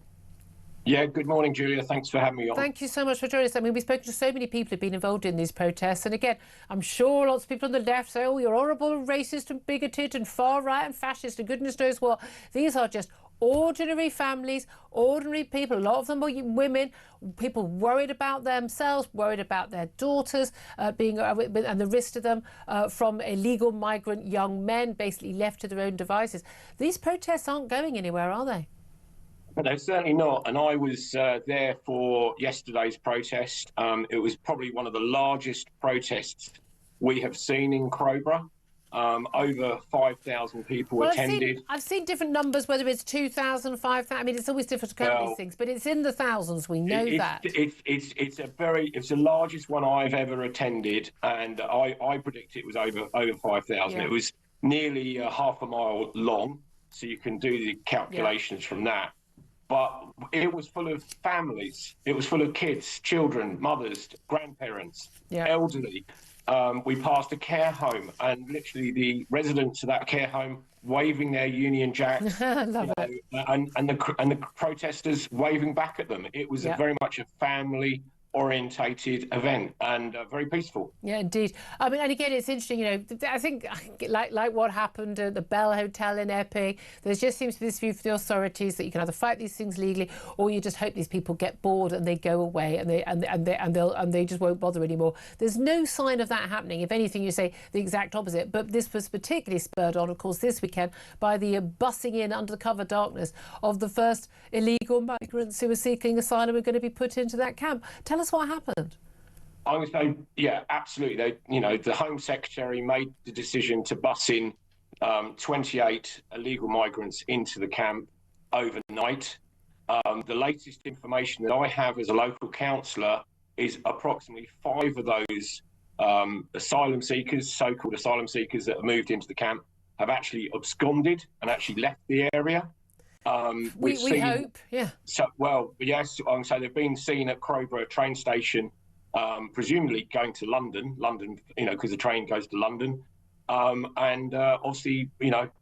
Speaker 19: Yeah, good morning, Julia. Thanks for having me on.
Speaker 2: Thank you so much for joining us. I mean, we've spoken to so many people who've been involved in these protests. And again, I'm sure lots of people on the left say, oh, you're horrible and racist and bigoted and far right and fascist and goodness knows what. These are just ordinary families, ordinary people. A lot of them are women, people worried about themselves, worried about their daughters and the risk to them from illegal migrant young men basically left to their own devices. These protests aren't going anywhere, are they?
Speaker 19: No, certainly not. And I was there for yesterday's protest. It was probably one of the largest protests we have seen in Crowborough. Over 5,000 people attended.
Speaker 2: I've seen different numbers, whether it's 2,000, 5,000. I mean, it's always difficult to count these things, but it's in the thousands. We know that.
Speaker 19: It's the largest one I've ever attended, and I predict it was over 5,000.
Speaker 2: Yeah.
Speaker 19: It was nearly half a mile long, so you can do the calculations from that. But it was full of families. It was full of kids, children, mothers, grandparents, elderly. We passed a care home, and literally the residents of that care home waving their Union Jacks, and the protesters waving back at them. It was very much a family-orientated event and very peaceful.
Speaker 2: Yeah, indeed. I mean, and again, it's interesting. I think like what happened at the Bell Hotel in Epping. There just seems to be this view for the authorities that you can either fight these things legally, or you just hope these people get bored and they go away and they just won't bother anymore. There's no sign of that happening. If anything, you say the exact opposite. But this was particularly spurred on, of course, this weekend by the bussing in under the cover of darkness of the first illegal migrants who were seeking asylum and going to be put into that camp. Tell us what happened.
Speaker 19: I would say, yeah, absolutely. The Home Secretary made the decision to bus in 28 illegal migrants into the camp overnight. The latest information that I have as a local councillor is approximately 5 of those asylum seekers, so-called asylum seekers that have moved into the camp, have actually absconded and actually left the area.
Speaker 2: We hope, yeah.
Speaker 19: So, yes. So they've been seen at Crowborough train station, presumably going to London, because the train goes to London. Obviously,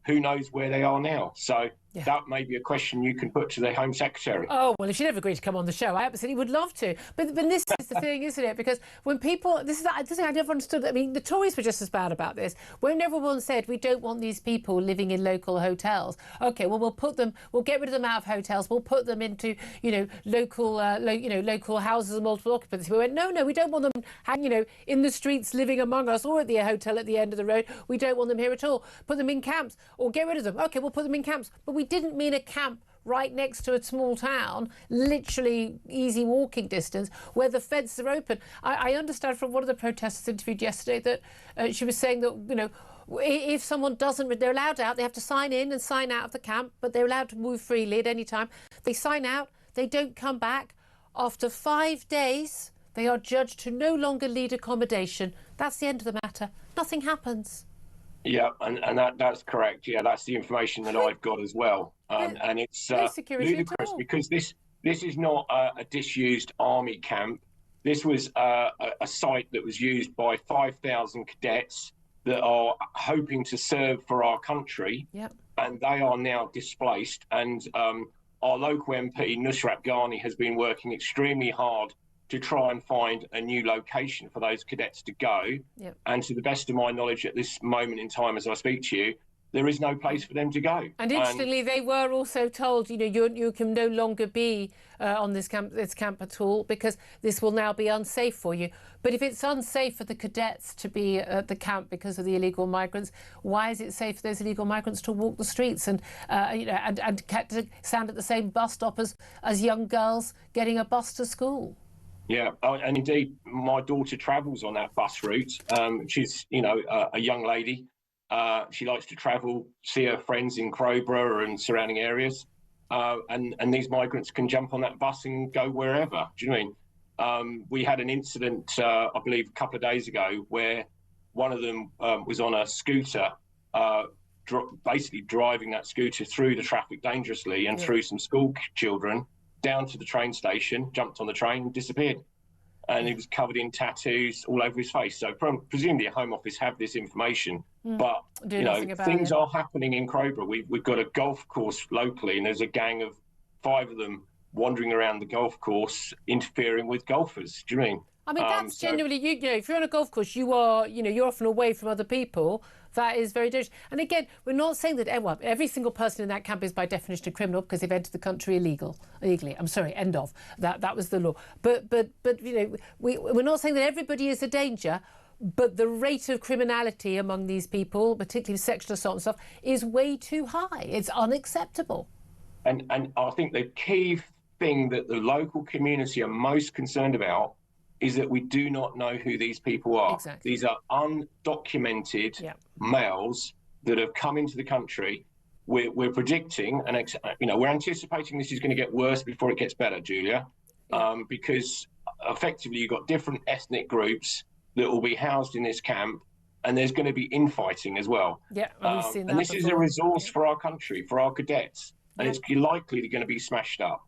Speaker 19: who knows where they are now. So that may be a question you can put to the Home Secretary.
Speaker 2: Oh, well, if she'd ever agreed to come on the show, I absolutely would love to. But this is the thing, isn't it? Because when people... This is I never understood. I mean, the Tories were just as bad about this. When everyone said, we don't want these people living in local hotels. OK, well, we'll get rid of them out of hotels. We'll put them into, local houses of multiple occupancy. We went, no, we don't want them hanging, in the streets living among us or at the hotel at the end of the road. We don't want them here at all. Put them in camps or get rid of them. OK, we'll put them in camps. But we didn't mean a camp right next to a small town, literally easy walking distance, where the fences are open. I understand from one of the protesters interviewed yesterday that she was saying that, if someone they're allowed out, they have to sign in and sign out of the camp, but they're allowed to move freely at any time. They sign out, they don't come back. After 5 days, they are judged to no longer need accommodation. That's the end of the matter. Nothing happens.
Speaker 19: Yeah, and that's correct. Yeah, that's the information that I've got as well. And it's ludicrous because this is not a disused army camp. This was a site that was used by 5,000 cadets that are hoping to serve for our country.
Speaker 2: Yep.
Speaker 19: And they are now displaced. And our local MP, Nusrat Ghani, has been working extremely hard to try and find a new location for those cadets to go.
Speaker 2: Yep.
Speaker 19: And to the best of my knowledge at this moment in time, as I speak to you, there is no place for them to go.
Speaker 2: And interestingly, they were also told, you can no longer be on this camp at all because this will now be unsafe for you. But if it's unsafe for the cadets to be at the camp because of the illegal migrants, why is it safe for those illegal migrants to walk the streets and to stand at the same bus stop as young girls getting a bus to school?
Speaker 19: Yeah, and indeed, my daughter travels on that bus route. She's, a young lady. She likes to travel, see her friends in Crowborough and surrounding areas. And these migrants can jump on that bus and go wherever. Do you know what I mean? We had an incident, I believe, a couple of days ago where one of them was on a scooter, basically driving that scooter through the traffic dangerously and through some school children down to the train station, jumped on the train, disappeared. And he was covered in tattoos all over his face. So presumably a Home Office have this information. But, things are happening in Crowborough. We've got a golf course locally, and there's a gang of 5 of them wandering around the golf course, interfering with golfers. Do you mean?
Speaker 2: I mean, that's genuinely, if you're on a golf course, you are, you're often away from other people. That is very dangerous. And again, we're not saying that every single person in that camp is by definition a criminal because they've entered the country illegally. I'm sorry, end of. That was the law. But we're not saying that everybody is a danger, but the rate of criminality among these people, particularly sexual assault and stuff, is way too high. It's unacceptable.
Speaker 19: And I think the key thing that the local community are most concerned about is that we do not know who these people are.
Speaker 2: Exactly.
Speaker 19: These are undocumented males that have come into the country. We're predicting, and we're anticipating this is going to get worse before it gets better, Julia, because effectively you've got different ethnic groups that will be housed in this camp, and there's going to be infighting as well.
Speaker 2: Yeah, we've seen that
Speaker 19: and this
Speaker 2: before.
Speaker 19: is a resource for our country, for our cadets, and it's likely going to be smashed up.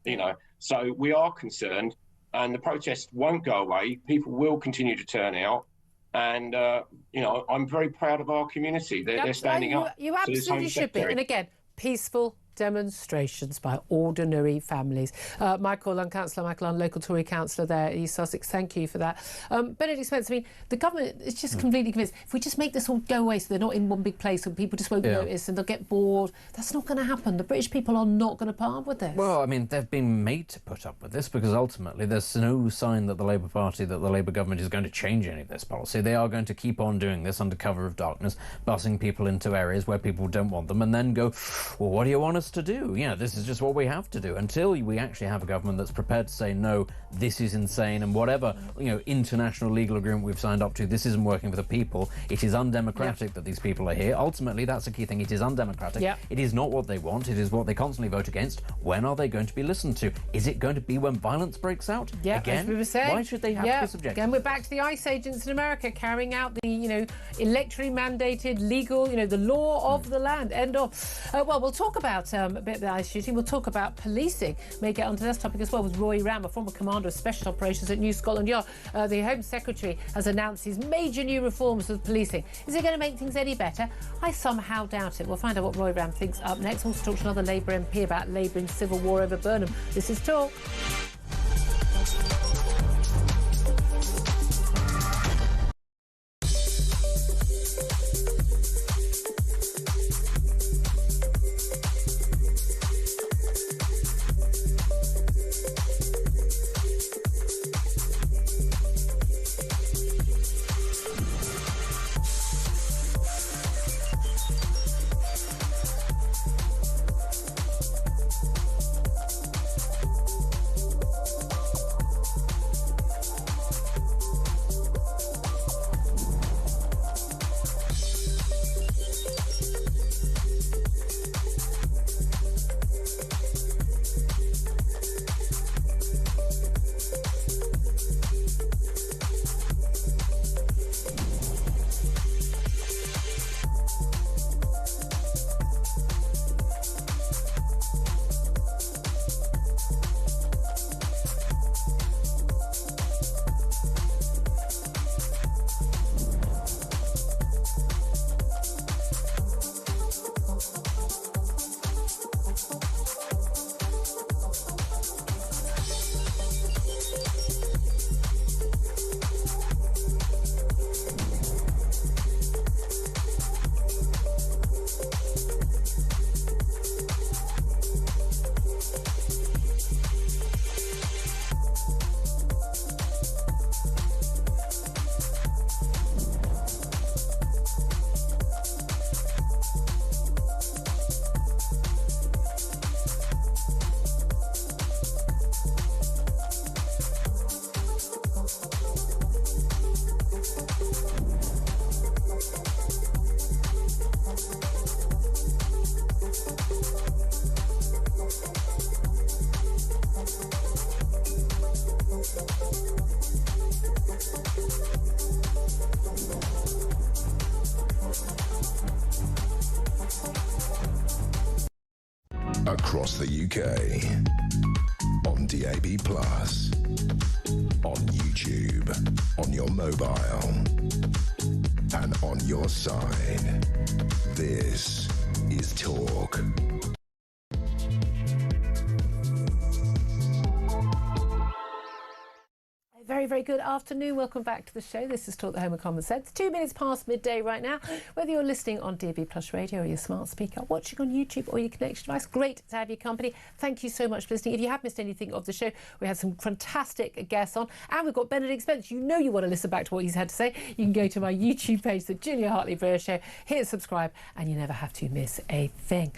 Speaker 19: So we are concerned. And the protests won't go away. People will continue to turn out. And, I'm very proud of our community. They're standing up.
Speaker 2: You absolutely should be. And again, peaceful demonstrations by ordinary families. Michael Lunn, Councillor Michael Lunn, local Tory councillor there in East Sussex, thank you for that. Benedict Spence, I mean, the government is just completely convinced. If we just make this all go away so they're not in one big place and people just won't notice and they'll get bored, that's not going to happen. The British people are not going to put up with this.
Speaker 3: Well, I mean, they've been made to put up with this because ultimately there's no sign that the Labour Party, that the Labour government is going to change any of this policy. They are going to keep on doing this under cover of darkness, busing people into areas where people don't want them and then go, well, what do you want us to do? This is just what we have to do. Until we actually have a government that's prepared to say, no, this is insane, and whatever, international legal agreement we've signed up to, this isn't working for the people. It is undemocratic that these people are here. Ultimately, that's a key thing. It is undemocratic. It is not what they want. It is what they constantly vote against. When are they going to be listened to? Is it going to be when violence breaks out? Again,
Speaker 2: as we were saying,
Speaker 3: why should they have to be subjected?
Speaker 2: Again, we're back to the ICE agents in America carrying out the, electorally mandated, legal, the law of the land. End of. Well, we'll talk about a bit of the ICE shooting. We'll talk about policing. May get onto this topic as well with Roy Ram, a former commander of special operations at New Scotland Yard. The Home Secretary has announced his major new reforms of policing. Is it going to make things any better? I somehow doubt it. We'll find out what Roy Ram thinks up next. We'll talk to another Labour MP about Labour in civil war over Burnham. This is Talk.
Speaker 1: across the UK, on DAB+, on YouTube, on your mobile, and on your side. This is Talk.
Speaker 2: Very, very good afternoon. Welcome back to the show. This is Talk the Home of Common Sense. 2 minutes past midday right now. Whether you're listening on DAB+ radio or your smart speaker, watching on YouTube or your connection device, great to have your company. Thank you so much for listening. If you have missed anything of the show, we had some fantastic guests on, and we've got Benedict Spence. You know you want to listen back to what he's had to say. You can go to my YouTube page, the Julia Hartley-Brewer Show, hit subscribe, and you never have to miss a thing.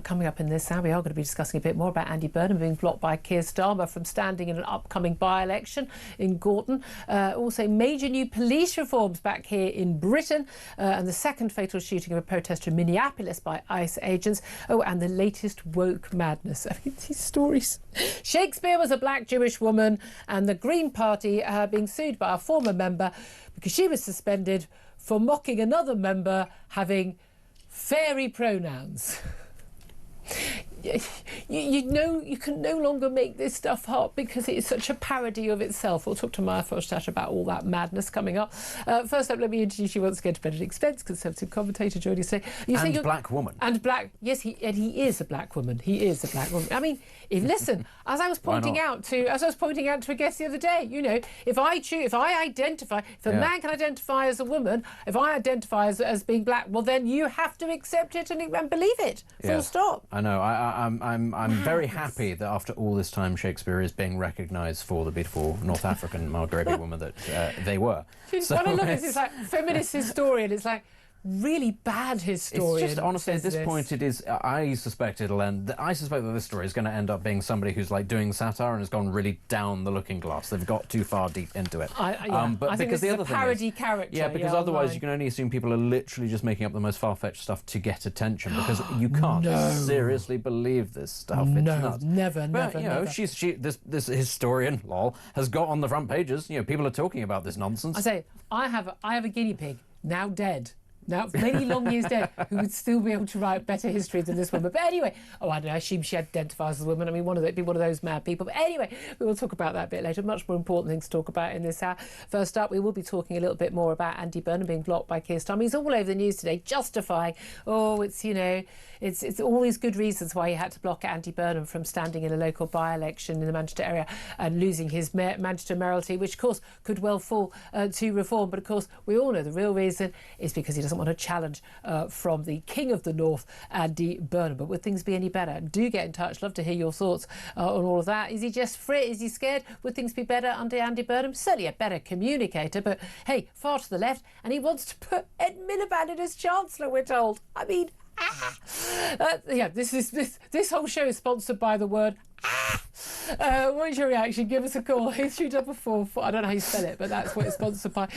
Speaker 2: Coming up in this hour, we are going to be discussing a bit more about Andy Burnham being blocked by Keir Starmer from standing in an upcoming by-election in Gorton. Also, major new police reforms back here in Britain, and the second fatal shooting of a protester in Minneapolis by ICE agents. Oh, and the latest woke madness. I mean, these stories. Shakespeare was a black Jewish woman, and the Green Party being sued by a former member because she was suspended for mocking another member having fairy pronouns. You know, you can no longer make this stuff up because it is such a parody of itself. We'll talk to Maya Forstadt about all that madness coming up. First up, let me introduce you once again to Benedict Spence, Conservative commentator, joining us today.
Speaker 3: And black woman.
Speaker 2: And black, yes, he is a black woman. He is a black woman. I mean, listen, as I was pointing out to a guest the other day, you know, if a man can identify as a woman, if I identify as being black, well, then you have to accept it and believe it. Full stop.
Speaker 3: I know. I'm very happy that after all this time Shakespeare is being recognised for the beautiful North African Maghrebi woman that they were.
Speaker 2: So what I love is it's like feminist historian. It's like really bad historian.
Speaker 3: It's just honestly at this point it is. I suspect that this story is going to end up being somebody who's like doing satire and has gone really down the looking glass. They've got too far deep into it.
Speaker 2: But I think
Speaker 3: because
Speaker 2: this
Speaker 3: the
Speaker 2: is
Speaker 3: other
Speaker 2: a
Speaker 3: thing
Speaker 2: parody character.
Speaker 3: Yeah, because otherwise you can only assume people are literally just making up the most far-fetched stuff to get attention, because you can't seriously believe this stuff. It's nuts.
Speaker 2: Never.
Speaker 3: You know, this historian, lol, has got on the front pages. You know, people are talking about this nonsense.
Speaker 2: I say, I have a guinea pig, now dead. Now, many long years dead, who would still be able to write better history than this woman. But anyway, I don't know, I assume she identifies as a woman. I mean, be one of those mad people. But anyway, we will talk about that a bit later. Much more important things to talk about in this hour. First up, we will be talking a little bit more about Andy Burnham being blocked by Keir Starmer. He's all over the news today, justifying, it's always good reasons why he had to block Andy Burnham from standing in a local by-election in the Manchester area and losing his Manchester mayoralty, which, of course, could well fall to reform. But, of course, we all know the real reason is because he doesn't want a challenge from the King of the North, Andy Burnham. But would things be any better? Do get in touch. Love to hear your thoughts on all of that. Is he just free? Is he scared? Would things be better under Andy Burnham? Certainly a better communicator, but hey, far to the left, and he wants to put Ed Miliband in as Chancellor, we're told. I mean, this whole show is sponsored by the word what's your reaction? Give us a call, 0344. I don't know how you spell it, but that's what it's sponsored by.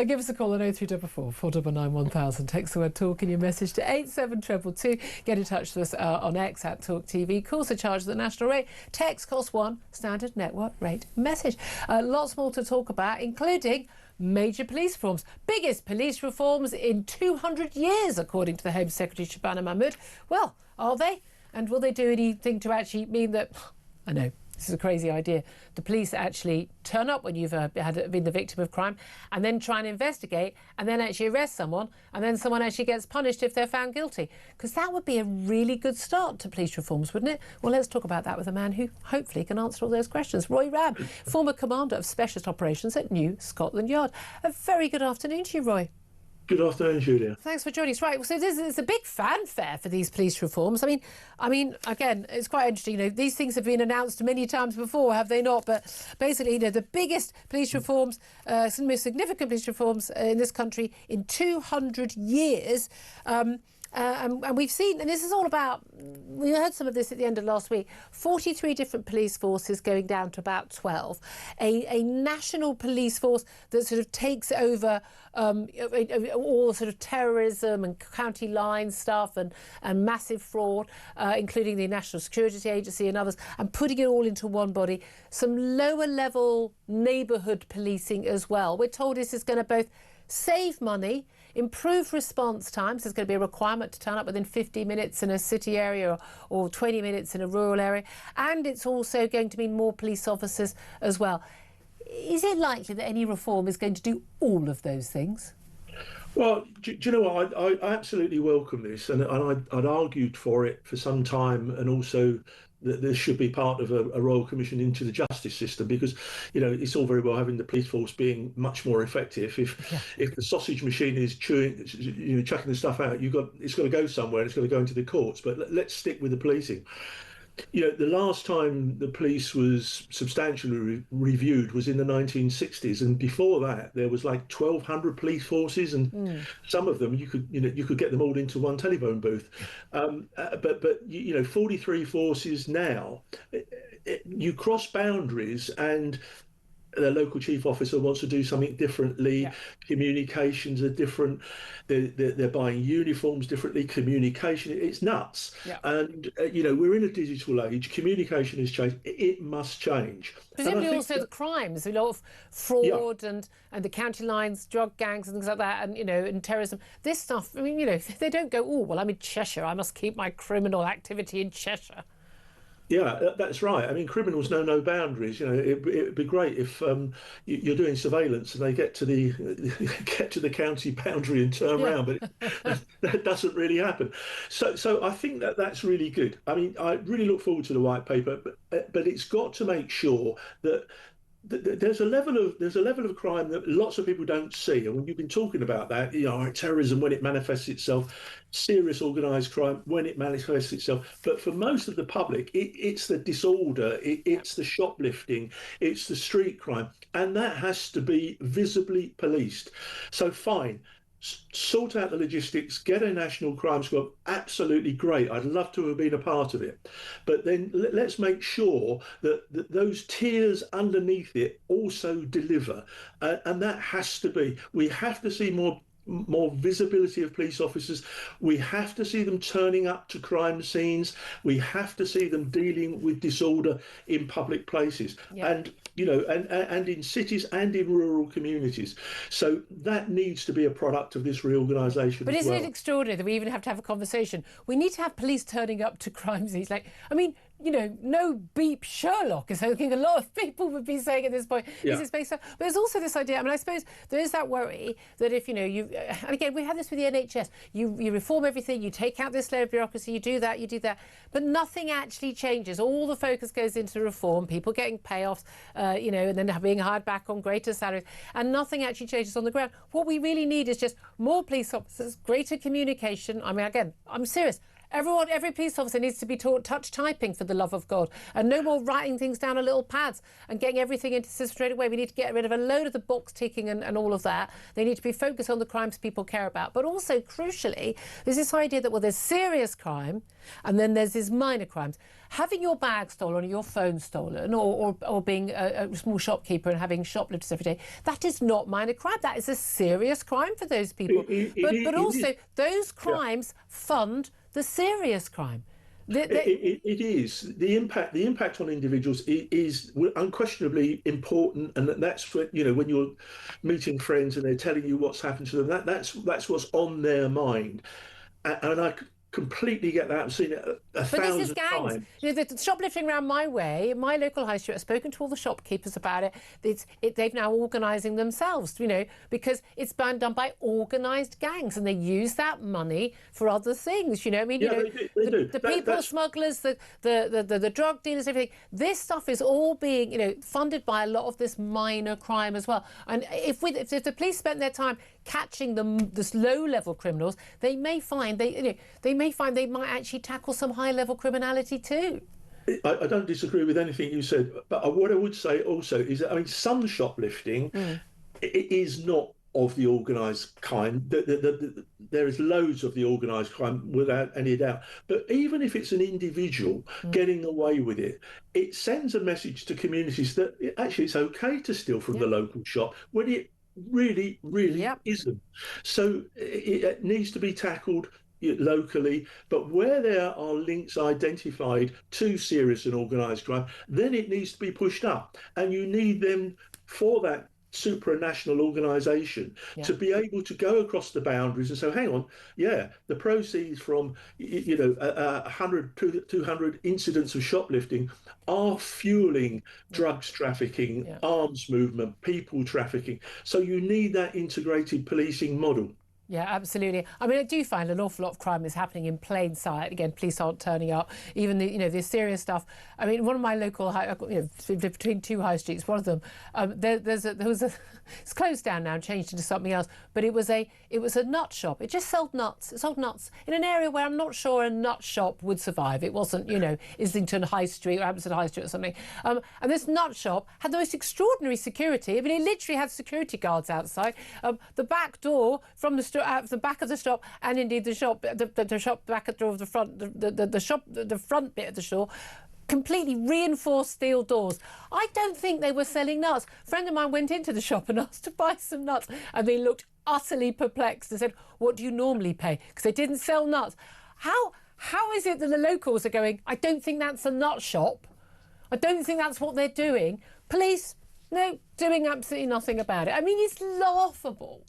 Speaker 2: Give us a call on 0344 499 1000. Text the word talk in your message to 87222. Get in touch with us on X at Talk TV. Calls are charged at the national rate. Text costs £1, standard network rate message. Lots more to talk about, including major police reforms. Biggest police reforms in 200 years, according to the Home Secretary Shabana Mahmood. Well, are they? And will they do anything to actually mean that... I know, this is a crazy idea. The police actually turn up when you've been the victim of crime and then try and investigate and then actually arrest someone, and then someone actually gets punished if they're found guilty. Because that would be a really good start to police reforms, wouldn't it? Well, let's talk about that with a man who hopefully can answer all those questions. Roy Ram, former commander of Specialist Operations at New Scotland Yard. A very good afternoon to you, Roy.
Speaker 20: Good afternoon, Julia.
Speaker 2: Thanks for joining us. Right, so there's a big fanfare for these police reforms. I mean, again, it's quite interesting. You know, these things have been announced many times before, have they not? But basically, you know, the biggest police reforms, some of the most significant police reforms in this country in 200 years. And we've seen, and this is all about, we heard some of this at the end of last week, 43 different police forces going down to about 12. A national police force that sort of takes over all sort of terrorism and county line stuff and massive fraud, including the National Security Agency and others, and putting it all into one body. Some lower level neighbourhood policing as well. We're told this is going to both save money improve response times. There's going to be a requirement to turn up within 50 minutes in a city area or 20 minutes in a rural area. And it's also going to mean more police officers as well. Is it likely that any reform is going to do all of those things?
Speaker 20: Well, do you know what? I absolutely welcome this, and I'd argued for it for some time, and also that this should be part of a royal commission into the justice system, because, you know, it's all very well having the police force being much more effective. If the sausage machine is chewing, you know, chucking the stuff out, it's got to go somewhere, and it's got to go into the courts. But let's stick with the policing. You know, the last time the police was substantially reviewed was in the 1960s, and before that there was like 1,200 police forces, and some of them you could get them all into one telephone booth. But you know, 43 forces now. You cross boundaries, and the local chief officer wants to do something differently. Yeah. Communications are different. They're buying uniforms differently. Communication, it's nuts. Yeah. And you know, we're in a digital age. Communication has changed. It must change.
Speaker 2: Presumably also the crimes, a lot of fraud and the county lines, drug gangs and things like that, and you know, and terrorism. This stuff, I mean, you know, they don't go, oh well, I'm in Cheshire, I must keep my criminal activity in Cheshire.
Speaker 20: Yeah, that's right. I mean, criminals know no boundaries. You know, it'd be great if you're doing surveillance and they get to the county boundary and turn around, but that doesn't really happen. So I think that's really good. I mean, I really look forward to the white paper, but it's got to make sure that there's a level of crime that lots of people don't see, and when you've been talking about that, you know, terrorism when it manifests itself, serious organised crime when it manifests itself. But for most of the public, it's the disorder, it's the shoplifting, it's the street crime, and that has to be visibly policed. So fine. Sort out the logistics, get a national crime squad, absolutely great. I'd love to have been a part of it. But then let's make sure that those tiers underneath it also deliver. And that has to be, we have to see more visibility of police officers. We have to see them turning up to crime scenes. We have to see them dealing with disorder in public places. Yeah. And you know, and in cities and in rural communities. So that needs to be a product of this reorganisation.
Speaker 2: But isn't it extraordinary that we even have to have a conversation? We need to have police turning up to crime scenes. Like, I mean, you know, no beep Sherlock is something a lot of people would be saying at this point. Yeah. Is this based on? But there's also this idea, I mean, I suppose there is that worry that if, you know, and again, we have this with the NHS, you reform everything, you take out this layer of bureaucracy, you do that, but nothing actually changes. All the focus goes into reform, people getting payoffs, you know, and then being hired back on greater salaries, and nothing actually changes on the ground. What we really need is just more police officers, greater communication. I mean, again, I'm serious. Every police officer needs to be taught touch typing, for the love of God, and no more writing things down on little pads and getting everything into system straight away. We need to get rid of a load of the box ticking and all of that. They need to be focused on the crimes people care about. But also, crucially, there's this idea that, well, there's serious crime and then there's these minor crimes. Having your bag stolen or your phone stolen or being a small shopkeeper and having shoplifters every day, that is not minor crime. That is a serious crime for those people. But also, those crimes fund the serious crime.
Speaker 20: It is. The impact on individuals is unquestionably important, and that's what, you know, when you're meeting friends and they're telling you what's happened to them, that's what's on their mind, and I completely get that. I've seen it a thousand
Speaker 2: this is gangs.
Speaker 20: times.
Speaker 2: You know, the shoplifting around my way, my local high street, I've spoken to all the shopkeepers about it. They've now organising themselves, you know, because it's been done by organised gangs, and they use that money for other things, you know. I mean, you know, the people smugglers, the drug dealers, everything. This stuff is all being, you know, funded by a lot of this minor crime as well. And if the police spent their time catching this low-level criminals, they may find they might actually tackle some high-level criminality too.
Speaker 20: I don't disagree with anything you said, but what I would say also is that, I mean, some shoplifting is not of the organised kind. There is loads of the organised crime without any doubt. But even if it's an individual getting away with it, it sends a message to communities that actually it's okay to steal from the local shop when it really isn't. So it needs to be tackled locally, but where there are links identified to serious and organised crime, then it needs to be pushed up, and you need them for that supranational organisation to be able to go across the boundaries and say, hang on, the proceeds from 100, 200 incidents of shoplifting are fueling drugs trafficking, arms movement, people trafficking. So you need that integrated policing model.
Speaker 2: Yeah, absolutely. I mean, I do find an awful lot of crime is happening in plain sight. Again, police aren't turning up. Even the serious stuff. I mean, one of my local, between two high streets, one of them, it's closed down now and changed into something else. But it was a nut shop. It just sold nuts. It sold nuts in an area where I'm not sure a nut shop would survive. It wasn't, Islington High Street or Hampstead High Street or something. And this nut shop had the most extraordinary security. I mean, it literally had security guards outside. The back door from the at the back of the shop, and indeed the shop, the shop back at the door of the front, the front bit of the store, completely reinforced steel doors. I don't think they were selling nuts. A friend of mine went into the shop and asked to buy some nuts, and they looked utterly perplexed and said, "What do you normally pay?" Because they didn't sell nuts. How is it that the locals are going, "I don't think that's a nut shop. I don't think that's what they're doing." Police, no, doing absolutely nothing about it. I mean, it's laughable.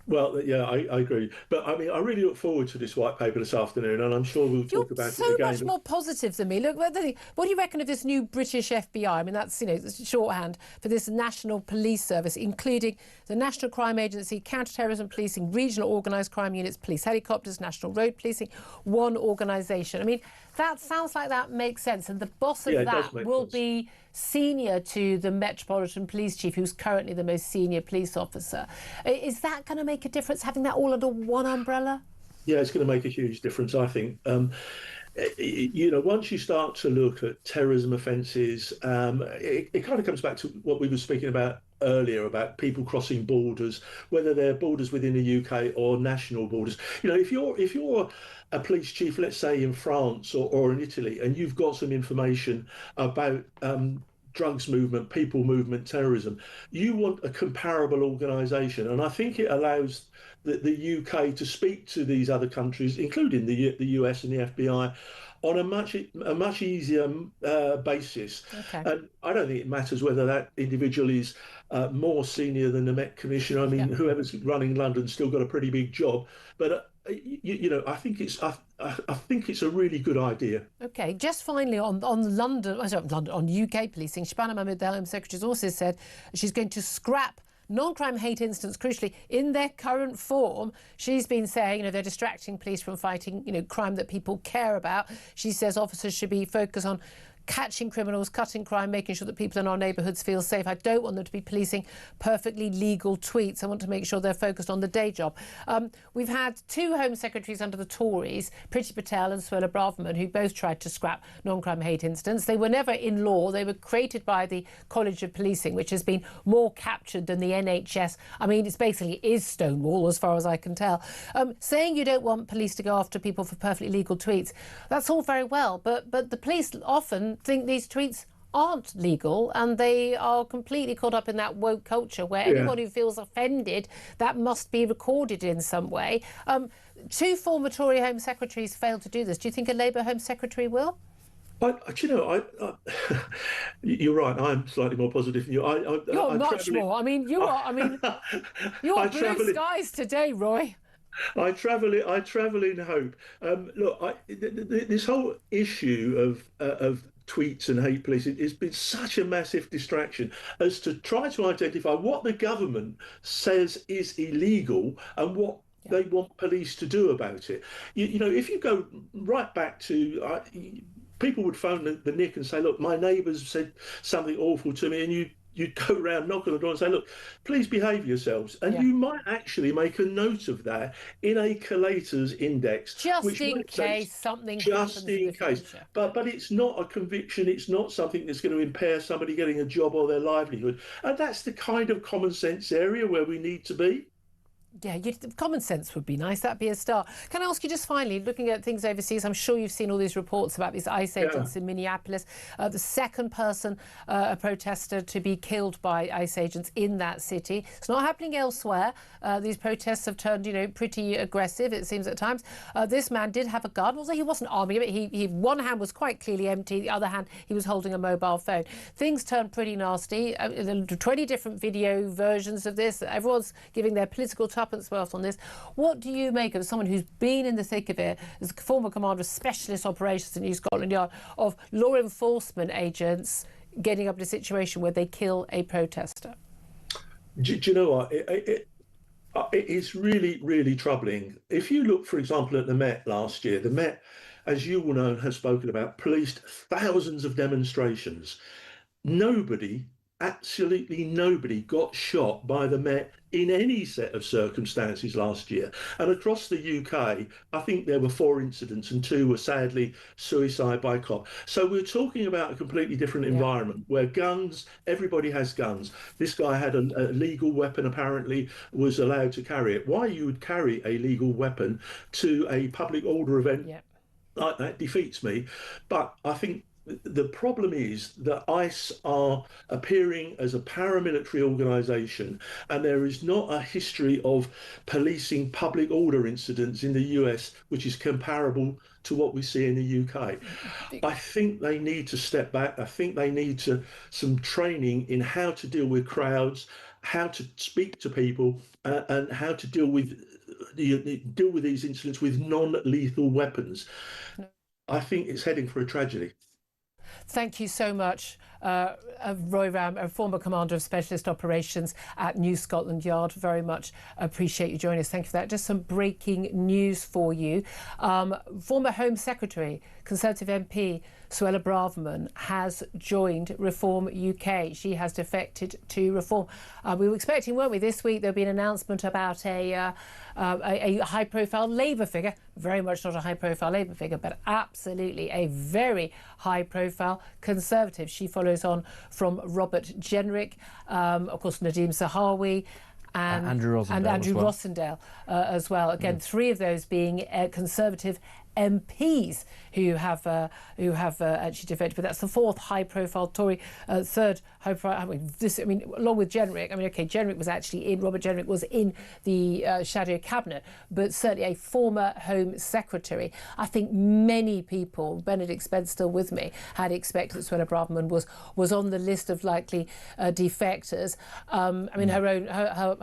Speaker 20: Well, yeah, I agree. But I mean, I really look forward to this white paper this afternoon, and I'm sure we'll talk about it again.
Speaker 2: You're so much more positive than me. Look, what do you reckon of this new British FBI? I mean, that's, shorthand for this National Police Service, including the National Crime Agency, Counter-Terrorism Policing, Regional Organised Crime Units, Police Helicopters, National Road Policing, one organisation. I mean, that sounds like that makes sense. And the boss of that will be senior to the Metropolitan Police Chief, who's currently the most senior police officer. Is that going to make a difference, having that all under one umbrella?
Speaker 20: Yeah, it's going to make a huge difference, I think. Once you start to look at terrorism offences, it kind of comes back to what we were speaking about earlier about people crossing borders, whether they're borders within the UK or national borders. If you're a police chief, let's say in France or in Italy, and you've got some information about drugs movement, people movement, terrorism, you want a comparable organisation. And I think it allows the UK to speak to these other countries, including the US and the FBI, on a much easier basis.
Speaker 2: Okay.
Speaker 20: And I don't think it matters whether that individual is more senior than the Met Commissioner. I mean, whoever's running London's still got a pretty big job. But I think it's a really good idea.
Speaker 2: Okay, just finally on UK policing, Shabana Mahmood, the Home Secretary, has also said she's going to scrap non-crime hate incidents, crucially, in their current form. She's been saying, they're distracting police from fighting, crime that people care about. She says officers should be focused on catching criminals, cutting crime, making sure that people in our neighbourhoods feel safe. I don't want them to be policing perfectly legal tweets. I want to make sure they're focused on the day job. We've had two Home Secretaries under the Tories, Priti Patel and Suella Braverman, who both tried to scrap non-crime hate incidents. They were never in law. They were created by the College of Policing, which has been more captured than the NHS. I mean, it's basically is Stonewall, as far as I can tell. Saying you don't want police to go after people for perfectly legal tweets, that's all very well, but the police often think these tweets aren't legal, and they are completely caught up in that woke culture where anyone who feels offended, that must be recorded in some way. Two former Tory Home Secretaries failed to do this. Do you think a Labour Home Secretary will?
Speaker 20: You're right. I'm slightly more positive than you.
Speaker 2: You're much more. I mean, you are. I mean, you're blue skies today, Roy.
Speaker 20: I travel in hope. Look, this whole issue of tweets and hate police, it's been such a massive distraction as to try to identify what the government says is illegal and what they want police to do about it. If you go right back to people would phone the Nick and say, look, my neighbours said something awful to me, and you'd go around, knock on the door and say, look, please behave yourselves. And you might actually make a note of that in a collator's index.
Speaker 2: Just in case something happens in the future.
Speaker 20: But it's not a conviction. It's not something that's going to impair somebody getting a job or their livelihood. And that's the kind of common sense area where we need to be.
Speaker 2: Yeah, common sense would be nice. That'd be a start. Can I ask you just finally, looking at things overseas, I'm sure you've seen all these reports about these ICE agents in Minneapolis. The second person, a protester, to be killed by ICE agents in that city. It's not happening elsewhere. These protests have turned, pretty aggressive, it seems at times. This man did have a gun, although he wasn't arming it. He one hand was quite clearly empty, the other hand he was holding a mobile phone. Things turned pretty nasty. 20 different video versions of this. Everyone's giving their political tuppence worth on this. What do you make of someone who's been in the thick of it, as a former commander of specialist operations in New Scotland Yard, of law enforcement agents getting up in a situation where they kill a protester?
Speaker 20: Do you know what? It is really, really troubling. If you look, for example, at the Met last year, the Met, as you will know, has spoken about, policed thousands of demonstrations. Nobody, absolutely nobody, got shot by the Met in any set of circumstances last year. And across the UK, I think there were 4 incidents and 2 were sadly suicide by cop. So we're talking about a completely different environment where guns, everybody has guns. This guy had a legal weapon, apparently was allowed to carry it. Why you would carry a legal weapon to a public order event like that defeats me. But I think the problem is that ICE are appearing as a paramilitary organisation, and there is not a history of policing public order incidents in the US which is comparable to what we see in the UK. I think they need to step back. I think they need some training in how to deal with crowds, how to speak to people, and how to deal with these incidents with non-lethal weapons. I think it's heading for a tragedy.
Speaker 2: Thank you so much, Roy Ram, a former commander of specialist operations at New Scotland Yard. Very much appreciate you joining us. Thank you for that. Just some breaking news for you. Former Home Secretary, Conservative MP Suella Braverman has joined Reform UK. She has defected to Reform. We were expecting, weren't we, this week there'll be an announcement about a high-profile Labour figure. Very much not a high-profile Labour figure, but absolutely a very high-profile Conservative. She follows on from Robert Jenrick, of course Nadeem Zahawi, and Andrew Rossendale as well. Again, 3 of those being Conservative MPs who have actually defected, but that's the 4th high-profile Tory, 3rd high-profile. Along with Jenrick. Jenrick was actually in. Robert Jenrick was in the shadow cabinet, but certainly a former Home Secretary. I think many people, Benedict Spence still with me, had expected that Suella Braverman was on the list of likely defectors.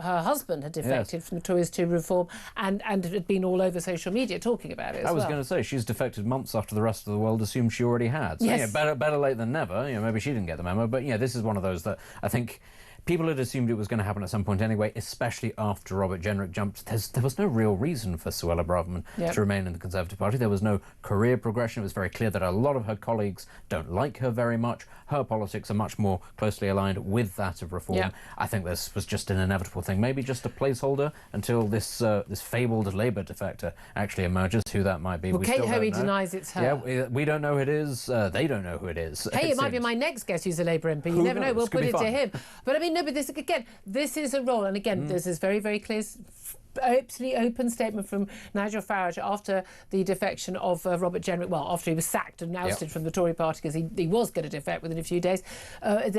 Speaker 2: Her husband had defected from the Tories to Reform, and had been all over social media talking about it. I was
Speaker 3: going to say, she's defected months after the rest of the world assumed she already had. So, better late than never. Maybe she didn't get the memo, but this is one of those that I think people had assumed it was going to happen at some point anyway, especially after Robert Jenrick jumped. There was no real reason for Suella Braverman to remain in the Conservative Party. There was no career progression. It was very clear that a lot of her colleagues don't like her very much. Her politics are much more closely aligned with that of Reform. I think this was just an inevitable thing, maybe just a placeholder until this fabled Labour defector actually emerges. Who that might be,
Speaker 2: well, Kate Hoey denies it's her.
Speaker 3: Yeah, we don't know who it is. They don't know who it is.
Speaker 2: Hey, it might be my next guest who's a Labour MP. You never know. We'll put it to him. But but this is a role, and again, there's this very, very clear, absolutely open statement from Nigel Farage after the defection of Robert Jenrick. Well, after he was sacked and ousted from the Tory party because he was going to defect within a few days.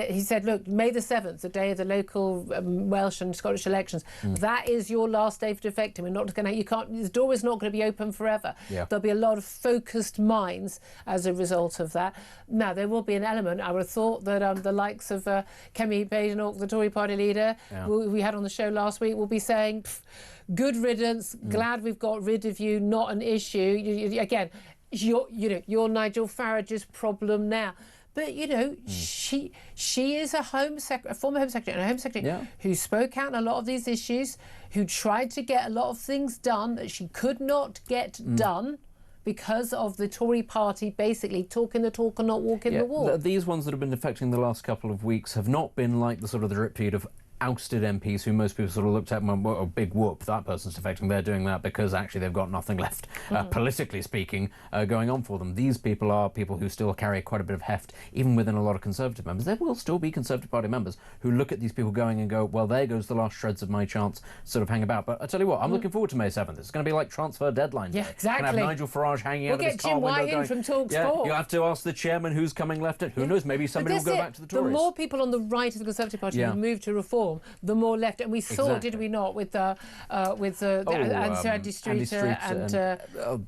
Speaker 2: He said, "Look, May the 7th, the day of the local Welsh and Scottish elections, that is your last day for defecting. We're not going to. You can't. The door is not going to be open forever. There'll be a lot of focused minds as a result of that. Now there will be an element. I would have thought that the likes of Kemi Badenoch, the Tory party leader, we had on the show last week, will be saying, good riddance, glad we've got rid of you, not an issue. You're Nigel Farage's problem now. But, she is a former Home Secretary, and a Home Secretary who spoke out on a lot of these issues, who tried to get a lot of things done that she could not get done because of the Tory party basically talking the talk and not walking the walk.
Speaker 3: These ones that have been defecting the last couple of weeks have not been like the sort of the drip feed of ousted MPs who most people sort of looked at and went, well, big whoop, that person's defecting. They're doing that because actually they've got nothing left, politically speaking, going on for them. These people are people who still carry quite a bit of heft, even within a lot of Conservative members. There will still be Conservative Party members who look at these people going and go, well, there goes the last shreds of my chance, sort of hang about. But I tell you what, I'm looking forward to May 7th. It's going to be like transfer deadline day.
Speaker 2: Yeah, exactly.
Speaker 3: Can have Nigel Farage hanging out of his car window going,
Speaker 2: from Talks
Speaker 3: yeah,
Speaker 2: 4.
Speaker 3: you have to ask the chairman who's coming left. Who knows, maybe somebody will go back to the Tories.
Speaker 2: The more people on the right of the Conservative Party who move to reform, the more left. And we saw, did we not, with Andy Streeter and
Speaker 3: the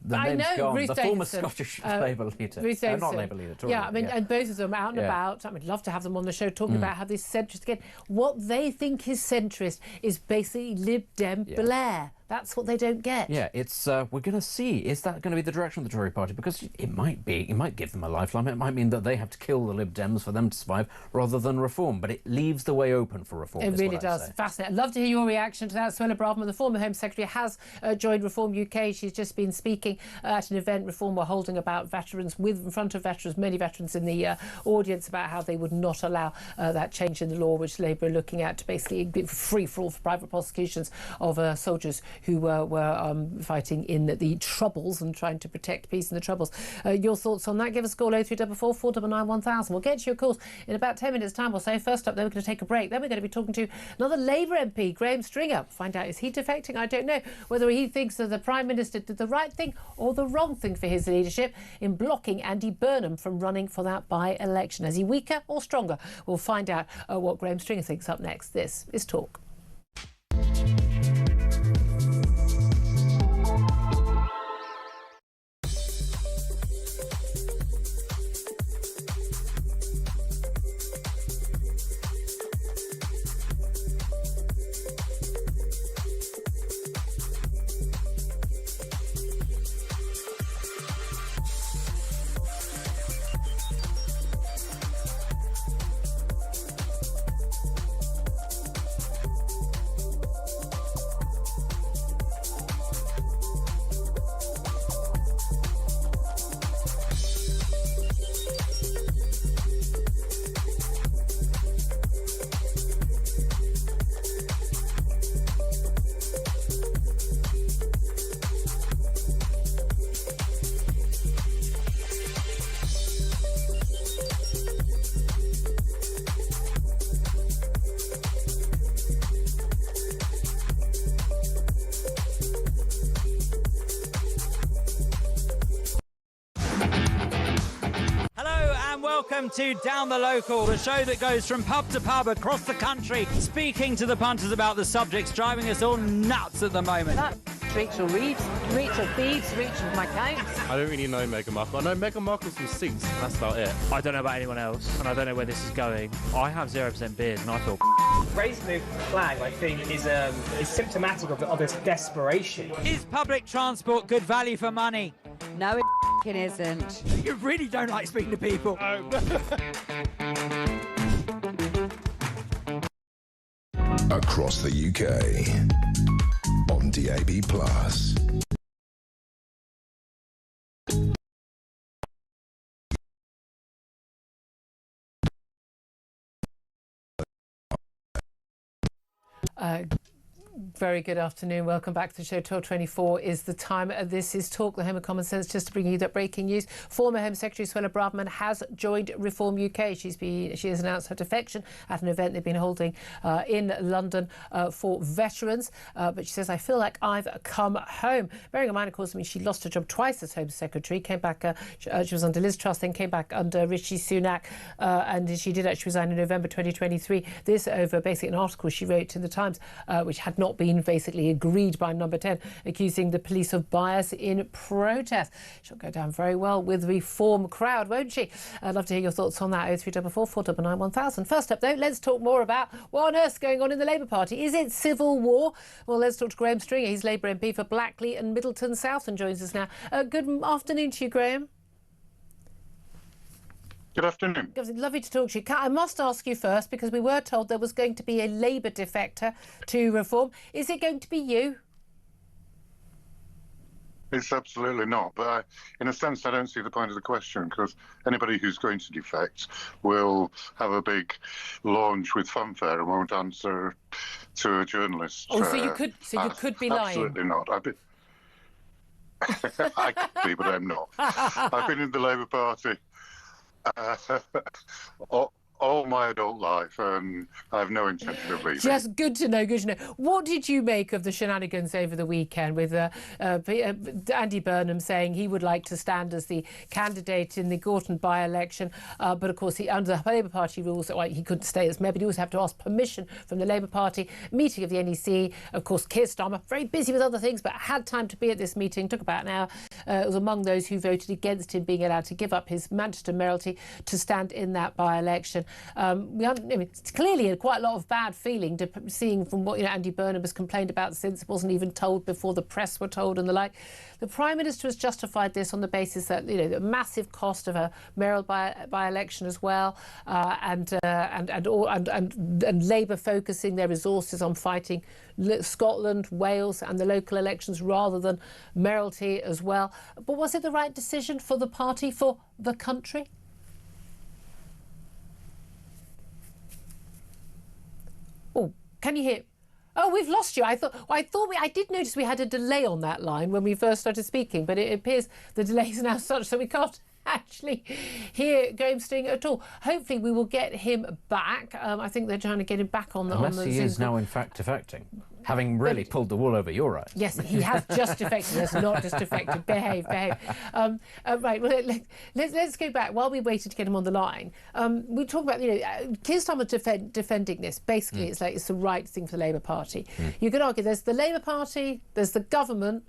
Speaker 3: name's gone.
Speaker 2: Ruth
Speaker 3: the
Speaker 2: Davidson,
Speaker 3: former Scottish Labour leader.
Speaker 2: Ruth Davidson.
Speaker 3: Not Labour leader, Tory
Speaker 2: yeah, I
Speaker 3: leader,
Speaker 2: mean, and both of them out and about. I would love to have them on the show talking about how this centrist, again, what they think is centrist is basically Lib Dem Blair. That's what they don't get.
Speaker 3: Yeah, it's we're going to see. Is that going to be the direction of the Tory party? Because it might be. It might give them a lifeline. It might mean that they have to kill the Lib Dems for them to survive rather than reform. But it leaves the way open for reform.
Speaker 2: It really does. Fascinating. I'd love to hear your reaction to that. Suella Braverman, the former Home Secretary, has joined Reform UK. She's just been speaking at an event Reform were holding about veterans, in front of veterans, many veterans in the audience, about how they would not allow that change in the law, which Labour are looking at to basically give free for all for private prosecutions of soldiers who were fighting in the Troubles and trying to protect peace in the Troubles. Your thoughts on that? Give us a call 0344 499 1000. We'll get to your calls in about 10 minutes' time or so. First up, then we're going to take a break. Then we're going to be talking to another Labour MP, Graham Stringer. Find out, is he defecting? I don't know. Whether he thinks that the Prime Minister did the right thing or the wrong thing for his leadership in blocking Andy Burnham from running for that by-election. Is he weaker or stronger? We'll find out what Graham Stringer thinks up next. This is Talk.
Speaker 21: Welcome to Down the Local, the show that goes from pub to pub across the country, speaking to the punters about the subjects driving us all nuts at the moment.
Speaker 5: That Rachel Reeves, Rachel McCown.
Speaker 6: I don't really know Meghan Markle. I know Meghan Markle's from Sinks, and that's about it.
Speaker 4: I don't know about anyone else, and I don't know where this is going. I have 0% beard, and I feel
Speaker 7: Raising the flag, I think, is symptomatic of this desperation.
Speaker 21: Is public transport good value for money?
Speaker 5: No, it isn't.
Speaker 21: You really don't like speaking to people.
Speaker 1: Across the UK on DAB+.
Speaker 2: Very good afternoon. Welcome back to the show. 12:24 is the time. This is Talk, the Home of Common Sense. Just to bring you that breaking news, former Home Secretary Suella Braverman has joined Reform UK. She has announced her defection at an event they've been holding in London for veterans. But she says, I feel like I've come home. Bearing in mind, of course, she lost her job twice as Home Secretary. Came back, she was under Liz Truss, then came back under Rishi Sunak, and she did actually resign in November 2023. This over basically an article she wrote in the Times, which had not been basically agreed by Number 10, accusing the police of bias in protest. She'll go down very well with the Reform crowd, won't she? I'd love to hear your thoughts on that. 0344 499 1000. First up, though, let's talk more about what on earth's going on in the Labour Party. Is it civil war? Well, let's talk to Graham Stringer. He's Labour MP for Blackley and Middleton South and joins us now. Good afternoon to you, Graham.
Speaker 22: Good afternoon.
Speaker 2: Lovely to talk to you. I must ask you first, because we were told there was going to be a Labour defector to Reform. Is it going to be you?
Speaker 8: It's absolutely not. But in a sense, I don't see the point of the question, because anybody who's going to defect will have a big launch with fanfare and won't answer to a journalist.
Speaker 2: Oh, so you could be lying.
Speaker 8: Absolutely not. I could be, but I'm not. I've been in the Labour Party all my adult life, and I have no intention of leaving.
Speaker 2: Just good to know, good to know. What did you make of the shenanigans over the weekend with Andy Burnham saying he would like to stand as the candidate in the Gorton by-election, but of course, under the Labour Party rules, he couldn't stay as mayor, but he also had to ask permission from the Labour Party meeting of the NEC. Of course, Keir Starmer, very busy with other things, but had time to be at this meeting, took about an hour. It was among those who voted against him being allowed to give up his Manchester mayoralty to stand in that by-election. It's clearly quite a lot of bad feeling seeing from what Andy Burnham has complained about since it wasn't even told before the press were told and the like. The Prime Minister has justified this on the basis that the massive cost of a mayoral by-election as well, and Labour focusing their resources on fighting Scotland, Wales, and the local elections rather than mayoralty as well. But was it the right decision for the party, for the country? Oh, can you hear? Oh, we've lost you. I did notice we had a delay on that line when we first started speaking, but it appears the delay is now such that we can't actually hear Graham Sting at all. Hopefully we will get him back. I think they're trying to get him back on the
Speaker 3: Unless he is now in fact defecting, having really pulled the wool over your eyes.
Speaker 2: Yes, he has just defected. That's not just defected. Behave. Right, well, let's go back. While we waited to get him on the line, we talk about, Keir Starmer defending this. Basically, it's like it's the right thing for the Labour Party. You could argue there's the Labour Party, there's the government,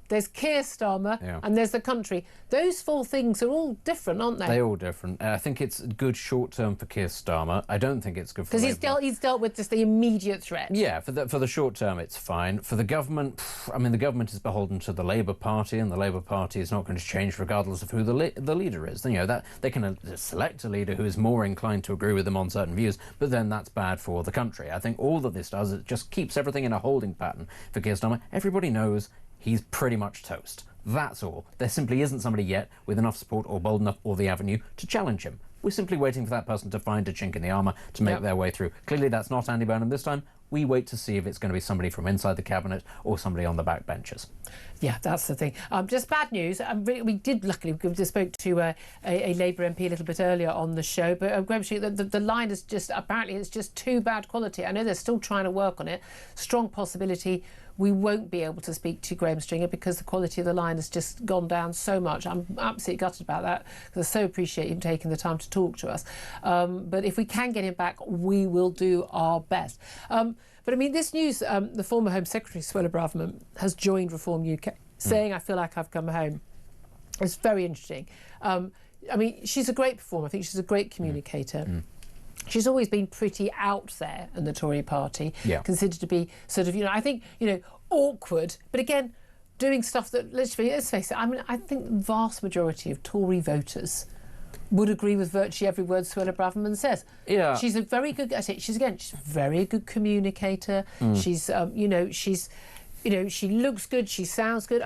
Speaker 2: there's Keir Starmer, and there's the country. Those four things are all different, aren't they?
Speaker 3: They're all different. I think it's good short term for Keir Starmer. I don't think it's good for
Speaker 2: because he's dealt with just the immediate threat.
Speaker 3: Yeah, for the short term, it's fine. For the government, the government is beholden to the Labour Party, and the Labour Party is not going to change regardless of who the leader is. That they can select a leader who is more inclined to agree with them on certain views, but then that's bad for the country. I think all that this does is it just keeps everything in a holding pattern for Keir Starmer. Everybody knows he's pretty much toast. That's all. There simply isn't somebody yet with enough support or bold enough or the avenue to challenge him. We're simply waiting for that person to find a chink in the armour to make their way through. Clearly that's not Andy Burnham this time. We wait to see if it's going to be somebody from inside the cabinet or somebody on the backbenches.
Speaker 2: Yeah, that's the thing. Just bad news. We just spoke to a Labour MP a little bit earlier on the show, but Graham Street, the line is just, apparently it's just too bad quality. I know they're still trying to work on it. Strong possibility we won't be able to speak to Graham Stringer because the quality of the line has just gone down so much. I'm absolutely gutted about that because I so appreciate him taking the time to talk to us. But if we can get him back, we will do our best. But this news, the former Home Secretary, Suella Braverman, has joined Reform UK, saying, I feel like I've come home. It's very interesting. She's a great performer. I think she's a great communicator. She's always been pretty out there in the Tory party, considered to be sort of, I think, awkward. But again, doing stuff that, let's face it, I think the vast majority of Tory voters would agree with virtually every word Suella Braverman says. Yeah. She's a very good, she's a very good communicator. She's, she looks good, she sounds good.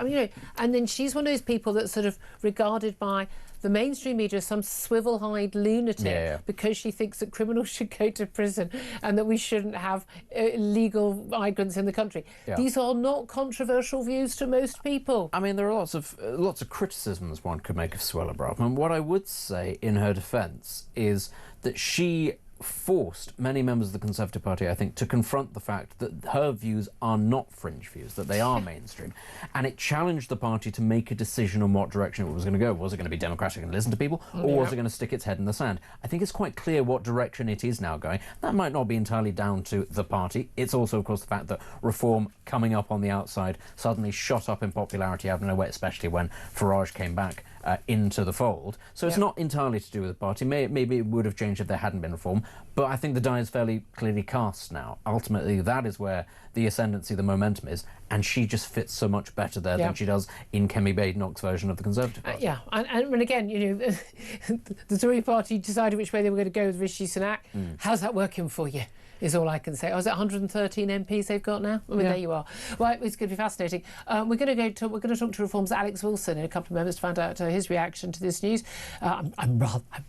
Speaker 2: And then she's one of those people that's sort of regarded by the mainstream media as some swivel-eyed lunatic because she thinks that criminals should go to prison and that we shouldn't have illegal migrants in the country. These are not controversial views to most people.
Speaker 3: There are lots of criticisms one could make of Suella Braverman. What I would say in her defence is that she forced many members of the Conservative Party, I think, to confront the fact that her views are not fringe views, that they are mainstream. And it challenged the party to make a decision on what direction it was going to go. Was it going to be democratic and listen to people, or was it going to stick its head in the sand? I think it's quite clear what direction it is now going. That might not be entirely down to the party. It's also, of course, the fact that Reform, coming up on the outside, suddenly shot up in popularity out of nowhere, especially when Farage came back into the fold. So it's not entirely to do with the party. Maybe it would have changed if there hadn't been Reform, but I think the die is fairly clearly cast now. Ultimately, that is where the ascendancy, the momentum is, and she just fits so much better there than she does in Kemi Badenoch's version of the Conservative Party.
Speaker 2: And again, the Tory party decided which way they were going to go with Rishi Sunak. How's that working for you? is all I can say. Oh, is it 113 MPs they've got now? I mean, there you are. Right, it's going to be fascinating. We're going to talk to Reform's Alex Wilson in a couple of moments to find out his reaction to this news. I'm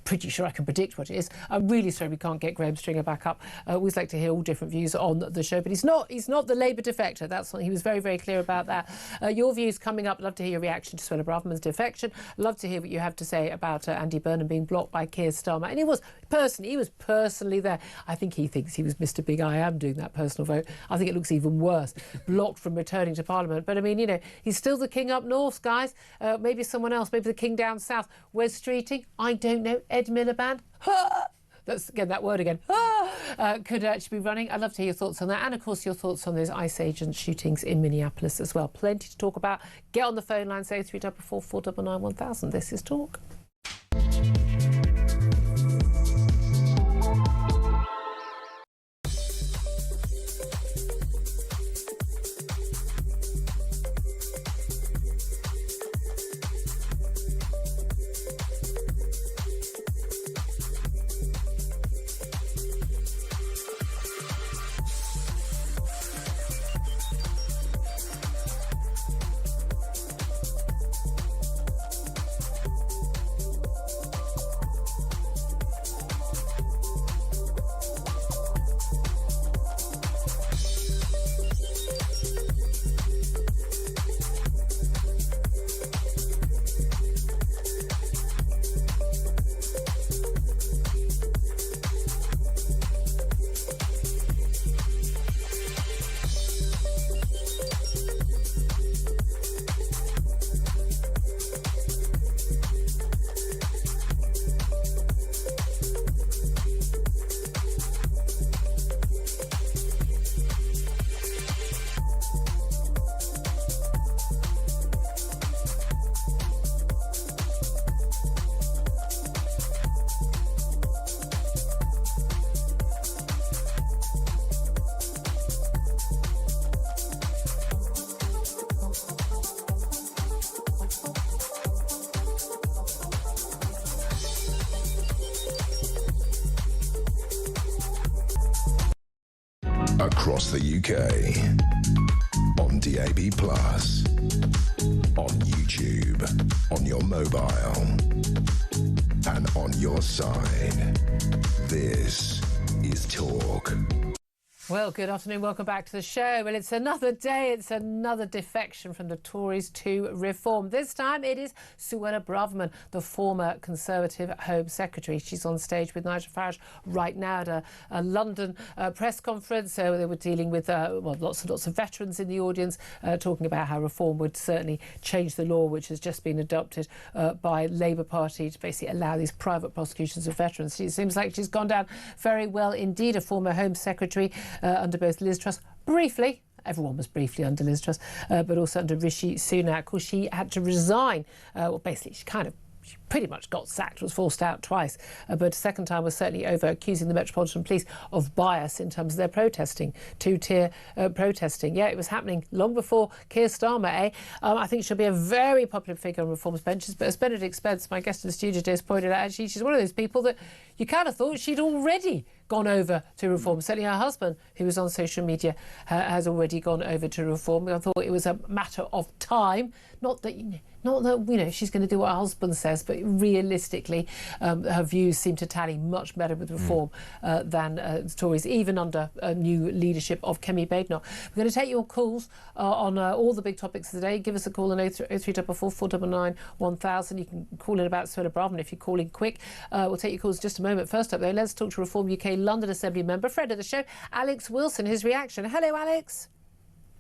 Speaker 2: pretty sure I can predict what it is. I'm really sorry we can't get Graham Stringer back up. We always like to hear all different views on the show, but he's not the Labour defector. That's what he was very, very clear about that. Your views coming up. Love to hear your reaction to Suella Braverman's defection. Love to hear what you have to say about Andy Burnham being blocked by Keir Starmer. And he was personally there. I think he thinks he was Mr. Big I Am doing that personal vote. I think it looks even worse, blocked from returning to Parliament. But I mean, he's still the king up north, guys. Maybe someone else, maybe the king down south. Wes Streeting, I don't know. Ed Miliband, that's again that word again. Could actually be running. I'd love to hear your thoughts on that, and of course your thoughts on those ICE agent shootings in Minneapolis as well. Plenty to talk about. Get on the phone line, say 344 499 1000. This is Talk.
Speaker 1: Across the UK, on DAB+, on YouTube, on your mobile, and on your side. This is Talk.
Speaker 2: Well, good afternoon. Welcome back to the show. Well, it's another day. It's another defection from the Tories to Reform. This time it is Suella Braverman, the former Conservative Home Secretary. She's on stage with Nigel Farage right now at a London press conference. So they were dealing with lots of veterans in the audience, talking about how Reform would certainly change the law, which has just been adopted by Labour Party to basically allow these private prosecutions of veterans. It seems like she's gone down very well indeed, a former Home Secretary under both Liz Truss, briefly. Everyone was briefly under Liz Truss, but also under Rishi Sunak. Of course, she had to resign. Basically, she pretty much got sacked, was forced out twice. But second time was certainly over accusing the Metropolitan Police of bias in terms of their protesting, two-tier protesting. Yeah, it was happening long before Keir Starmer, I think she'll be a very popular figure on Reform's benches. But as Benedict Spence, my guest in the studio today, has pointed out, actually, she's one of those people that you kind of thought she'd already gone over to Reform. Certainly her husband, who was on social media, has already gone over to Reform. I thought it was a matter of time. Not that she's going to do what her husband says, but realistically, her views seem to tally much better with Reform than the Tories, even under new leadership of Kemi Badenoch. We're going to take your calls on all the big topics of the day. Give us a call on 0344 499 1000. You can call in about Suella Braverman if you're calling quick. We'll take your calls in just a moment. First up, though, let's talk to Reform UK London Assembly member, friend of the show, Alex Wilson, his reaction. Hello, Alex.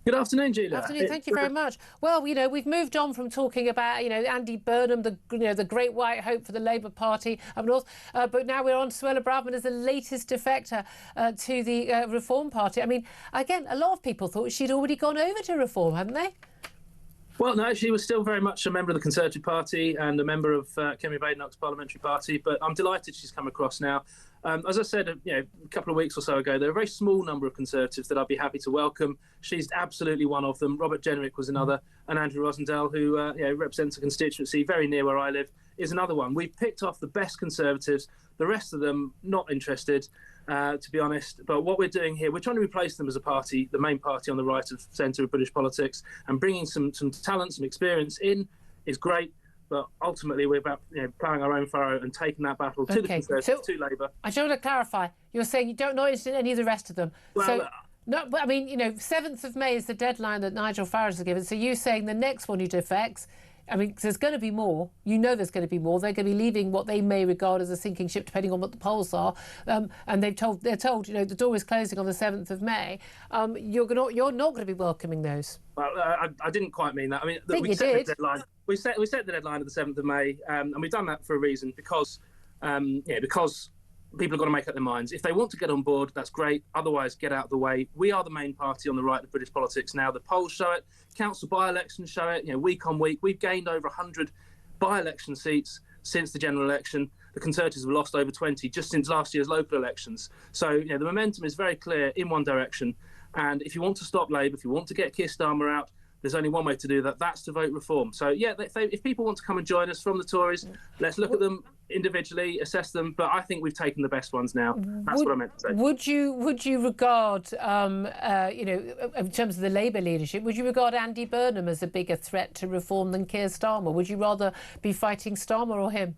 Speaker 9: Good afternoon, Julia.
Speaker 2: Good afternoon. Thank you very much. Well, we've moved on from talking about, Andy Burnham, the great white hope for the Labour Party up north, but now we're on Suella Braverman as the latest defector to the Reform Party. I mean, again, a lot of people thought she'd already gone over to Reform, hadn't they?
Speaker 9: Well, no, she was still very much a member of the Conservative Party and a member of Kemi Badenoch's parliamentary party, but I'm delighted she's come across now. As I said, a couple of weeks or so ago, there are a very small number of Conservatives that I'd be happy to welcome. She's absolutely one of them. Robert Jenrick was another, and Andrew Rosendale, who represents a constituency very near where I live, is another one. We've picked off the best Conservatives, the rest of them not interested. to be honest. But what we're doing here, we're trying to replace them as a party, the main party on the right of centre of British politics, and bringing some talent, some experience in is great. But ultimately, we're about ploughing our own furrow and taking that battle to the Conservatives, to Labour.
Speaker 2: I just want to clarify. You're saying you don't know any of the rest of them.
Speaker 9: Well,
Speaker 2: no, but I mean, 7th of May is the deadline that Nigel Farage has given. So you're saying the next one who defects, I mean, 'cause there's going to be more. There's going to be more. They're going to be leaving what they may regard as a sinking ship, depending on what the polls are. And they're told, the door is closing on the 7th of May. You're not going to be welcoming those.
Speaker 9: Well, I didn't quite mean that. I mean,
Speaker 2: we set the
Speaker 9: deadline. We set the deadline of the 7th of May, and we've done that for a reason, because people have got to make up their minds. If they want to get on board, that's great. Otherwise, get out of the way. We are the main party on the right of British politics now. The polls show it. Council by-elections show it. Week on week, we've gained over 100 by-election seats since the general election. The Conservatives have lost over 20 just since last year's local elections. So, the momentum is very clear in one direction. And if you want to stop Labour, if you want to get Keir Starmer out, there's only one way to do that. That's to vote reform. So, if people want to come and join us from the Tories, let's look at them individually, assess them. But I think we've taken the best ones now. That's what I meant to say.
Speaker 2: Would you regard, in terms of the Labour leadership, would you regard Andy Burnham as a bigger threat to reform than Keir Starmer? Would you rather be fighting Starmer or him?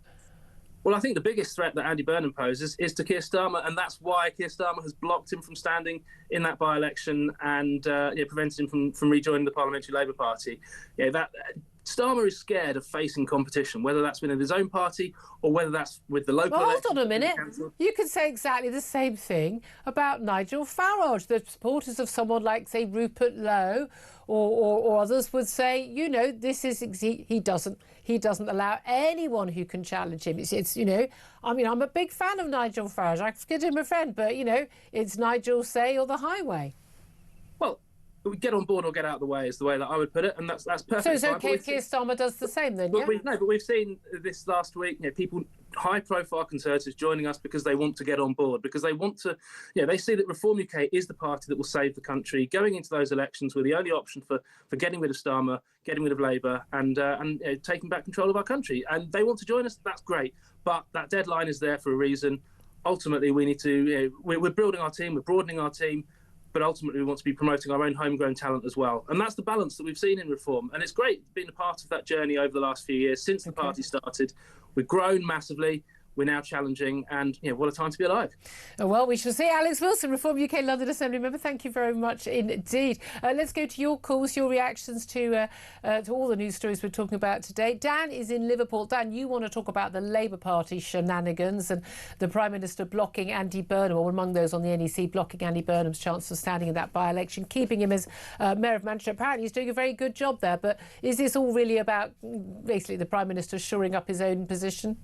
Speaker 9: Well, I think the biggest threat that Andy Burnham poses is to Keir Starmer, and that's why Keir Starmer has blocked him from standing in that by-election and prevented him from rejoining the Parliamentary Labour Party. Starmer is scared of facing competition, whether that's within his own party or whether that's with the local
Speaker 2: Well,
Speaker 9: elections.
Speaker 2: hold on a minute. You could say exactly the same thing about Nigel Farage. The supporters of someone like, say, Rupert Lowe or others would say, this is he doesn't allow anyone who can challenge him. I'm a big fan of Nigel Farage. I consider him a friend, but it's Nigel's say or the highway.
Speaker 9: Well, we get on board or get out of the way is the way that I would put it, and that's perfect.
Speaker 2: So it's okay if Keir Starmer does the same then, yeah?
Speaker 9: But we've seen this last week, people, high-profile Conservatives joining us because they want to get on board, because they want to, they see that Reform UK is the party that will save the country. Going into those elections, we're the only option for getting rid of Starmer, getting rid of Labour, and taking back control of our country. And they want to join us. That's great, but that deadline is there for a reason. Ultimately, we need to. We're building our team, we're broadening our team. But ultimately, we want to be promoting our own homegrown talent as well. And that's the balance that we've seen in Reform. And it's great being a part of that journey over the last few years since the party started. We've grown massively. We're now challenging, and what a time to be alive.
Speaker 2: Well, we shall see. Alex Wilson, Reform UK London Assembly member, thank you very much indeed. Let's go to your calls, your reactions to all the news stories we're talking about today. Dan is in Liverpool. Dan, you want to talk about the Labour Party shenanigans and the Prime Minister blocking Andy Burnham, or among those on the NEC, blocking Andy Burnham's chance of standing in that by-election, keeping him as Mayor of Manchester. Apparently he's doing a very good job there, but is this all really about basically the Prime Minister shoring up his own position?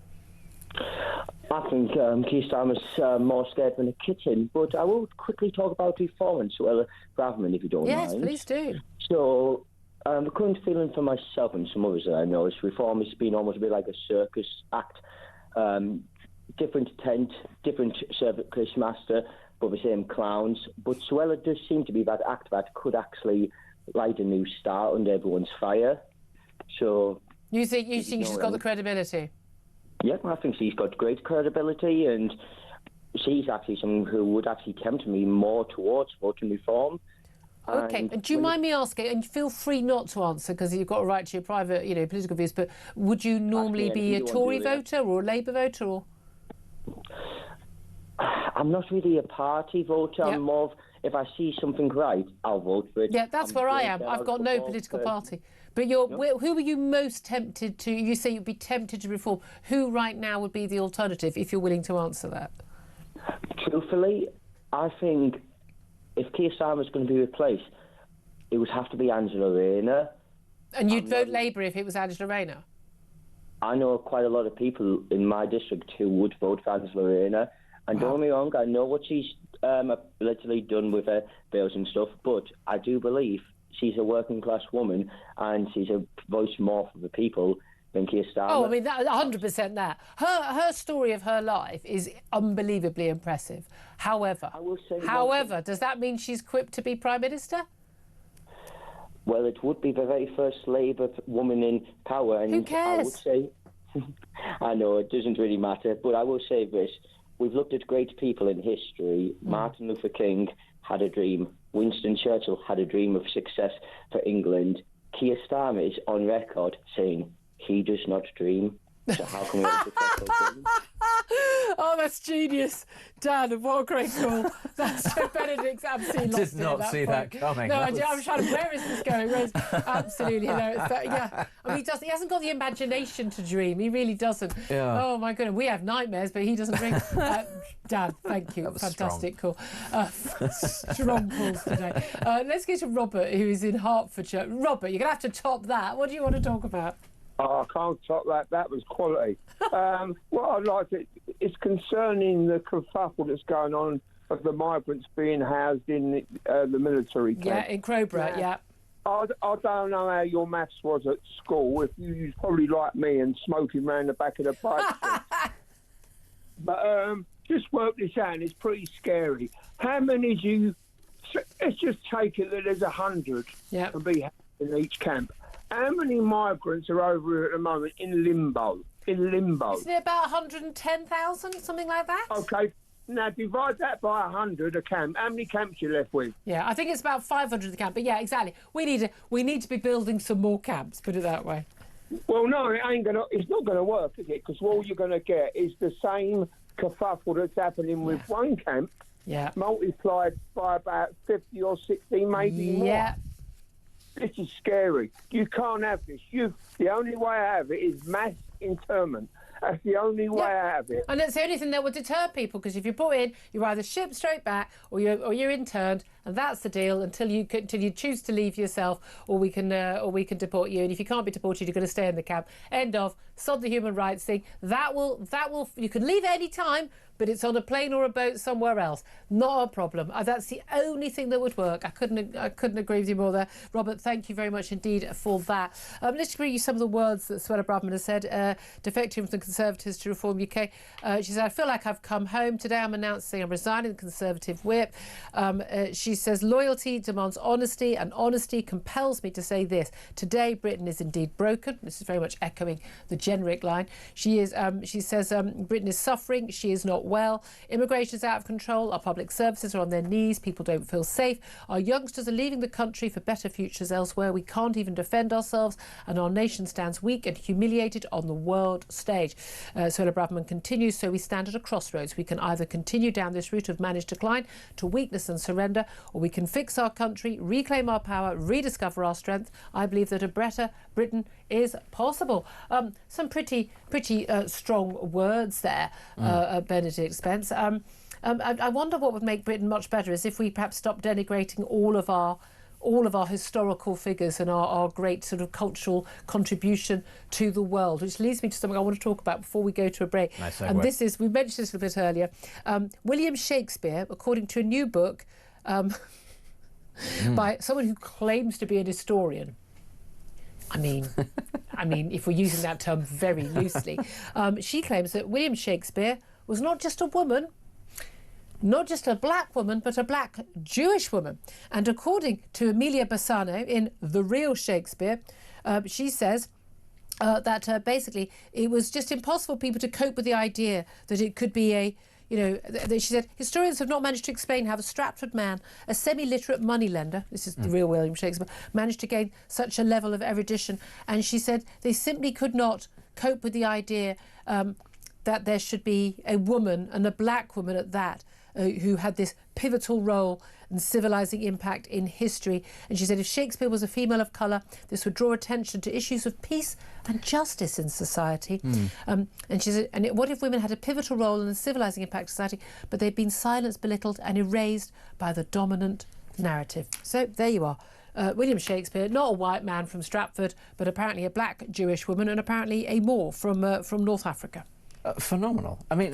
Speaker 10: I think Keir Starmer's more scared than a kitten, but I will quickly talk about reform and Suella Braverman, if you don't mind.
Speaker 2: Yes, please do.
Speaker 10: So, the current feeling for myself and some others that I know is reform has been almost a bit like a circus act. Different tent, different circus master, but the same clowns. But Suella does seem to be that act that could actually light a new star under everyone's fire. So...
Speaker 2: You think she's got the credibility?
Speaker 10: Yeah, I think she's got great credibility, and she's actually someone who would actually tempt me more towards voting reform.
Speaker 2: OK, and do you mind me asking, and feel free not to answer because you've got a right to your private, political views, but would you normally be a Tory voter or a Labour voter? Or?
Speaker 10: I'm not really a party voter. Yep. I'm more of, if I see something right, I'll vote for it.
Speaker 2: Yeah, that's where I am. I've got no political party. But who are you most tempted to? You say you'd be tempted to reform. Who right now would be the alternative, if you're willing to answer that?
Speaker 10: Truthfully, I think if Keir Starmer's going to be replaced, it would have to be Angela Rayner.
Speaker 2: And you'd vote Labour if it was Angela Rayner?
Speaker 10: I know quite a lot of people in my district who would vote for Angela Rayner. And don't get me wrong, I know what she's literally done with her bills and stuff, but I do believe she's a working class woman and she's a voice more for the people than Keir Starmer.
Speaker 2: Oh, I mean, 100% that. Her story of her life is unbelievably impressive. However, does that mean she's equipped to be Prime Minister?
Speaker 10: Well, it would be the very first Labour woman in power. And
Speaker 2: who cares?
Speaker 10: I would say, I know it doesn't really matter, but I will say this. we've looked at great people in history. Martin Luther King had a dream. Winston Churchill had a dream of success for England. Keir Starmer is on record saying he does not dream. So how can we have a successful dream?
Speaker 2: Oh, that's genius, Dan. What a great call. That's Joe Benedict's absolutely lost it.
Speaker 3: Did not see that coming.
Speaker 2: No, I'm trying to. Where is this going? Absolutely hilarious. Yeah, I mean, he hasn't got the imagination to dream. He really doesn't.
Speaker 3: Yeah.
Speaker 2: Oh my goodness, we have nightmares, but he doesn't dream. Dan, thank you. Fantastic call. Strong calls today. Let's go to Robert, who is in Hertfordshire. Robert, you're going to have to top that. What do you want to talk about?
Speaker 12: Oh, I can't top that. That was quality. What I'd like to... It's concerning the kerfuffle that's going on of the migrants being housed in the military camp.
Speaker 2: Yeah, in Crowborough, yeah.
Speaker 12: I don't know how your maths was at school. If you was probably like me and smoking around the back of the bike. But just work this out, and it's pretty scary. How many do you... Let's just take it that there's 100 to be housed in each camp. How many migrants are over here at the moment in limbo?
Speaker 2: Isn't it about 110,000, something like that?
Speaker 12: Okay. Now divide that by 100 a camp. How many camps you left with?
Speaker 2: Yeah, I think it's about 500 a camp. But yeah, exactly. We need to be building some more camps. Put it that way.
Speaker 12: Well, no, it's not gonna work, is it? Because all you're gonna get is the same kerfuffle that's happening with one camp.
Speaker 2: Yeah.
Speaker 12: Multiplied by about 50 or 60, maybe more.
Speaker 2: Yeah.
Speaker 12: This is scary. You can't have this. The only way I have it is mass internment. That's the only way I have it.
Speaker 2: And it's the only thing that will deter people, because if you're put in, you're either shipped straight back or you're interned, and that's the deal until you choose to leave yourself, or we can deport you. And if you can't be deported, you're going to stay in the camp. End of. Sod the human rights thing. That will. You can leave at any time, but it's on a plane or a boat somewhere else. Not a problem. That's the only thing that would work. I couldn't agree with you more there. Robert, thank you very much indeed for that. Let's bring you some of the words that Suella Braverman has said. Defecting from the Conservatives to Reform UK. She said, I feel like I've come home. Today I'm announcing I'm resigning the Conservative whip. She says, loyalty demands honesty, and honesty compels me to say this. Today Britain is indeed broken. This is very much echoing the generic line. She says Britain is suffering. She is not well. Immigration is out of control. Our public services are on their knees. People don't feel safe. Our youngsters are leaving the country for better futures elsewhere. We can't even defend ourselves, and our nation stands weak and humiliated on the world stage. Suella Braverman continues, so we stand at a crossroads. We can either continue down this route of managed decline to weakness and surrender, or we can fix our country, reclaim our power, rediscover our strength. I believe that a better Britain is possible. Some pretty strong words there, Benedict Spence. I wonder what would make Britain much better is if we perhaps stopped denigrating all of our historical figures and our great sort of cultural contribution to the world, which leads me to something I want to talk about before we go to a break.
Speaker 3: Nice
Speaker 2: and this is, we mentioned this a bit earlier, William Shakespeare, according to a new book by someone who claims to be an historian. I mean, if we're using that term very loosely, she claims that William Shakespeare was not just a woman, not just a black woman, but a black Jewish woman. And according to Emilia Bassano in The Real Shakespeare, she says that basically it was just impossible for people to cope with the idea that it could be she said, historians have not managed to explain how the Stratford man, a semi-literate moneylender, this is the real William Shakespeare, managed to gain such a level of erudition. And she said they simply could not cope with the idea that there should be a woman, and a black woman at that, who had this pivotal role and civilising impact in history. And she said if Shakespeare was a female of colour, this would draw attention to issues of peace and justice in society. And she said, what if women had a pivotal role in a civilising impact in society, but they'd been silenced, belittled and erased by the dominant narrative? So there you are. William Shakespeare, not a white man from Stratford, but apparently a black Jewish woman, and apparently a Moor from North Africa.
Speaker 3: Phenomenal. I mean,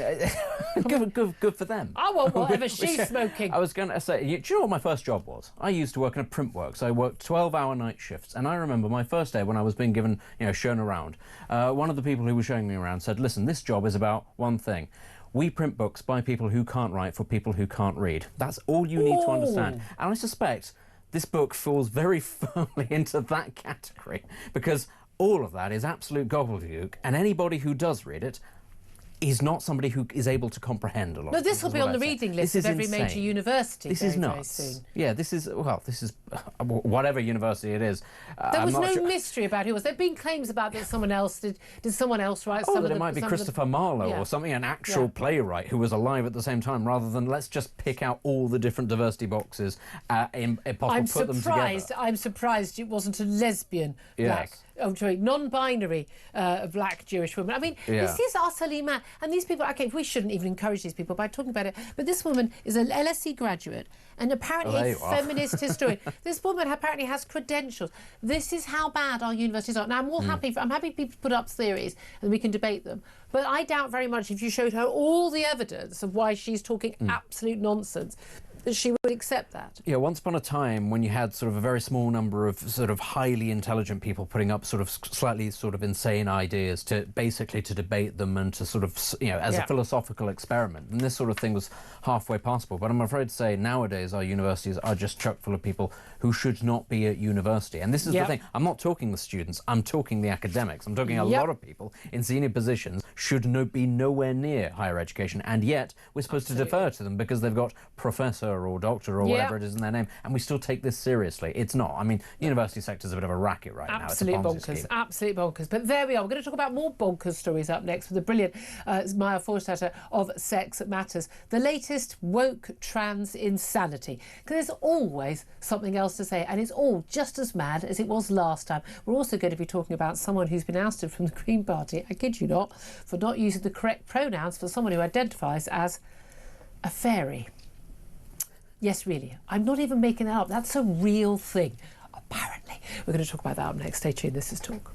Speaker 3: good for them.
Speaker 2: I want whatever she's smoking.
Speaker 3: I was going to say, do you know what my first job was? I used to work in a print works. I worked 12-hour night shifts, and I remember my first day when I was being given, shown around. One of the people who was showing me around said, "Listen, this job is about one thing. We print books by people who can't write for people who can't read. That's all you need to understand." And I suspect this book falls very firmly into that category, because all of that is absolute gobbledygook, and anybody who does read it is not somebody who is able to comprehend a lot.
Speaker 2: No, this will be on the reading list of every major university.
Speaker 3: This is nuts.
Speaker 2: Very soon.
Speaker 3: Yeah, this is whatever university it is.
Speaker 2: There was no mystery about who it was. There have been claims about that someone else did someone else write some of the...
Speaker 3: it might be Christopher Marlowe or something, an actual playwright who was alive at the same time, rather than let's just pick out all the different diversity boxes and put them together.
Speaker 2: I'm surprised it wasn't a lesbian black... Oh, sorry, non-binary black Jewish woman. I mean, this is utterly mad. And these people, okay, we shouldn't even encourage these people by talking about it, but this woman is an LSE graduate and apparently a feminist historian. This woman apparently has credentials. This is how bad our universities are. Now, I'm happy people put up theories and we can debate them, but I doubt very much if you showed her all the evidence of why she's talking absolute nonsense, that she would accept that.
Speaker 3: Yeah, once upon a time when you had sort of a very small number of sort of highly intelligent people putting up sort of slightly sort of insane ideas to basically to debate them and to sort of, as a philosophical experiment, and this sort of thing was halfway possible. But I'm afraid to say nowadays our universities are just chock full of people who should not be at university. And this is the thing, I'm not talking the students, I'm talking the academics. I'm talking a lot of people in senior positions should be nowhere near higher education, and yet we're supposed to defer to them because they've got professor or doctor or whatever it is in their name, and we still take this seriously. It's not. I mean, university sector's a bit of a racket right now. It's a Ponzi scheme.
Speaker 2: Absolute bonkers. But there we are. We're going to talk about more bonkers stories up next with the brilliant Maya Forstater of Sex Matters. The latest woke trans insanity. Because there's always something else to say, and it's all just as mad as it was last time. We're also going to be talking about someone who's been ousted from the Green Party, I kid you not, for not using the correct pronouns for someone who identifies as a fairy. Yes, really. I'm not even making that up. That's a real thing, apparently. We're going to talk about that up next. Stay tuned. This is Talk.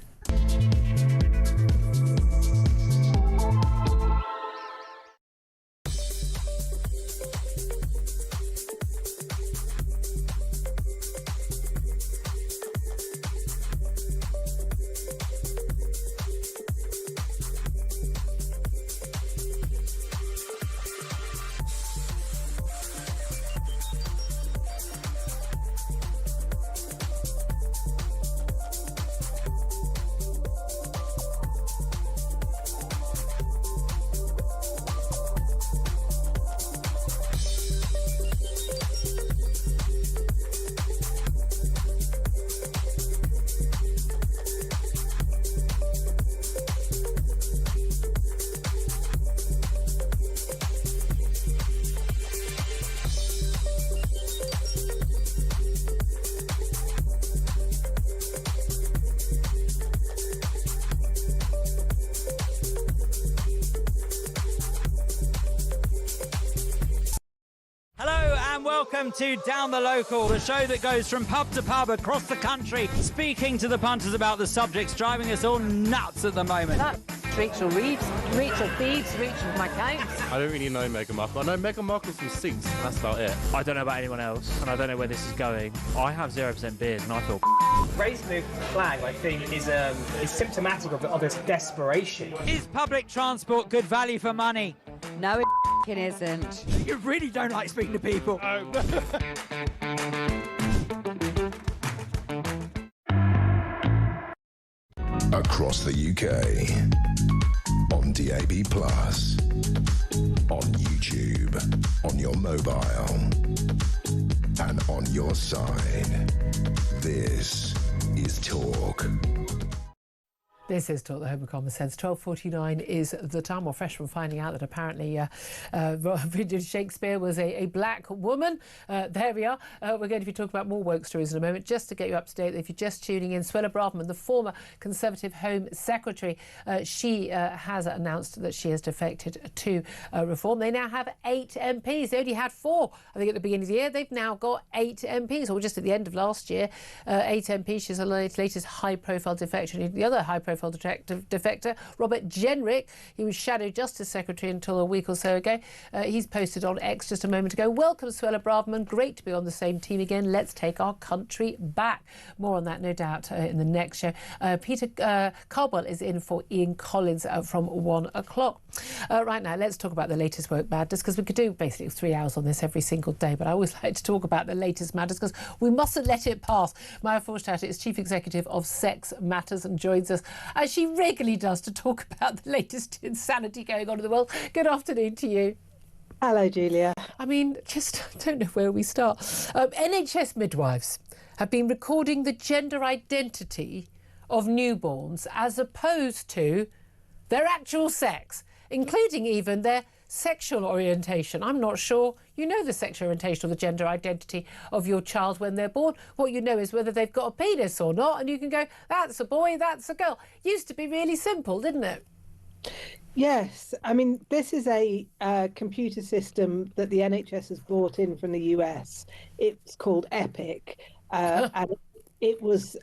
Speaker 21: Welcome to Down the Local, the show that goes from pub to pub across the country, speaking to the punters about the subjects driving us all nuts at the moment.
Speaker 5: That's Rachel Reeves, Rachel Thieves, Rachel McCounts.
Speaker 6: I don't really know Meghan Markle. I know Meghan Markle's from Sinks, and that's about it.
Speaker 4: I don't know about anyone else, and I don't know where this is going. I have 0% beard, and I feel
Speaker 7: Raising the flag, I think, is symptomatic of this desperation.
Speaker 21: Is public transport good value for money?
Speaker 5: No, it isn't.
Speaker 21: You really don't like speaking to people.
Speaker 1: Across the UK, on DAB+, on YouTube, on your mobile, and on your side. This is Talk.
Speaker 2: This is Talk, the Home of Common Sense. 12:49 is the time. We're fresh from finding out that apparently Shakespeare was a black woman. There we are. We're going to be talking about more woke stories in a moment. Just to get you up to date, if you're just tuning in, Suella Braverman, the former Conservative Home Secretary, she has announced that she has defected to Reform. They now have 8 MPs. They only had 4, I think, at the beginning of the year. They've now got 8 MPs, or just at the end of last year, 8 MPs. She's the latest high-profile defector. The other high-profile defector, Robert Jenrick, he was Shadow Justice Secretary until a week or so ago. He's posted on X just a moment ago. Welcome, Suella Braverman. Great to be on the same team again. Let's take our country back. More on that, no doubt, in the next show. Peter Caldwell is in for Ian Collins from 1 o'clock. Right now, let's talk about the latest woke madness, because we could do basically 3 hours on this every single day, but I always like to talk about the latest matters because we mustn't let it pass. Maya Forstater is Chief Executive of Sex Matters and joins us as she regularly does, to talk about the latest insanity going on in the world. Good afternoon to you.
Speaker 11: Hello, Julia.
Speaker 2: I mean, just don't know where we start. NHS midwives have been recording the gender identity of newborns as opposed to their actual sex, including even their sexual orientation. I'm not sure you know the sexual orientation or the gender identity of your child when they're born. What you know is whether they've got a penis or not, and you can go, that's a boy, that's a girl. Used to be really simple, didn't it?
Speaker 11: Yes, I mean, this is a computer system that the NHS has brought in from the US. It's called EPIC, and it was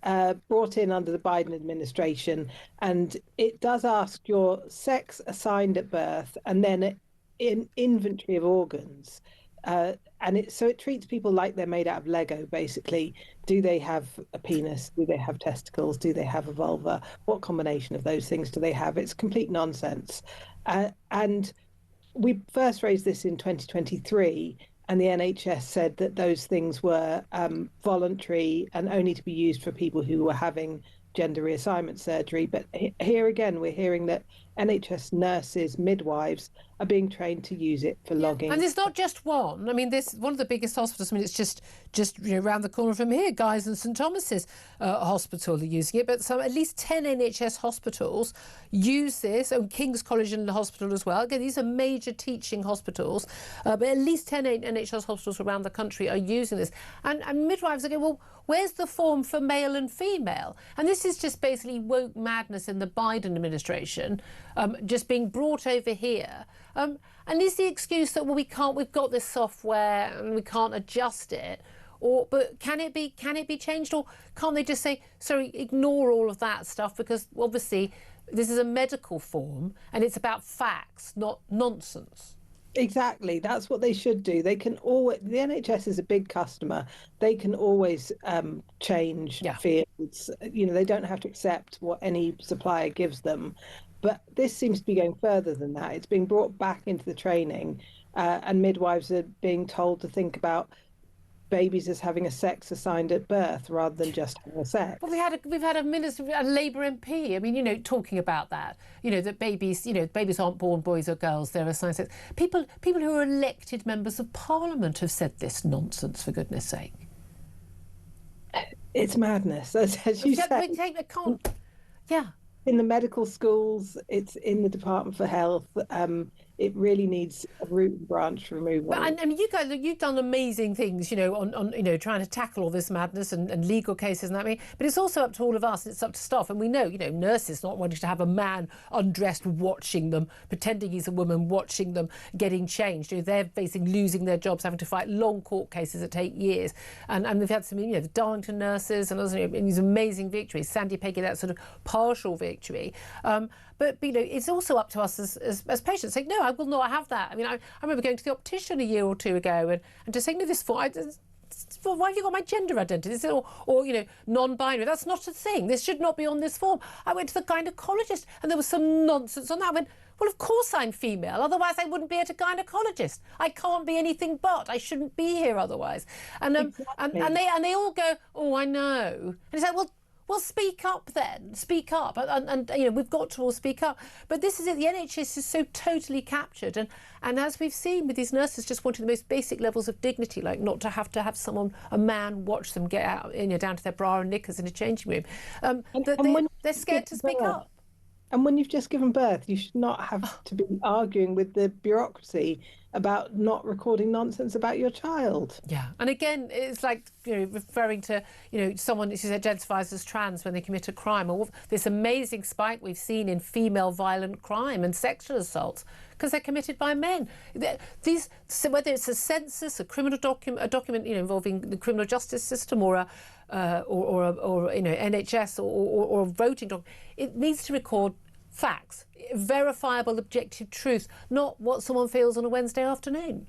Speaker 11: brought in under the Biden administration, and it does ask your sex assigned at birth and then an inventory of organs. And it treats people like they're made out of Lego, basically. Do they have a penis? Do they have testicles? Do they have a vulva? What combination of those things do they have? It's complete nonsense. And we first raised this in 2023, and the NHS said that those things were voluntary and only to be used for people who were having gender reassignment surgery. But here again, we're hearing that NHS nurses, midwives are being trained to use it for logging.
Speaker 2: And there's not just one. I mean, this one of the biggest hospitals. I mean, it's just around the corner from here. Guy's and St Thomas's Hospital are using it, but at least 10 NHS hospitals use this. And King's College and the hospital as well. Again, these are major teaching hospitals, but at least 10 NHS hospitals around the country are using this. And midwives are going, well, where's the form for male and female? And this is just basically woke madness in the Biden administration, just being brought over here. And is the excuse that, well, we've got this software and we can't adjust it? But can it be changed, or can't they just say, sorry, ignore all of that stuff, because obviously this is a medical form and it's about facts, not nonsense?
Speaker 11: Exactly. That's what they should do. They can always, the NHS is a big customer. They can always change fields. You know, they don't have to accept what any supplier gives them. But this seems to be going further than that. It's being brought back into the training, and midwives are being told to think about babies as having a sex assigned at birth rather than just having a sex.
Speaker 2: Well, we've had a minister, a Labour MP. I mean, you know, talking about that. You know, that babies aren't born boys or girls. They're assigned sex. People who are elected members of Parliament have said this nonsense, for goodness sake.
Speaker 11: It's madness, as you said.
Speaker 2: Yeah.
Speaker 11: In the medical schools, it's in the Department for Health. It really needs a root and branch removal.
Speaker 2: But, I mean, you guys, you've done amazing things, you know, on you know, trying to tackle all this madness and legal cases and that. But it's also up to all of us. It's up to staff, and we know, you know, nurses not wanting to have a man undressed watching them, pretending he's a woman, watching them getting changed. You know, they're basically losing their jobs, having to fight long court cases that take years. And we've had some, you know, the Darlington nurses and others, you know, these amazing victories. Sandy Peggy, that sort of partial victory. But you know, it's also up to us as patients saying, no, I will not have that. I mean, I remember going to the optician a year or two ago and just saying, no, this form, why have you got my gender identity? Or you know, non-binary. That's not a thing. This should not be on this form. I went to the gynaecologist and there was some nonsense on that. I went, well, of course I'm female. Otherwise, I wouldn't be at a gynaecologist. I can't be anything but. I shouldn't be here otherwise. And exactly. and they all go, oh, I know. And it's like, well, speak up then. Speak up. And you know, we've got to all speak up. But this is it. The NHS is so totally captured. And as we've seen with these nurses just wanting the most basic levels of dignity, like not to have someone, a man, watch them get out, you know, down to their bra and knickers in a changing room, they're scared to speak up.
Speaker 11: And when you've just given birth, you should not have to be arguing with the bureaucracy about not recording nonsense about your child.
Speaker 2: Yeah, and again, it's like, you know, referring to, you know, someone who identifies as trans when they commit a crime, or this amazing spike we've seen in female violent crime and sexual assaults because they're committed by men. So whether it's a census, a criminal document, you know, involving the criminal justice system, or you know, NHS or a voting document, it needs to record facts, verifiable, objective truth, not what someone feels on a Wednesday afternoon.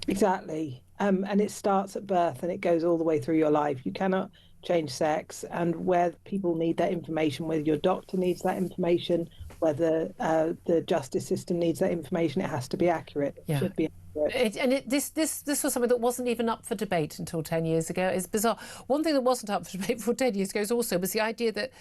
Speaker 11: Exactly. And it starts at birth and it goes all the way through your life. You cannot change sex, and where people need that information, whether your doctor needs that information, whether the justice system needs that information, it has to be accurate. It should be
Speaker 2: This was something that wasn't even up for debate until 10 years ago. It's bizarre. One thing that wasn't up for debate for 10 years ago also was the idea that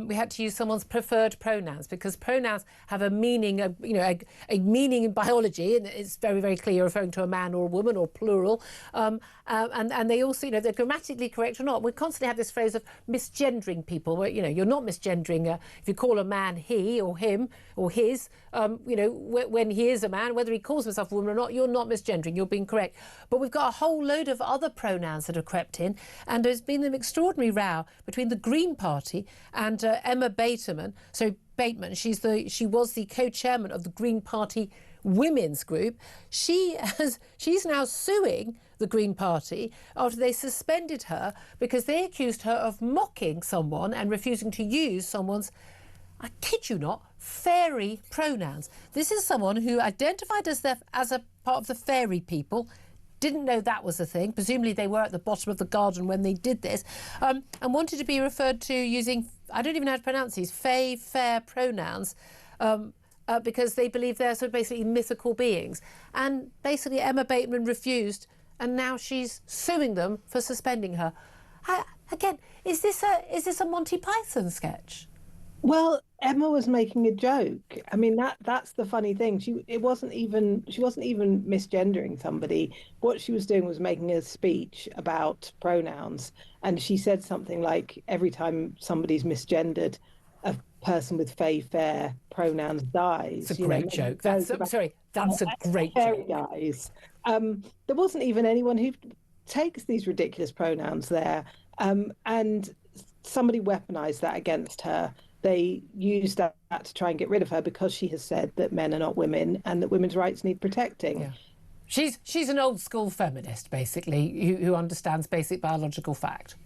Speaker 2: we had to use someone's preferred pronouns, because pronouns have a meaning, a meaning in biology, and it's very, very clear referring to a man or a woman or plural. And they also, they're grammatically correct or not. We constantly have this phrase of misgendering people, where, you're not misgendering if you call a man he or him or his, when he is a man, whether he calls himself a woman or not, you're not misgendering, you're being correct. But we've got a whole load of other pronouns that have crept in, and there's been an extraordinary row between the Green Party and Emma Bateman. So Bateman, she was the co-chairman of the Green Party Women's Group. She's now suing the Green Party after they suspended her because they accused her of mocking someone and refusing to use someone's, I kid you not, fairy pronouns. This is someone who identified as a part of the fairy people, didn't know that was a thing. Presumably they were at the bottom of the garden when they did this, and wanted to be referred to using, I don't even know how to pronounce these, fair pronouns, because they believe they're sort of basically mythical beings. And basically Emma Bateman refused, and now she's suing them for suspending her. Again, is this a Monty Python sketch?
Speaker 11: Well, Emma was making a joke. I mean, that's the funny thing. She wasn't even misgendering somebody. What she was doing was making a speech about pronouns, and she said something like, every time somebody's misgendered, a person with fair pronouns dies.
Speaker 2: It's a great joke. That's a great joke.
Speaker 11: Guys. There wasn't even anyone who takes these ridiculous pronouns there, and somebody weaponized that against her. They used that to try and get rid of her because she has said that men are not women and that women's rights need protecting.
Speaker 2: Yeah. She's an old school feminist, basically, who understands basic biological fact.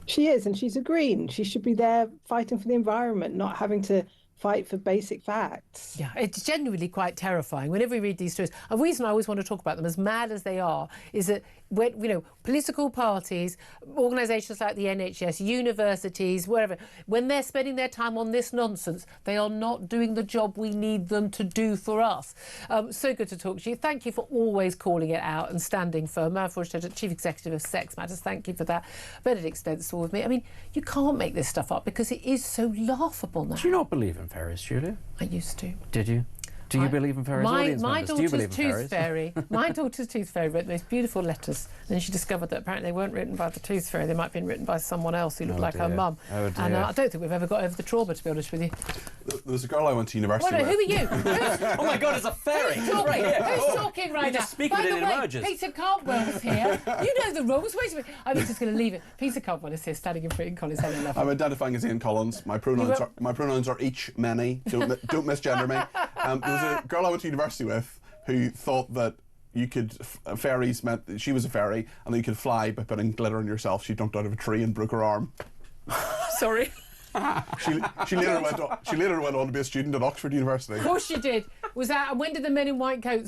Speaker 11: She is, and she's a Green. She should be there fighting for the environment, not having to fight for basic facts.
Speaker 2: Yeah, it's genuinely quite terrifying. Whenever we read these stories, a reason I always want to talk about them, as mad as they are, is that when, political parties, organisations like the NHS, universities, wherever, when they're spending their time on this nonsense, they are not doing the job we need them to do for us. So good to talk to you. Thank you for always calling it out and standing firm. Mary Forster, Chief Executive of Sex Matters, thank you for that. Benedict Stencil with me. I mean, you can't make this stuff up because it is so laughable now.
Speaker 3: Do you not believe in fairies, Julia?
Speaker 2: I used to.
Speaker 3: Did you? Do you believe in fairies?
Speaker 2: My daughter's tooth fairy. My daughter's tooth fairy wrote the most beautiful letters. And then she discovered that apparently they weren't written by the tooth fairy. They might have been written by someone else who looked like her mum.
Speaker 3: Oh, dear.
Speaker 2: And I don't think we've ever got over the trauma, to be honest with you.
Speaker 13: There's a girl I went to university with.
Speaker 2: Who are you?
Speaker 3: Oh my God, it's a fairy!
Speaker 2: Who's talking right now?
Speaker 3: Just speak
Speaker 2: By
Speaker 3: of it,
Speaker 2: the
Speaker 3: and it
Speaker 2: way,
Speaker 3: emerges.
Speaker 2: Peter Cantwell's here. You know the rules. Wait a minute. I'm just going to leave it. Peter Cantwell is here, standing in front of Collins. Hello,
Speaker 13: I'm identifying as Ian Collins. My pronouns are each, many. Don't misgender me. There was a girl I went to university with who thought that fairies meant that she was a fairy and that you could fly by putting glitter on yourself. She jumped out of a tree and broke her arm.
Speaker 2: Sorry.
Speaker 13: She later went on to be a student at Oxford University.
Speaker 2: Of course she did. Was that? And when did the men in white coats